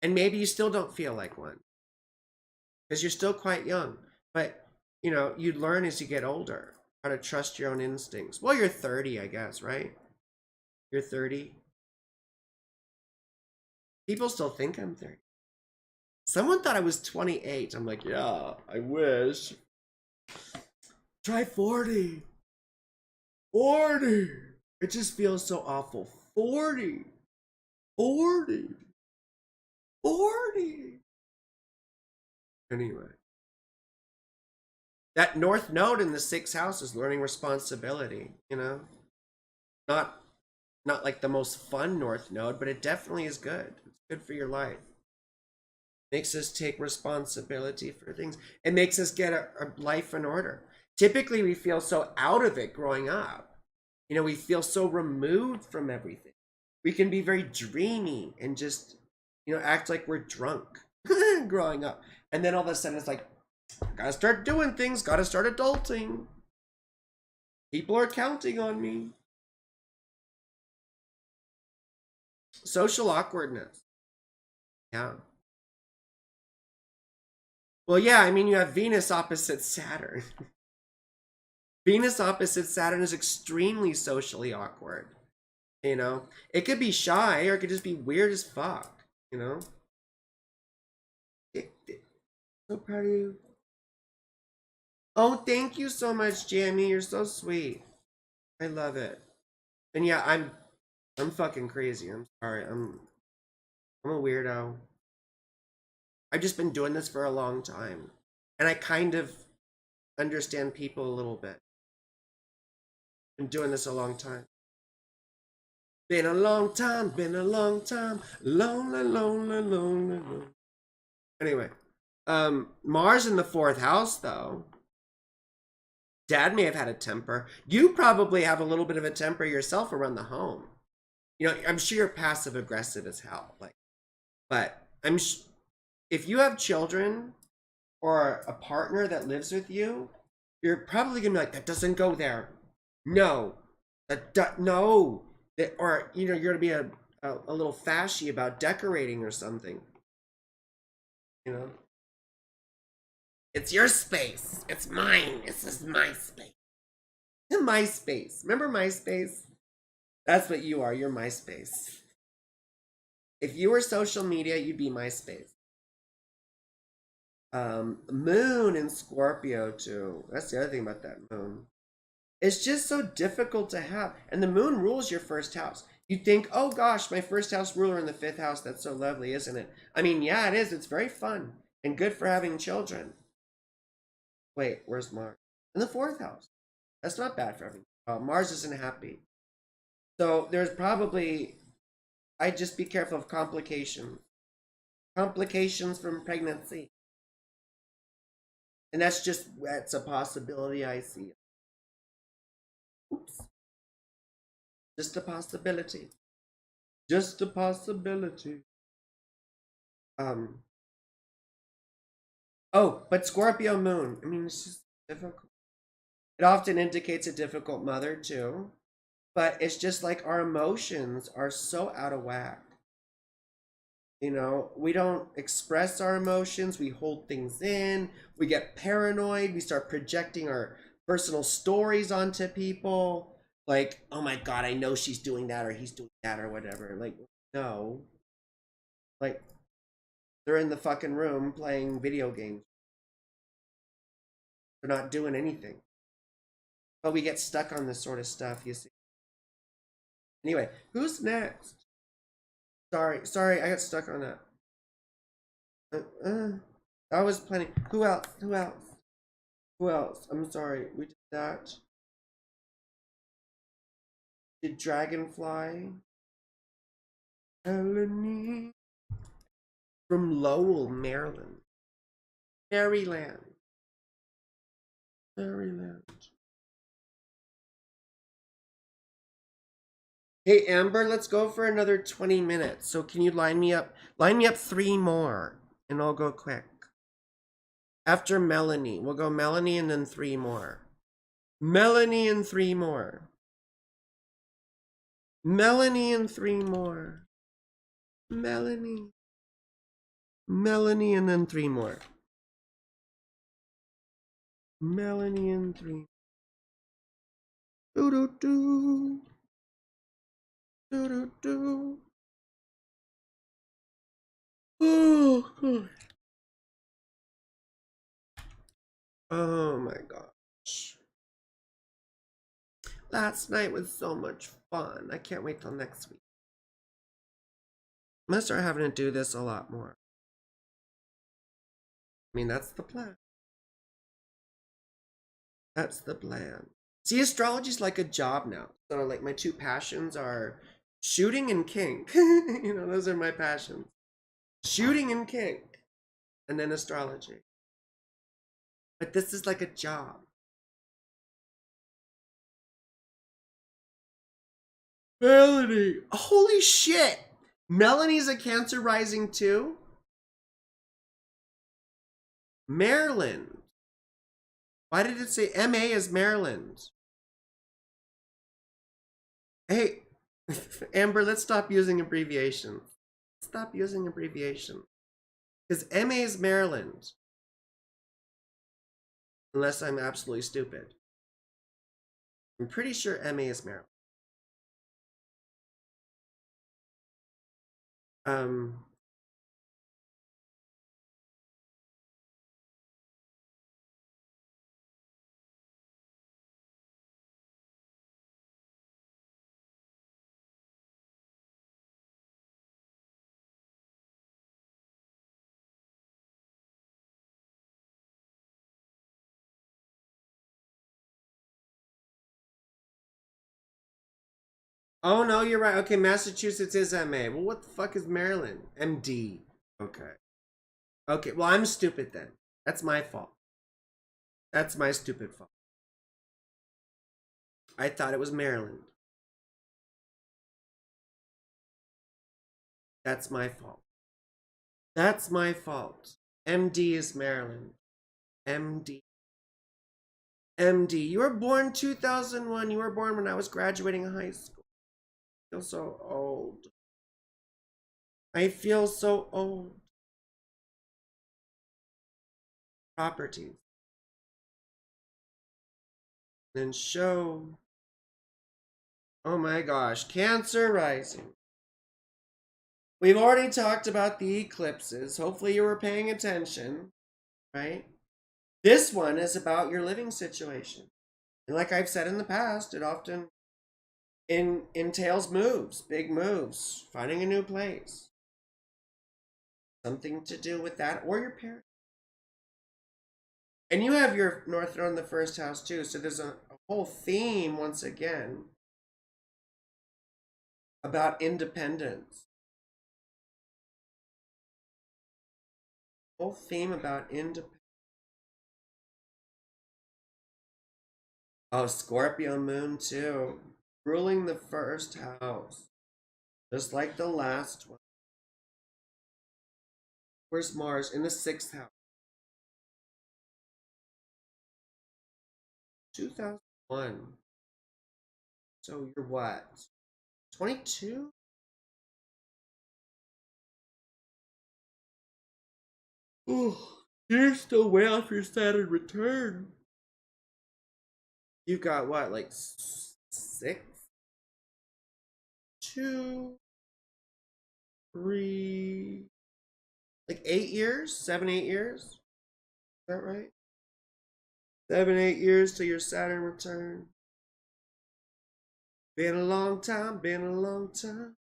And maybe you still don't feel like one. Because you're still quite young. But, you know, you learn as you get older. How to trust your own instincts. Well, you're 30, I guess, right? You're 30. People still think I'm 30. Someone thought I was 28. I'm like, yeah, I wish. Try 40. 40. It just feels so awful. 40. 40. 40. Anyway. That North Node in the 6th house is learning responsibility, you know? Not like the most fun North Node, but it definitely is good. It's good for your life. Makes us take responsibility for things. It makes us get a life in order. Typically, we feel so out of it growing up. You know, we feel so removed from everything. We can be very dreamy and just, you know, act like we're drunk growing up. And then all of a sudden it's like, gotta start doing things, gotta start adulting. People are counting on me. Social awkwardness. Yeah. Well, yeah, I mean, you have Venus opposite Saturn. Venus opposite Saturn is extremely socially awkward. You know, it could be shy or it could just be weird as fuck. You know, so proud of you. Oh, thank you so much, Jamie. You're so sweet. I love it. And yeah, I'm fucking crazy. I'm sorry. I'm a weirdo. I've just been doing this for a long time, and I kind of understand people a little bit. Been doing this a long time. Been a long time, been a long time. Lonely, lonely, lonely, lonely. Anyway, Mars in the 4th house, though. Dad may have had a temper. You probably have a little bit of a temper yourself around the home. You know, I'm sure you're passive aggressive as hell. Like, but if you have children or a partner that lives with you, you're probably gonna be like, that doesn't go there. No, no. Or you know, you're gonna be a little fashy about decorating or something. You know, it's your space. It's mine. This is my space. MySpace. Remember MySpace? That's what you are. You're MySpace. If you were social media, you'd be MySpace. Moon in Scorpio too. That's the other thing about that moon. It's just so difficult to have. And the moon rules your 1st house. You think, oh gosh, my 1st house ruler in the 5th house. That's so lovely, isn't it? I mean, yeah, it is. It's very fun and good for having children. Wait, where's Mars? In the 4th house. That's not bad for having. Mars isn't happy. So there's probably, I'd just be careful of complications. Complications from pregnancy. And that's a possibility I see. Oops. Just a possibility. Just a possibility. Oh, but Scorpio moon. I mean, it's just difficult. It often indicates a difficult mother too. But it's just like our emotions are so out of whack. You know, we don't express our emotions. We hold things in. We get paranoid. We start projecting our personal stories onto people. Like, oh my God, I know she's doing that or he's doing that or whatever. Like, no. Like, they're in the fucking room playing video games. They're not doing anything. But we get stuck on this sort of stuff, you see. Anyway, who's next? Sorry, I got stuck on that. I was planning. Who else? Who else? Who else? I'm sorry. We did that. Did Dragonfly? Eleni. From Lowell, Maryland. Maryland. Maryland. Hey Amber, let's go for another 20 minutes. So can you line me up 3 more and I'll go quick. After Melanie, we'll go Melanie and then 3 more. Melanie and 3 more. Melanie and 3 more. Melanie. Melanie and then 3 more. Melanie and 3. Do do do. Do do do. Oh, God. Oh my gosh. Last night was so much fun. I can't wait till next week. I'm gonna start having to do this a lot more. I mean, that's the plan. That's the plan. See, astrology's like a job now. So, like, my two passions are shooting and kink. You know, those are my passions. Shooting and kink. And then astrology. But this is like a job. Melanie. Holy shit. Melanie's a Cancer rising too? Maryland. Why did it say MA is Maryland? Hey, Amber, let's stop using abbreviations. Stop using abbreviations. Because MA is Maryland. Unless I'm absolutely stupid. I'm pretty sure MA is Maryland. Oh no, you're right. Okay, Massachusetts is MA. Well, what the fuck is Maryland? MD. Okay. Okay, well, I'm stupid then. That's my fault. That's my stupid fault. I thought it was Maryland. That's my fault. That's my fault. MD is Maryland. MD. MD. You were born 2001. You were born when I was graduating high school. I feel so old. I feel so old. Properties. Then show. Oh my gosh. Cancer rising. We've already talked about the eclipses. Hopefully you were paying attention, right? This one is about your living situation. And like I've said in the past, it often entails moves, big moves, finding a new place. Something to do with that or your parents. And you have your North Node in the first house too, so there's a whole theme once again about independence. Whole theme about independence. Oh, Scorpio moon too. Ruling the first house. Just like the last one. Where's Mars? In the sixth house. 2001. So you're what? 22? Oh, you're still way off your Saturn return. You got what, like 6? 2, 3, like 8 years? 7, 8 years? Is that right? 7, 8 years to your Saturn return. Been a long time, been a long time.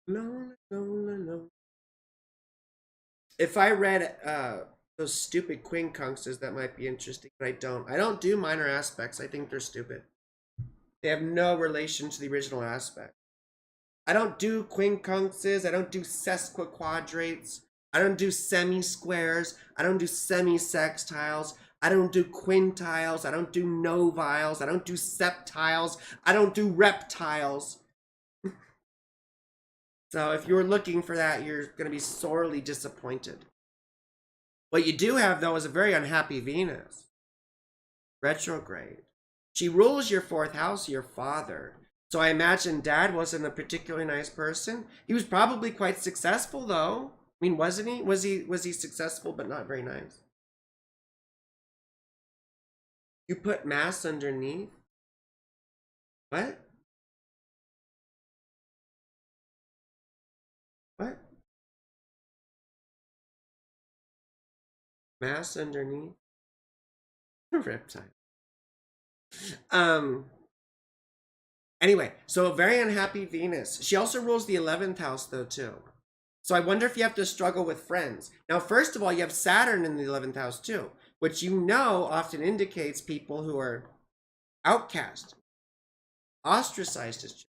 Lonely, lonely, lonely. If I read those stupid quincunxes, that might be interesting, but I don't. I don't do minor aspects. I think they're stupid. They have no relation to the original aspect. I don't do quincunxes. I don't do sesquiquadrates. I don't do semi-squares. I don't do semi-sextiles. I don't do quintiles. I don't do noviles. I don't do septiles. I don't do reptiles. So if you're looking for that, you're going to be sorely disappointed. What you do have, though, is a very unhappy Venus. Retrograde. She rules your fourth house, your father. So I imagine Dad wasn't a particularly nice person. He was probably quite successful, though. I mean, wasn't he? Was he successful, but not very nice? You put mass underneath? What? What? Mass underneath? Riptide. Um, anyway, so very unhappy Venus. She also rules the 11th house, though, too. So I wonder if you have to struggle with friends. Now, first of all, you have Saturn in the 11th house, too, which you know often indicates people who are outcast, ostracized as children,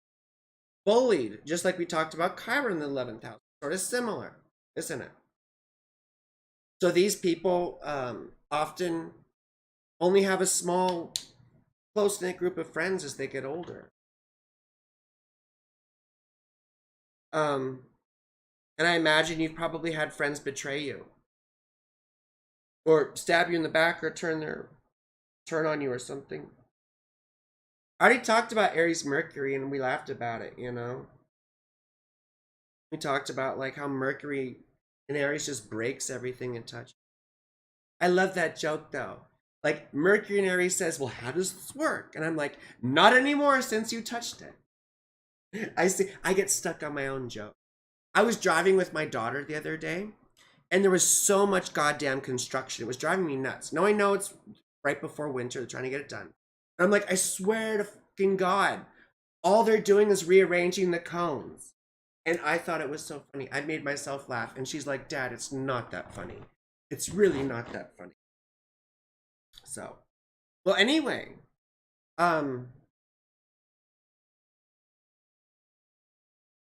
bullied, just like we talked about Chiron in the 11th house. Sort of similar, isn't it? So these people often only have a small, close-knit group of friends as they get older. And I imagine you've probably had friends betray you, or stab you in the back, or turn on you or something. I already talked about Aries Mercury and we laughed about it, you know. We talked about like how Mercury in Aries just breaks everything it touches. I love that joke though. Like Mercury in Aries says, "Well, how does this work?" And I'm like, "Not anymore since you touched it." I get stuck on my own joke. I was driving with my daughter the other day, and there was so much goddamn construction. It was driving me nuts. Now I know it's right before winter, they're trying to get it done. And I'm like, I swear to fucking God, all they're doing is rearranging the cones. And I thought it was so funny. I made myself laugh. And she's like, Dad, it's not that funny. It's really not that funny. So, well, anyway,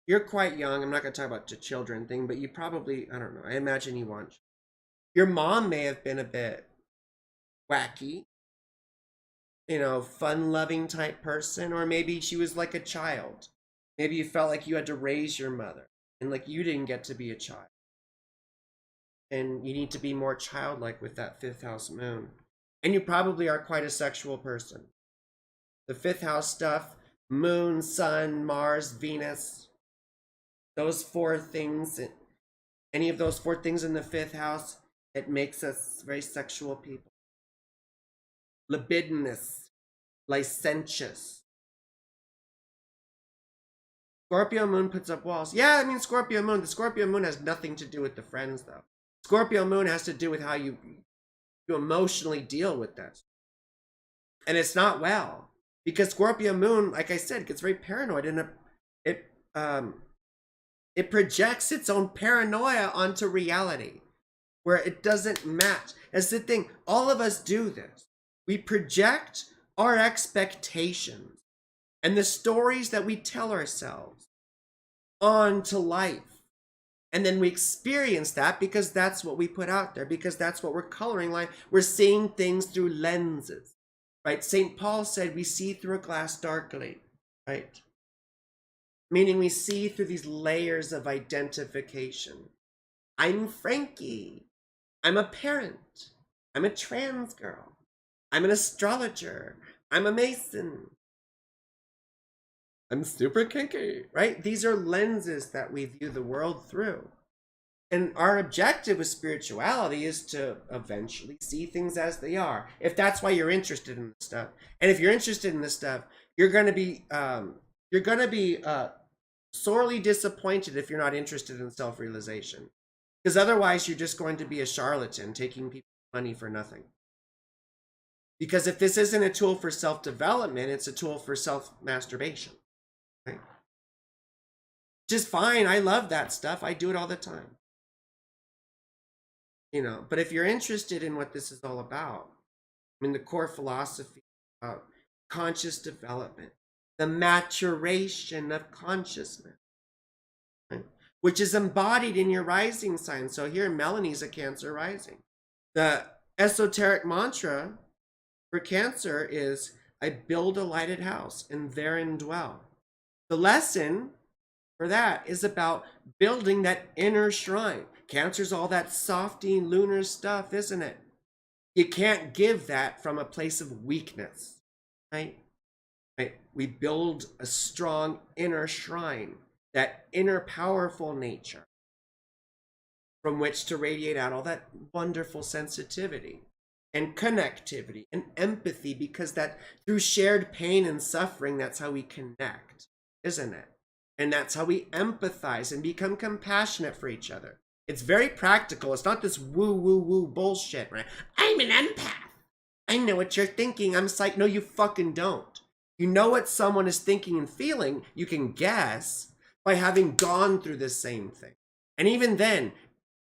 you're quite young. I'm not going to talk about the children thing, but you probably, I don't know. I imagine you want. Your mom may have been a bit wacky, you know, fun loving type person, or maybe she was like a child. Maybe you felt like you had to raise your mother and like you didn't get to be a child. And you need to be more childlike with that fifth house moon. And you probably are quite a sexual person. The fifth house stuff, moon, sun, Mars, Venus, those four things, any of those four things in the fifth house, it makes us very sexual people. Libidinous, licentious. Scorpio moon puts up walls. Yeah, I mean Scorpio moon. The Scorpio moon has nothing to do with the friends though. Scorpio moon has to do with how you emotionally deal with that. And it's not well. Because Scorpio moon, like I said, gets very paranoid and it projects its own paranoia onto reality where it doesn't match. That's the thing. All of us do this. We project our expectations and the stories that we tell ourselves onto life. And then we experience that because that's what we put out there, because that's what we're coloring life. We're seeing things through lenses, right? St. Paul said we see through a glass darkly, right? Meaning we see through these layers of identification. I'm Frankie. I'm a parent. I'm a trans girl. I'm an astrologer. I'm a Mason. I'm super kinky, right? These are lenses that we view the world through. And our objective with spirituality is to eventually see things as they are. If that's why you're interested in this stuff. And if you're interested in this stuff, you're going to be sorely disappointed if you're not interested in self-realization. Because otherwise you're just going to be a charlatan taking people's money for nothing. Because if this isn't a tool for self-development, it's a tool for self-masturbation. Right? Just fine. I love that stuff. I do it all the time. You know, but if you're interested in what this is all about, I mean, the core philosophy about conscious development, the maturation of consciousness, right? Which is embodied in your rising sign. So here, Melanie's a Cancer rising. The esoteric mantra for Cancer is, I build a lighted house and therein dwell. The lesson for that is about building that inner shrine. Cancer's all that softy lunar stuff, isn't it? You can't give that from a place of weakness, right? Right? We build a strong inner shrine, that inner powerful nature from which to radiate out all that wonderful sensitivity. and connectivity and empathy, because that through shared pain and suffering, that's how we connect, isn't it? And that's how we empathize and become compassionate for each other. It's very practical. It's not this woo woo woo bullshit, right? I'm an empath. I know what you're thinking. I'm psych. No, you fucking don't. You know what someone is thinking and feeling. You can guess by having gone through the same thing. And even then,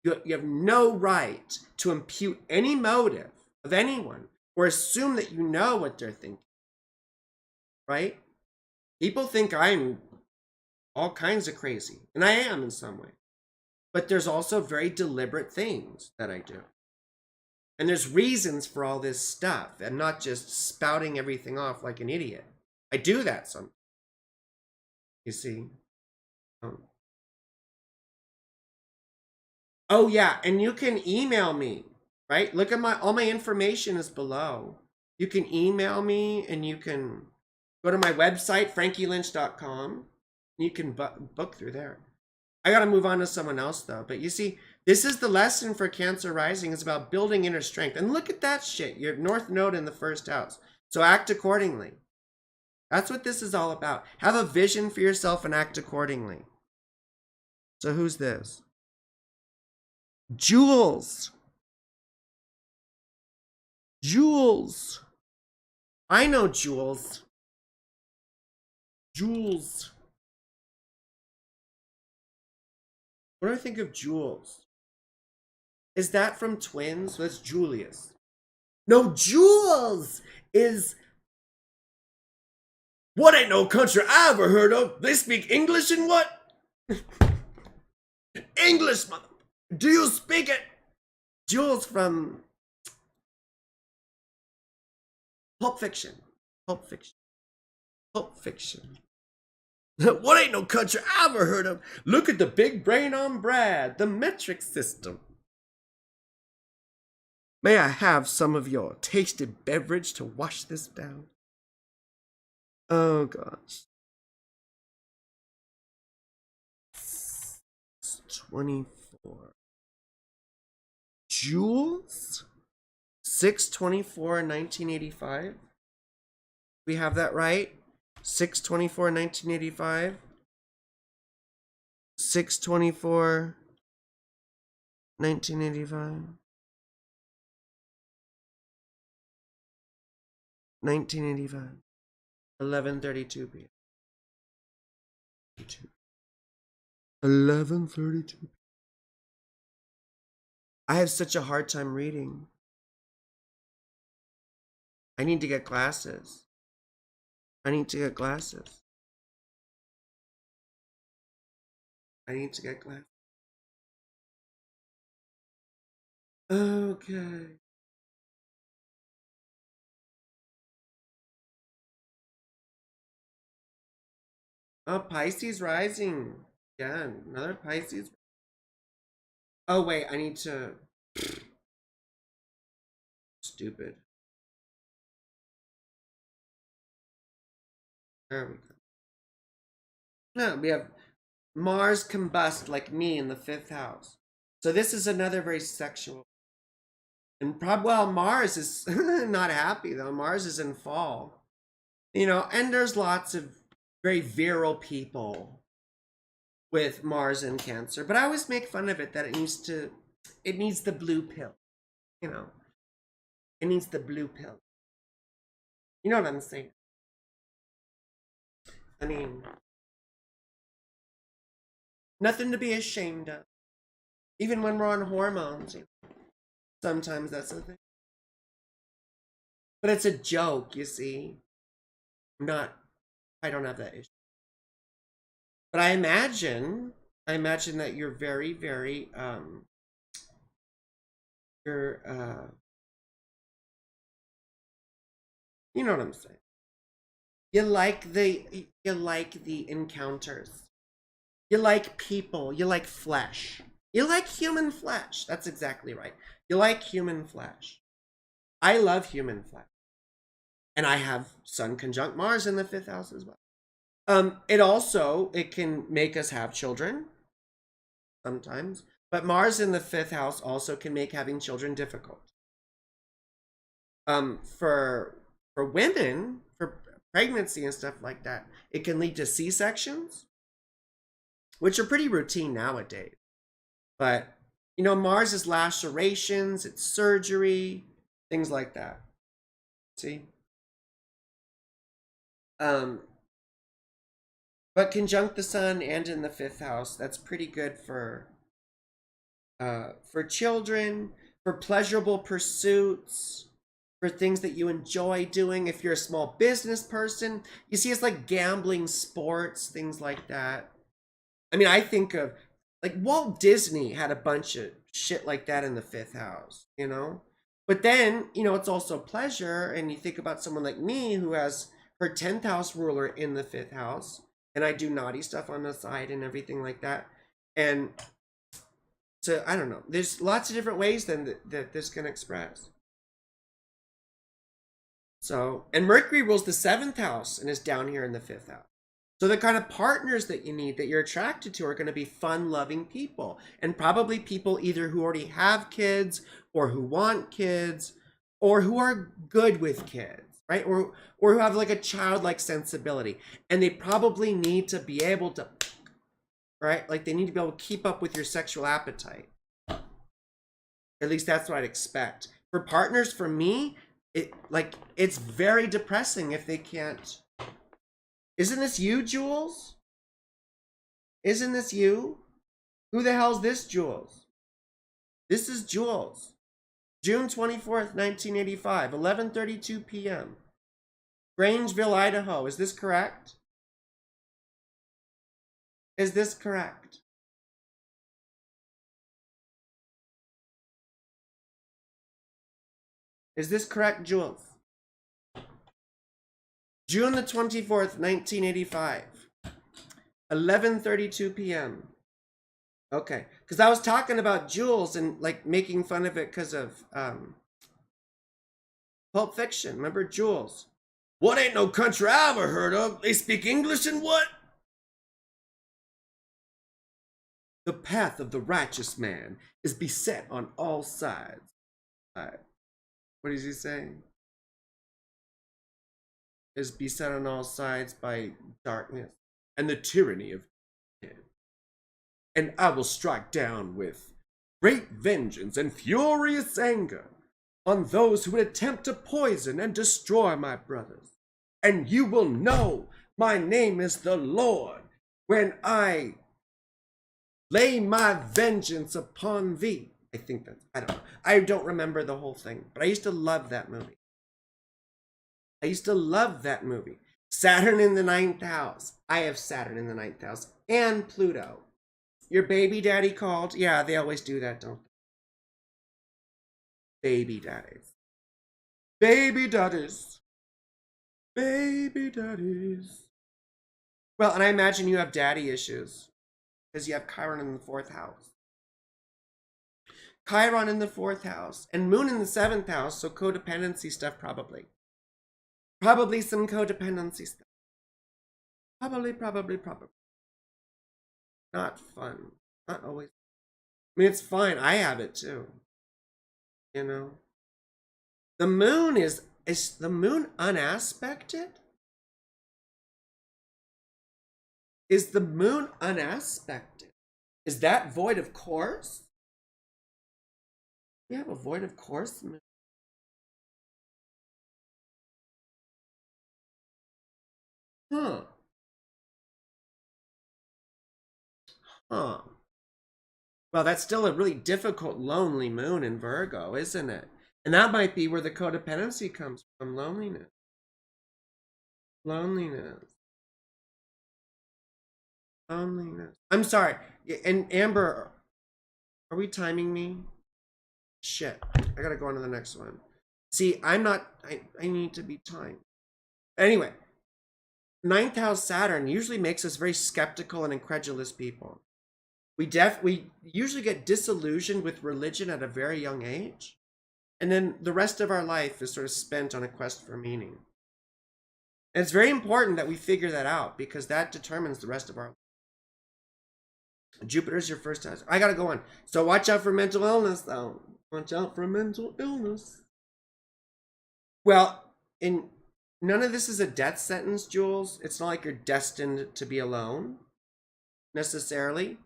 you have no right to impute any motive of anyone or assume that you know what they're thinking. Right? People think I'm all kinds of crazy, and I am in some way. But there's also very deliberate things that I do. And there's reasons for all this stuff. I'm not just spouting everything off like an idiot. I do that sometimes. You see? Oh yeah, and you can email me, right? Look at all my information is below. You can email me, and you can go to my website, frankielynch.com. You can book through there. I got to move on to someone else though. But you see, this is the lesson for Cancer Rising. It's about building inner strength. And look at that shit. Your North Node in the first house. So act accordingly. That's what this is all about. Have a vision for yourself and act accordingly. So who's this? Jules. Jules. I know Jules. Jules. What do I think of Jules? Is that from Twins? That's Julius. No, Jules is... What ain't no country I ever heard of? They speak English and what? English, mother. Do you speak it? Jules from Pulp Fiction. Pulp Fiction. Pulp Fiction. What ain't no country I ever heard of? Look at the big brain on Brad. The metric system. May I have some of your tasted beverage to wash this down? Oh gosh. 24. Jules? 6/24/1985. We have that right? 6/24/1985. 6/24/1985. 1985. 11:32 p.m. 11:32. I have such a hard time reading. I need to get glasses. I need to get glasses. I need to get glasses. Okay. Oh, Pisces rising. Yeah, another Pisces. Oh, wait, I need to... Stupid. There we go. No, we have Mars combust like me in the 5th house. So this is another very sexual. And well, Mars is not happy though. Mars is in fall. You know, and there's lots of very virile people with Mars in Cancer. But I always make fun of it that it needs the blue pill. You know, it needs the blue pill. You know what I'm saying? I mean, nothing to be ashamed of. Even when we're on hormones, sometimes that's the thing. But it's a joke, you see. I don't have that issue. But I imagine that you're very, very, you know what I'm saying? You like the encounters. You like people. You like flesh. You like human flesh. That's exactly right. You like human flesh. I love human flesh. And I have Sun conjunct Mars in the 5th house as well. It can make us have children sometimes. But Mars in the 5th house also can make having children difficult. For women, for pregnancy and stuff like that, it can lead to C-sections, which are pretty routine nowadays. But Mars is lacerations, it's surgery, things like that. See? Um, but conjunct the sun and in the fifth house, that's pretty good for children, for pleasurable pursuits, for things that you enjoy doing. If you're a small business person, you see, it's like gambling, sports, things like that. I mean, I think of like Walt Disney had a bunch of shit like that in the fifth house, But then, it's also pleasure. And you think about someone like me who has her 10th house ruler in the fifth house, and I do naughty stuff on the side and everything like that. And so, I don't know. There's lots of different ways then that this can express. So, and Mercury rules the 7th house and is down here in the 5th house. So the kind of partners that you need, that you're attracted to, are going to be fun-loving people, and probably people either who already have kids, or who want kids, or who are good with kids, right? Or who have like a childlike sensibility, and they probably need to be able to, right? Like they need to be able to keep up with your sexual appetite. At least that's what I'd expect. For partners, for me, it's very depressing if they can't. Isn't this you, Jules? Isn't this you? Who the hell's this, Jules? This is Jules. June 24th, 1985, 11:32 p.m. Grangeville, Idaho. Is this correct? Is this correct? Is this correct, Jules? June the 24th, 1985. 11:32 p.m. Okay, because I was talking about Jules and like making fun of it because of Pulp Fiction. Remember Jules? What ain't no country I ever heard of? They speak English and what? The path of the righteous man is beset on all sides. What is he saying? Is beset on all sides by darkness and the tyranny of sin. And I will strike down with great vengeance and furious anger on those who would attempt to poison and destroy my brothers. And you will know my name is the Lord when I lay my vengeance upon thee. I think that's, I don't remember the whole thing, but I used to love that movie. Saturn in the 9th house. I have Saturn in the 9th house and Pluto. Your baby daddy called? Yeah, they always do that, don't they? Baby daddies. Baby daddies. Baby daddies. Well, and I imagine you have daddy issues because you have Chiron in the 4th house. Chiron in the 4th house and Moon in the 7th house, so codependency stuff probably. Probably some codependency stuff. Probably. Not fun. Not always. I mean, it's fine. I have it too. The moon is the moon unaspected? Is the moon unaspected? Is that void of course? We have a void of course moon. Huh. Well, that's still a really difficult, lonely moon in Virgo, isn't it? And that might be where the codependency comes from, loneliness. I'm sorry. And Amber, are we timing me? Shit. I gotta go on to the next one. See, I'm not, I need to be timed. Anyway, 9th house Saturn usually makes us very skeptical and incredulous people. We usually get disillusioned with religion at a very young age. And then the rest of our life is sort of spent on a quest for meaning. And it's very important that we figure that out because that determines the rest of our life. Jupiter's your first house. I gotta go on. So watch out for mental illness, though. Watch out for mental illness. Well, in none of this is a death sentence, Jules. It's not like you're destined to be alone necessarily.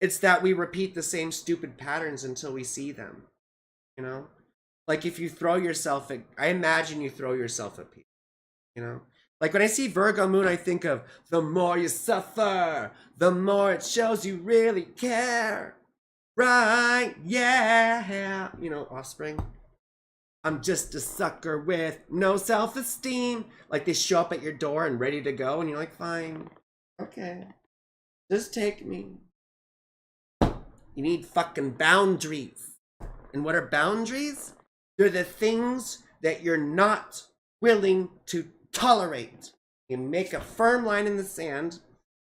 It's that we repeat the same stupid patterns until we see them, you know? Like if you throw yourself at, I imagine you throw yourself at people, you know? Like when I see Virgo moon, I think of the more you suffer, the more it shows you really care. Right? Yeah. You know, Offspring. I'm just a sucker with no self-esteem. Like they show up at your door and ready to go, and you're like, fine, okay, just take me. You need fucking boundaries. And what are boundaries? They're the things that you're not willing to tolerate. You make a firm line in the sand,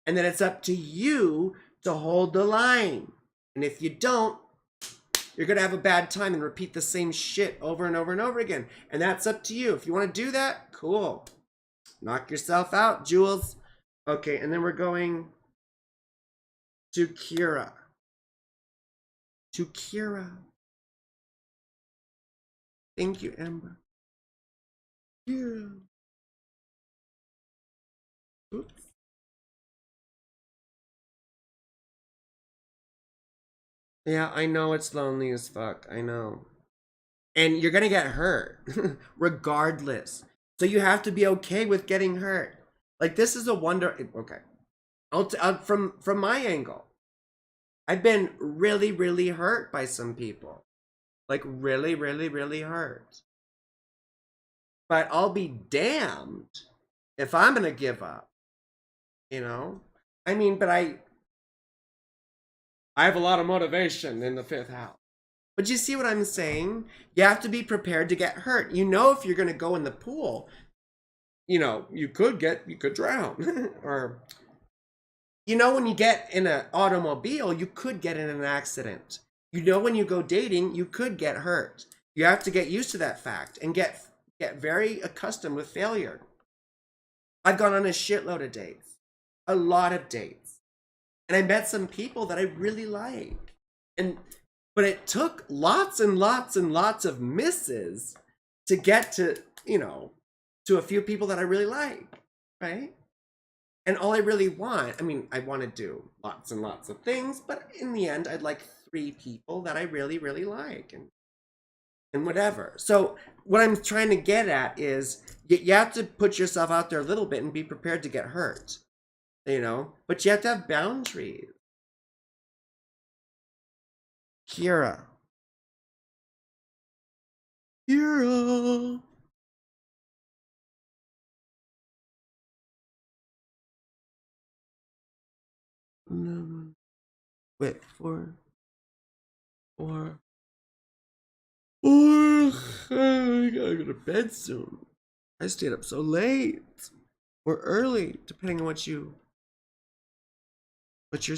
and then it's up to you to hold the line. And if you don't, you're going to have a bad time and repeat the same shit over and over and over again. And that's up to you. If you want to do that, cool. Knock yourself out, Jules. Okay, and then we're going to Kira. To Kira. Thank you, Amber. Kira. Oops. Yeah, I know it's lonely as fuck. I know. And you're gonna get hurt, regardless. So you have to be okay with getting hurt. Like this is a wonder. Okay, from my angle, I've been really, really hurt by some people. Like really, really, really hurt. But I'll be damned if I'm gonna give up. You know? I mean, but I have a lot of motivation in the fifth house. But you see what I'm saying? You have to be prepared to get hurt. You know, if you're gonna go in the pool, you know, you could drown. Or you know, when you get in an automobile, you could get in an accident. You know, when you go dating, you could get hurt. You have to get used to that fact and get very accustomed with failure. I've gone on a shitload of dates, a lot of dates, and I met some people that I really like. But it took lots and lots and lots of misses to get to, you know, to a few people that I really like, right? And all I really want, I mean, I want to do lots and lots of things, but in the end, I'd like 3 people that I really, really like and whatever. So what I'm trying to get at is you have to put yourself out there a little bit and be prepared to get hurt, you know, but you have to have boundaries. Kira. Kira. No. Wait, 4. I gotta go to bed soon. I stayed up so late. Or early, depending on what your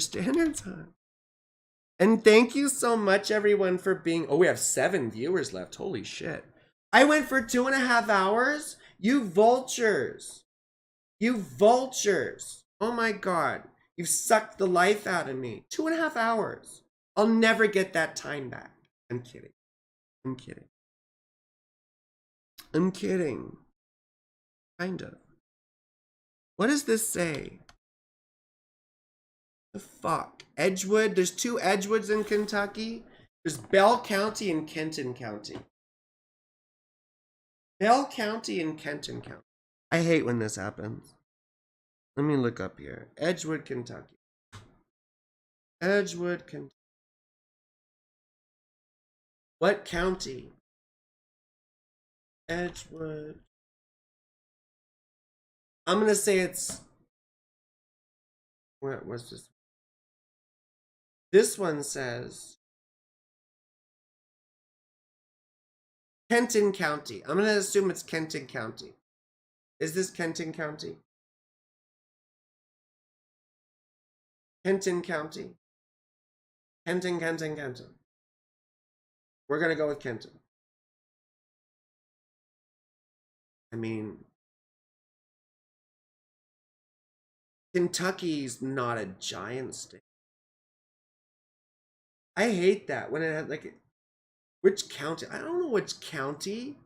standards are. And thank you so much, everyone, for being. Oh, we have 7 viewers left. Holy shit! I went for 2.5 hours. You vultures! You vultures! Oh my god! You've sucked the life out of me. 2.5 hours. I'll never get that time back. I'm kidding. I'm kidding. I'm kidding. Kind of. What does this say? The fuck? Edgewood? There's 2 Edgewoods in Kentucky. There's Bell County and Kenton County. Bell County and Kenton County. I hate when this happens. Let me look up here. Edgewood, Kentucky. Edgewood, Kentucky. What county? Edgewood. I'm gonna say it's. What was this? This one says Kenton County. I'm gonna assume it's Kenton County. Is this Kenton County? Kenton County. Kenton. We're gonna go with Kenton. I mean, Kentucky's not a giant state. I hate that when it had like Which county? I don't know which county.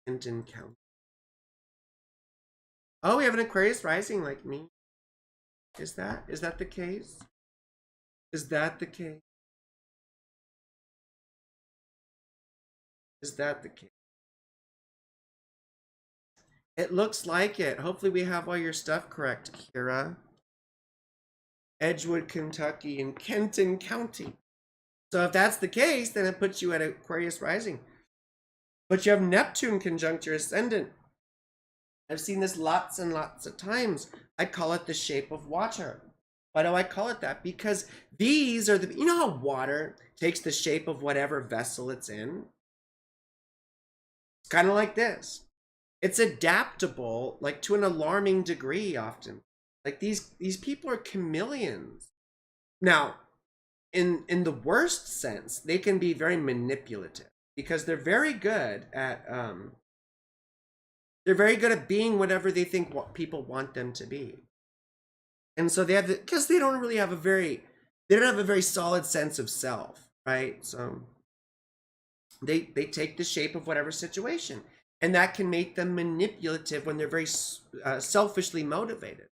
Kenton County. Oh, we have an Aquarius rising like me. Is that the case? Is that the case? Is that the case? It looks like it. Hopefully we have all your stuff correct, Kira. Edgewood, Kentucky, and Kenton County. So if that's the case, then it puts you at Aquarius rising. But you have Neptune conjunct your ascendant. I've seen this lots and lots of times. I call it the shape of water. Why do I call it that? Because these are the, you know how water takes the shape of whatever vessel it's in? It's kind of like this. It's adaptable, like to an alarming degree often. Like these people are chameleons. Now, in the worst sense, they can be very manipulative because they're very good at being whatever they think what people want them to be. And so they have because they don't have a very solid sense of self, right? So they take the shape of whatever situation, and that can make them manipulative when they're very selfishly motivated.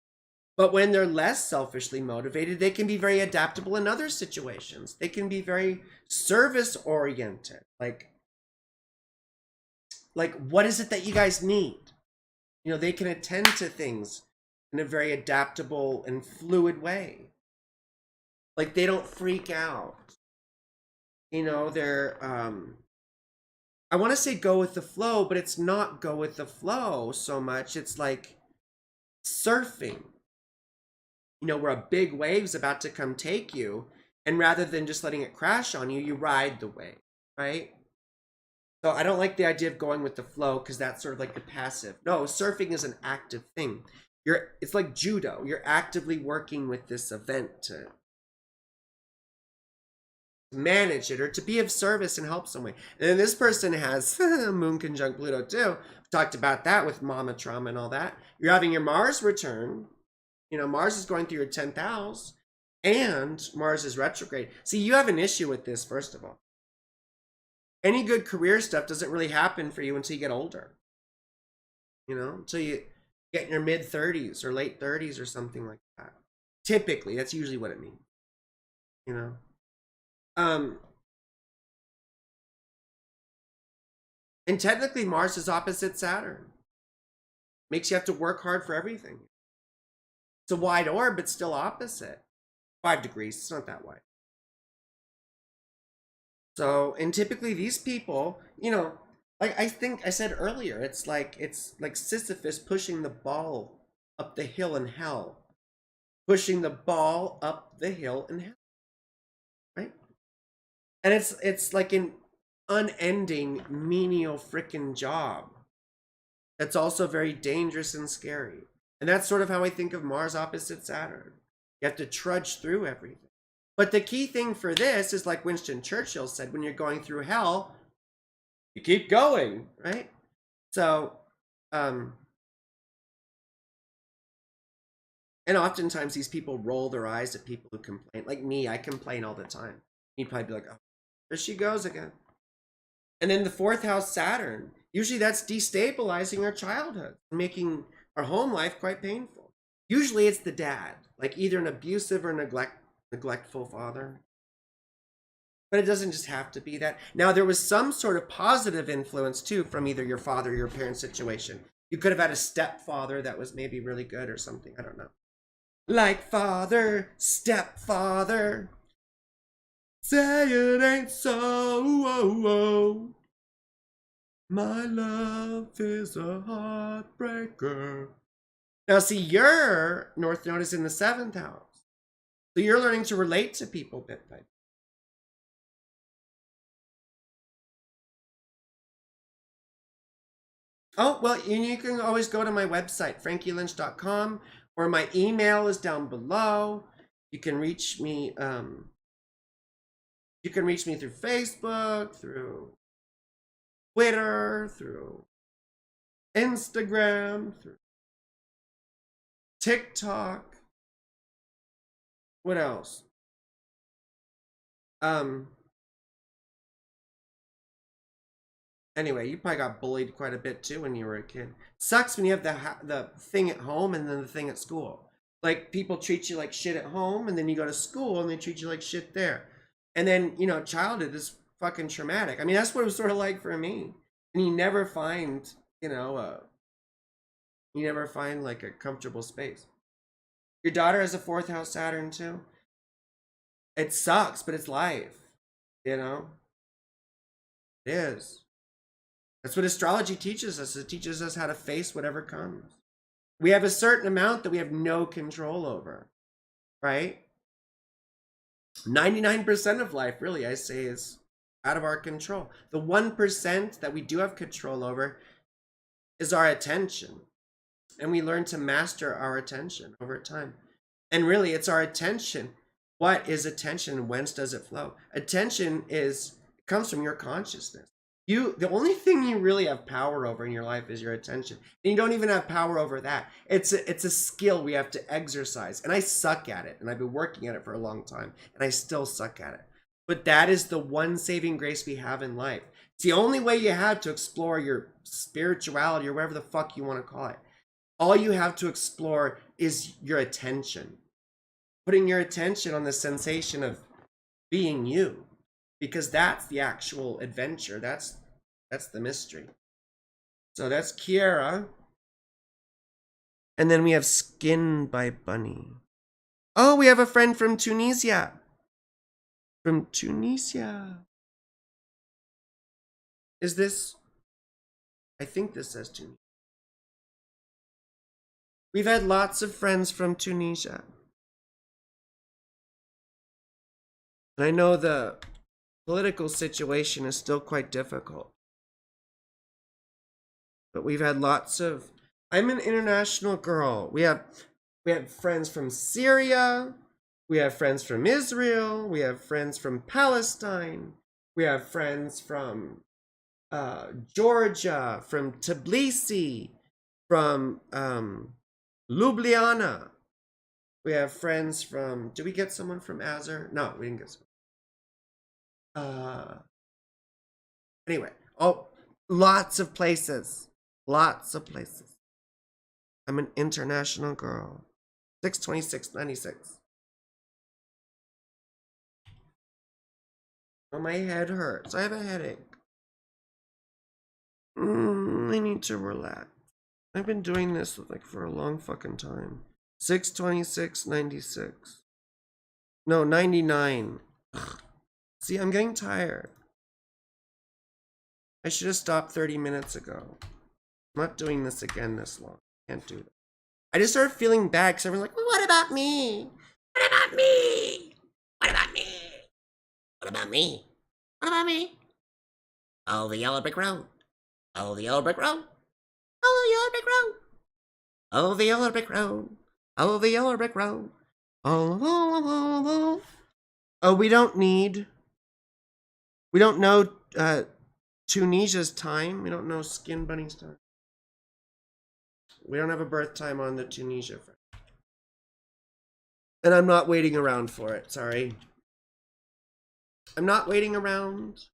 But when they're less selfishly motivated, they can be very adaptable in other situations. They can be very service oriented. Like what is it that you guys need? You know, they can attend to things in a very adaptable and fluid way. Like they don't freak out. You know, they're I want to say go with the flow, but it's not go with the flow so much. It's like surfing. You know, where a big wave's about to come take you, and rather than just letting it crash on you, you ride the wave, right? So I don't like the idea of going with the flow because that's sort of like the passive. No, surfing is an active thing. It's like judo. You're actively working with this event to manage it or to be of service and help someone. And then this person has Moon conjunct Pluto too. We talked about that with mama trauma and all that. You're having your Mars return. You know, Mars is going through your 10th house and Mars is retrograde. See, you have an issue with this, first of all. Any good career stuff doesn't really happen for you until you get older. You know, until you get in your mid 30s or late 30s or something like that. Typically, that's usually what it means. You know? And technically Mars is opposite Saturn. Makes you have to work hard for everything. It's a wide orb, but still opposite. 5 degrees, it's not that wide. So, and typically these people, you know, like I think I said earlier, it's like Sisyphus pushing the ball up the hill in hell. Pushing the ball up the hill in hell. Right? And it's like an unending menial frickin' job. That's also very dangerous and scary. And that's sort of how I think of Mars opposite Saturn. You have to trudge through everything. But the key thing for this is like Winston Churchill said, when you're going through hell, you keep going, right? So, and oftentimes these people roll their eyes at people who complain. Like me, I complain all the time. You'd probably be like, oh, there she goes again. And then the 4th house Saturn, usually that's destabilizing our childhood, making our home life quite painful. Usually it's the dad, like either an abusive or neglectful father. But it doesn't just have to be that. Now, there was some sort of positive influence too from either your father or your parents' situation. You could have had a stepfather that was maybe really good or something. I don't know. Like father, stepfather. Say it ain't so. Oh, oh. My love is a heartbreaker. Now, see, your North Node is in the 7th house. So you're learning to relate to people bit by bit. Oh, well, you can always go to my website, frankielynch.com, or my email is down below. You can reach me. You can reach me through Facebook, through Twitter, through Instagram, through TikTok. What else? Um. Anyway, you probably got bullied quite a bit too when you were a kid. Sucks when you have the thing at home and then the thing at school. Like people treat you like shit at home, and then you go to school and they treat you like shit there. And then childhood is fucking traumatic. I mean, that's what it was sort of like for me. And you never find, you never find like a comfortable space. Your daughter has a fourth house Saturn too. It sucks, but it's life. You know, it is. That's what astrology teaches us. It teaches us how to face whatever comes. We have a certain amount that we have no control over, right? 99% of life, really, I say, is out of our control. The 1% that we do have control over is our attention. And we learn to master our attention over time. And really, it's our attention. What is attention? Whence does it flow? Attention comes from your consciousness. The only thing you really have power over in your life is your attention. And you don't even have power over that. It's a skill we have to exercise. And I suck at it. And I've been working at it for a long time. And I still suck at it. But that is the one saving grace we have in life. It's the only way you have to explore your spirituality or whatever the fuck you want to call it. All you have to explore is your attention. Putting your attention on the sensation of being you. Because that's the actual adventure. That's the mystery. So that's Kiara. And then we have Skin by Bunny. Oh, we have a friend from Tunisia. From Tunisia. Is this? I think this says Tunisia. We've had lots of friends from Tunisia. And I know the political situation is still quite difficult. But we've had lots of... I'm an international girl. We have friends from Syria. We have friends from Israel. We have friends from Palestine. We have friends from Georgia, from Tbilisi, from Ljubljana. We have friends from... Did we get someone from Azur? No, we didn't get someone. Anyway, lots of places. Lots of places. I'm an international girl. 6/26/96. Oh, my head hurts. I have a headache. I need to relax. I've been doing this for a long fucking time. 6/26/96. No, 99. Ugh. See, I'm getting tired. I should have stopped 30 minutes ago. I'm not doing this again this long. Can't do that. I just started feeling bad because everyone's like, well, what about me? What about me? What about me? What about me? What about me? Oh, the yellow brick road. Oh, the yellow brick road. Oh, the yellow brick road. Oh, the yellow brick road. Oh, the yellow brick road. Oh, we don't know Tunisia's time. We don't know Skin Bunny's time. We don't have a birth time on the Tunisia friend. And I'm not waiting around for it, sorry. I'm not waiting around.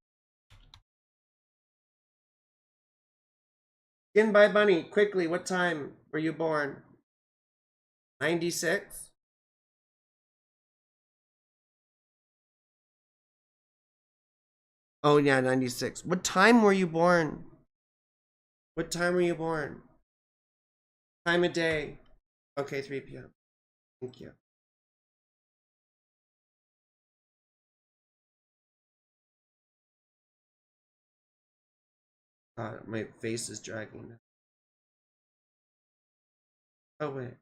Skin by Bunny, quickly, what time were you born? 96? Oh yeah, 96. What time were you born? What time were you born? Time of day. Okay, 3 p.m. Thank you. My face is dragging. Oh, wait.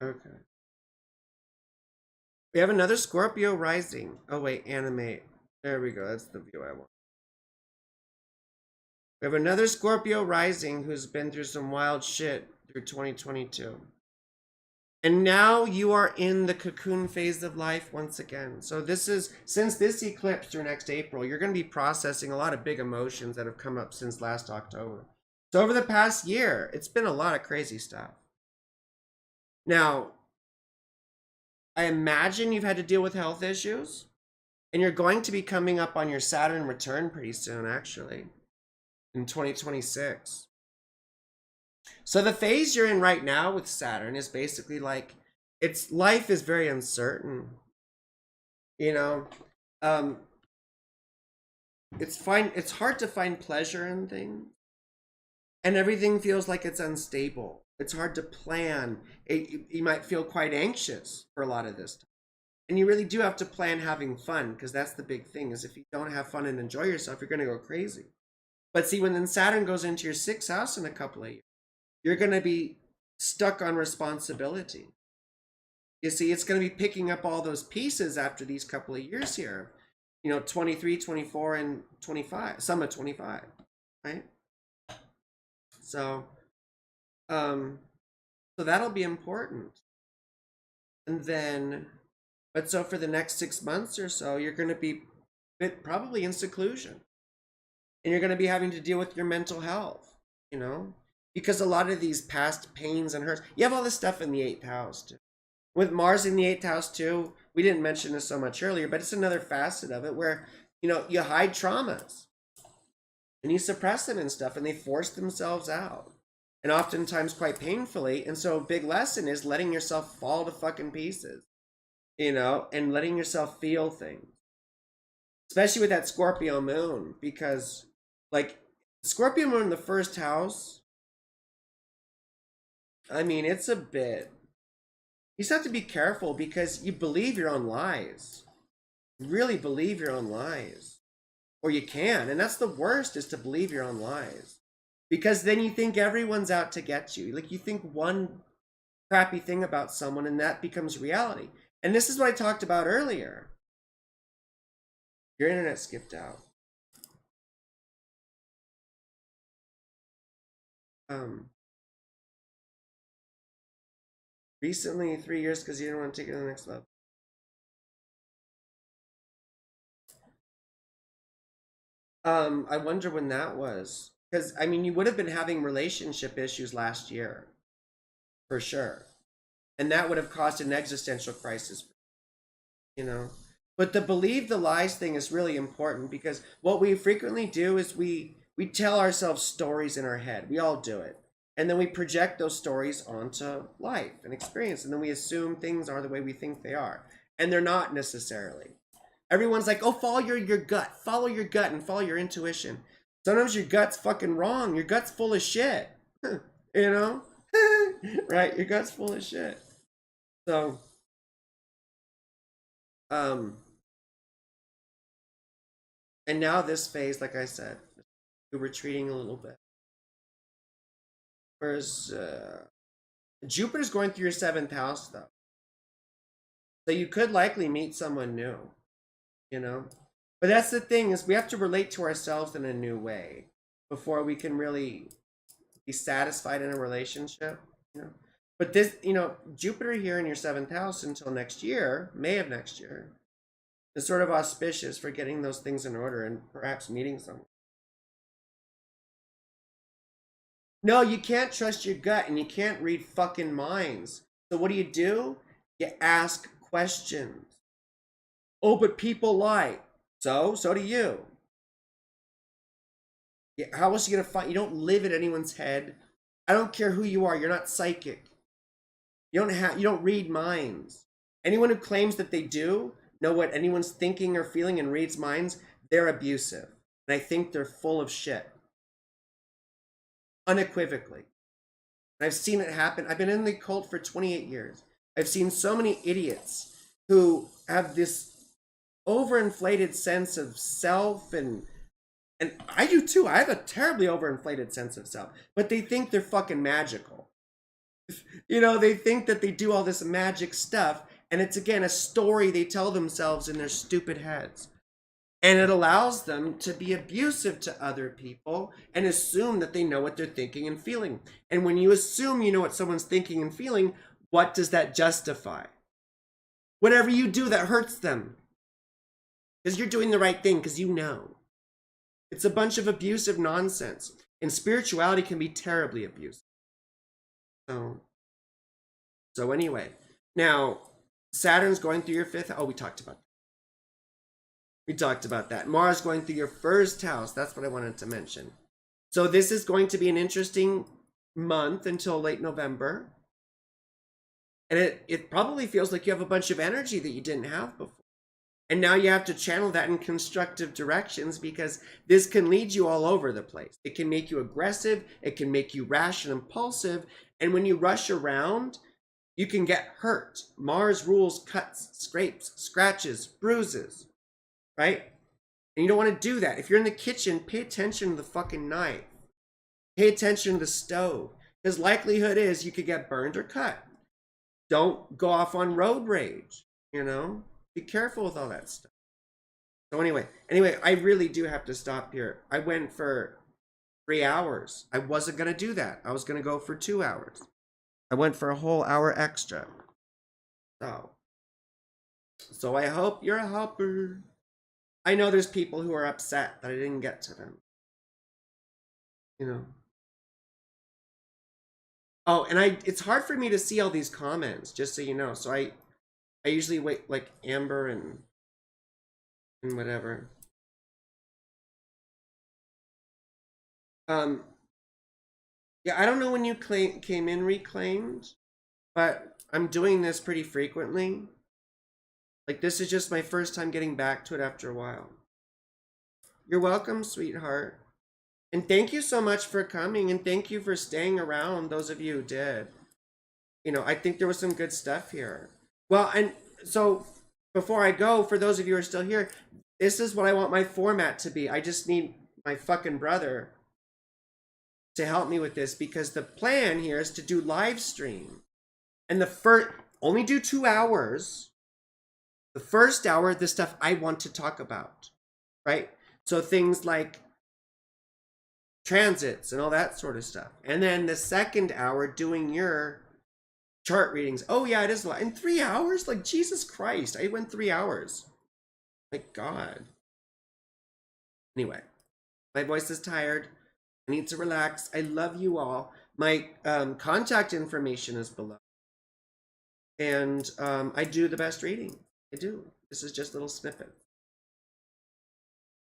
Okay. We have another Scorpio rising. Oh, wait, animate. There we go. That's the view I want. We have another Scorpio rising who's been through some wild shit through 2022. And now you are in the cocoon phase of life once again. So since this eclipse through next April, you're going to be processing a lot of big emotions that have come up since last October. So over the past year, it's been a lot of crazy stuff. Now, I imagine you've had to deal with health issues, and you're going to be coming up on your Saturn return pretty soon, actually, in 2026. So the phase you're in right now with Saturn is basically like, it's life is very uncertain. You know, um, it's hard to find pleasure in things, and everything feels like it's unstable. It's hard to plan. You might feel quite anxious for a lot of this time. And you really do have to plan having fun, because that's the big thing, is if you don't have fun and enjoy yourself, you're going to go crazy. But see, when then Saturn goes into your 6th house in a couple of years, you're going to be stuck on responsibility. You see, it's going to be picking up all those pieces after these couple of years here. 23, 24, and 25. Some of 25, right? So, so that'll be important. And then, but so for the next 6 months or so, you're going to be probably in seclusion. And you're going to be having to deal with your mental health, because a lot of these past pains and hurts, you have all this stuff in the 8th house too. With Mars in the 8th house too, we didn't mention this so much earlier, but it's another facet of it where, you hide traumas and you suppress them and stuff, and they force themselves out, and oftentimes quite painfully. And so a big lesson is letting yourself fall to fucking pieces, and letting yourself feel things, especially with that Scorpio moon, because like Scorpio moon in the 1st house, I mean, it's a bit, you just have to be careful, because you believe your own lies. You really believe your own lies. Or you can. And that's the worst, is to believe your own lies. Because then you think everyone's out to get you. Like, you think one crappy thing about someone, and that becomes reality. And this is what I talked about earlier. Your internet skipped out. Recently, 3 years, because you didn't want to take it to the next level. I wonder when that was. Because, I mean, you would have been having relationship issues last year. For sure. And that would have caused an existential crisis. But the believe the lies thing is really important, because what we frequently do is we tell ourselves stories in our head. We all do it. And then we project those stories onto life and experience. And then we assume things are the way we think they are. And they're not necessarily. Everyone's like, oh, follow your gut. Follow your gut and follow your intuition. Sometimes your gut's fucking wrong. Your gut's full of shit. Right? Your gut's full of shit. So, and now this phase, like I said, we're retreating a little bit. Whereas Jupiter's going through your 7th house, though. So you could likely meet someone new, But that's the thing, is we have to relate to ourselves in a new way before we can really be satisfied in a relationship, But this, Jupiter here in your 7th house until next year, May of next year, is sort of auspicious for getting those things in order and perhaps meeting someone. No, you can't trust your gut, and you can't read fucking minds. So what do? You ask questions. Oh, but people lie. So do you. Yeah, how else are you gonna find? You don't live in anyone's head. I don't care who you are. You're not psychic. You don't read minds. Anyone who claims that they do know what anyone's thinking or feeling and reads minds, they're abusive. And I think they're full of shit. Unequivocally. And I've seen it happen. I've been in the cult for 28 years. I've seen so many idiots who have this overinflated sense of self, and I do too. I have a terribly overinflated sense of self, but they think they're fucking magical. They think that they do all this magic stuff, and it's, again, a story they tell themselves in their stupid heads. And it allows them to be abusive to other people and assume that they know what they're thinking and feeling. And when you assume you know what someone's thinking and feeling, what does that justify? Whatever you do that hurts them. Because you're doing the right thing, because you know. It's a bunch of abusive nonsense. And spirituality can be terribly abusive. So anyway. Now, Saturn's going through your 5th. Oh, we talked about that. We talked about that. Mars going through your 1st house. That's what I wanted to mention. So this is going to be an interesting month until late November. And it probably feels like you have a bunch of energy that you didn't have before. And now you have to channel that in constructive directions, because this can lead you all over the place. It can make you aggressive. It can make you rash and impulsive. And when you rush around, you can get hurt. Mars rules cuts, scrapes, scratches, bruises, right? And you don't want to do that. If you're in the kitchen, pay attention to the fucking knife. Pay attention to the stove. Because likelihood is you could get burned or cut. Don't go off on road rage, you know? Be careful with all that stuff. So anyway, I really do have to stop here. I went for 3 hours. I wasn't going to do that. I was going to go for 2 hours. I went for a whole hour extra. So I hope you're a helper. I know there's people who are upset that I didn't get to them. You know. Oh, and it's hard for me to see all these comments, just so you know. So I usually wait, like Amber and whatever. Yeah, I don't know when you came in reclaimed, but I'm doing this pretty frequently. Like, this is just my first time getting back to it after a while. You're welcome, sweetheart. And thank you so much for coming, and thank you for staying around, those of you who did. You know, I think there was some good stuff here. Well, and so before I go, for those of you who are still here, this is what I want my format to be. I just need my fucking brother to help me with this, because the plan here is to do live stream. And the first, only do 2 hours. The first hour, the stuff I want to talk about, right? So things like transits and all that sort of stuff. And then the second hour, doing your chart readings. Oh yeah, it is a lot. In 3 hours? Like, Jesus Christ, I went 3 hours. My God. Anyway, my voice is tired. I need to relax. I love you all. My contact information is below. And I do the best reading. I do. This is just a little snippet.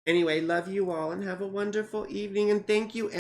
Anyway, love you all and have a wonderful evening. And thank you.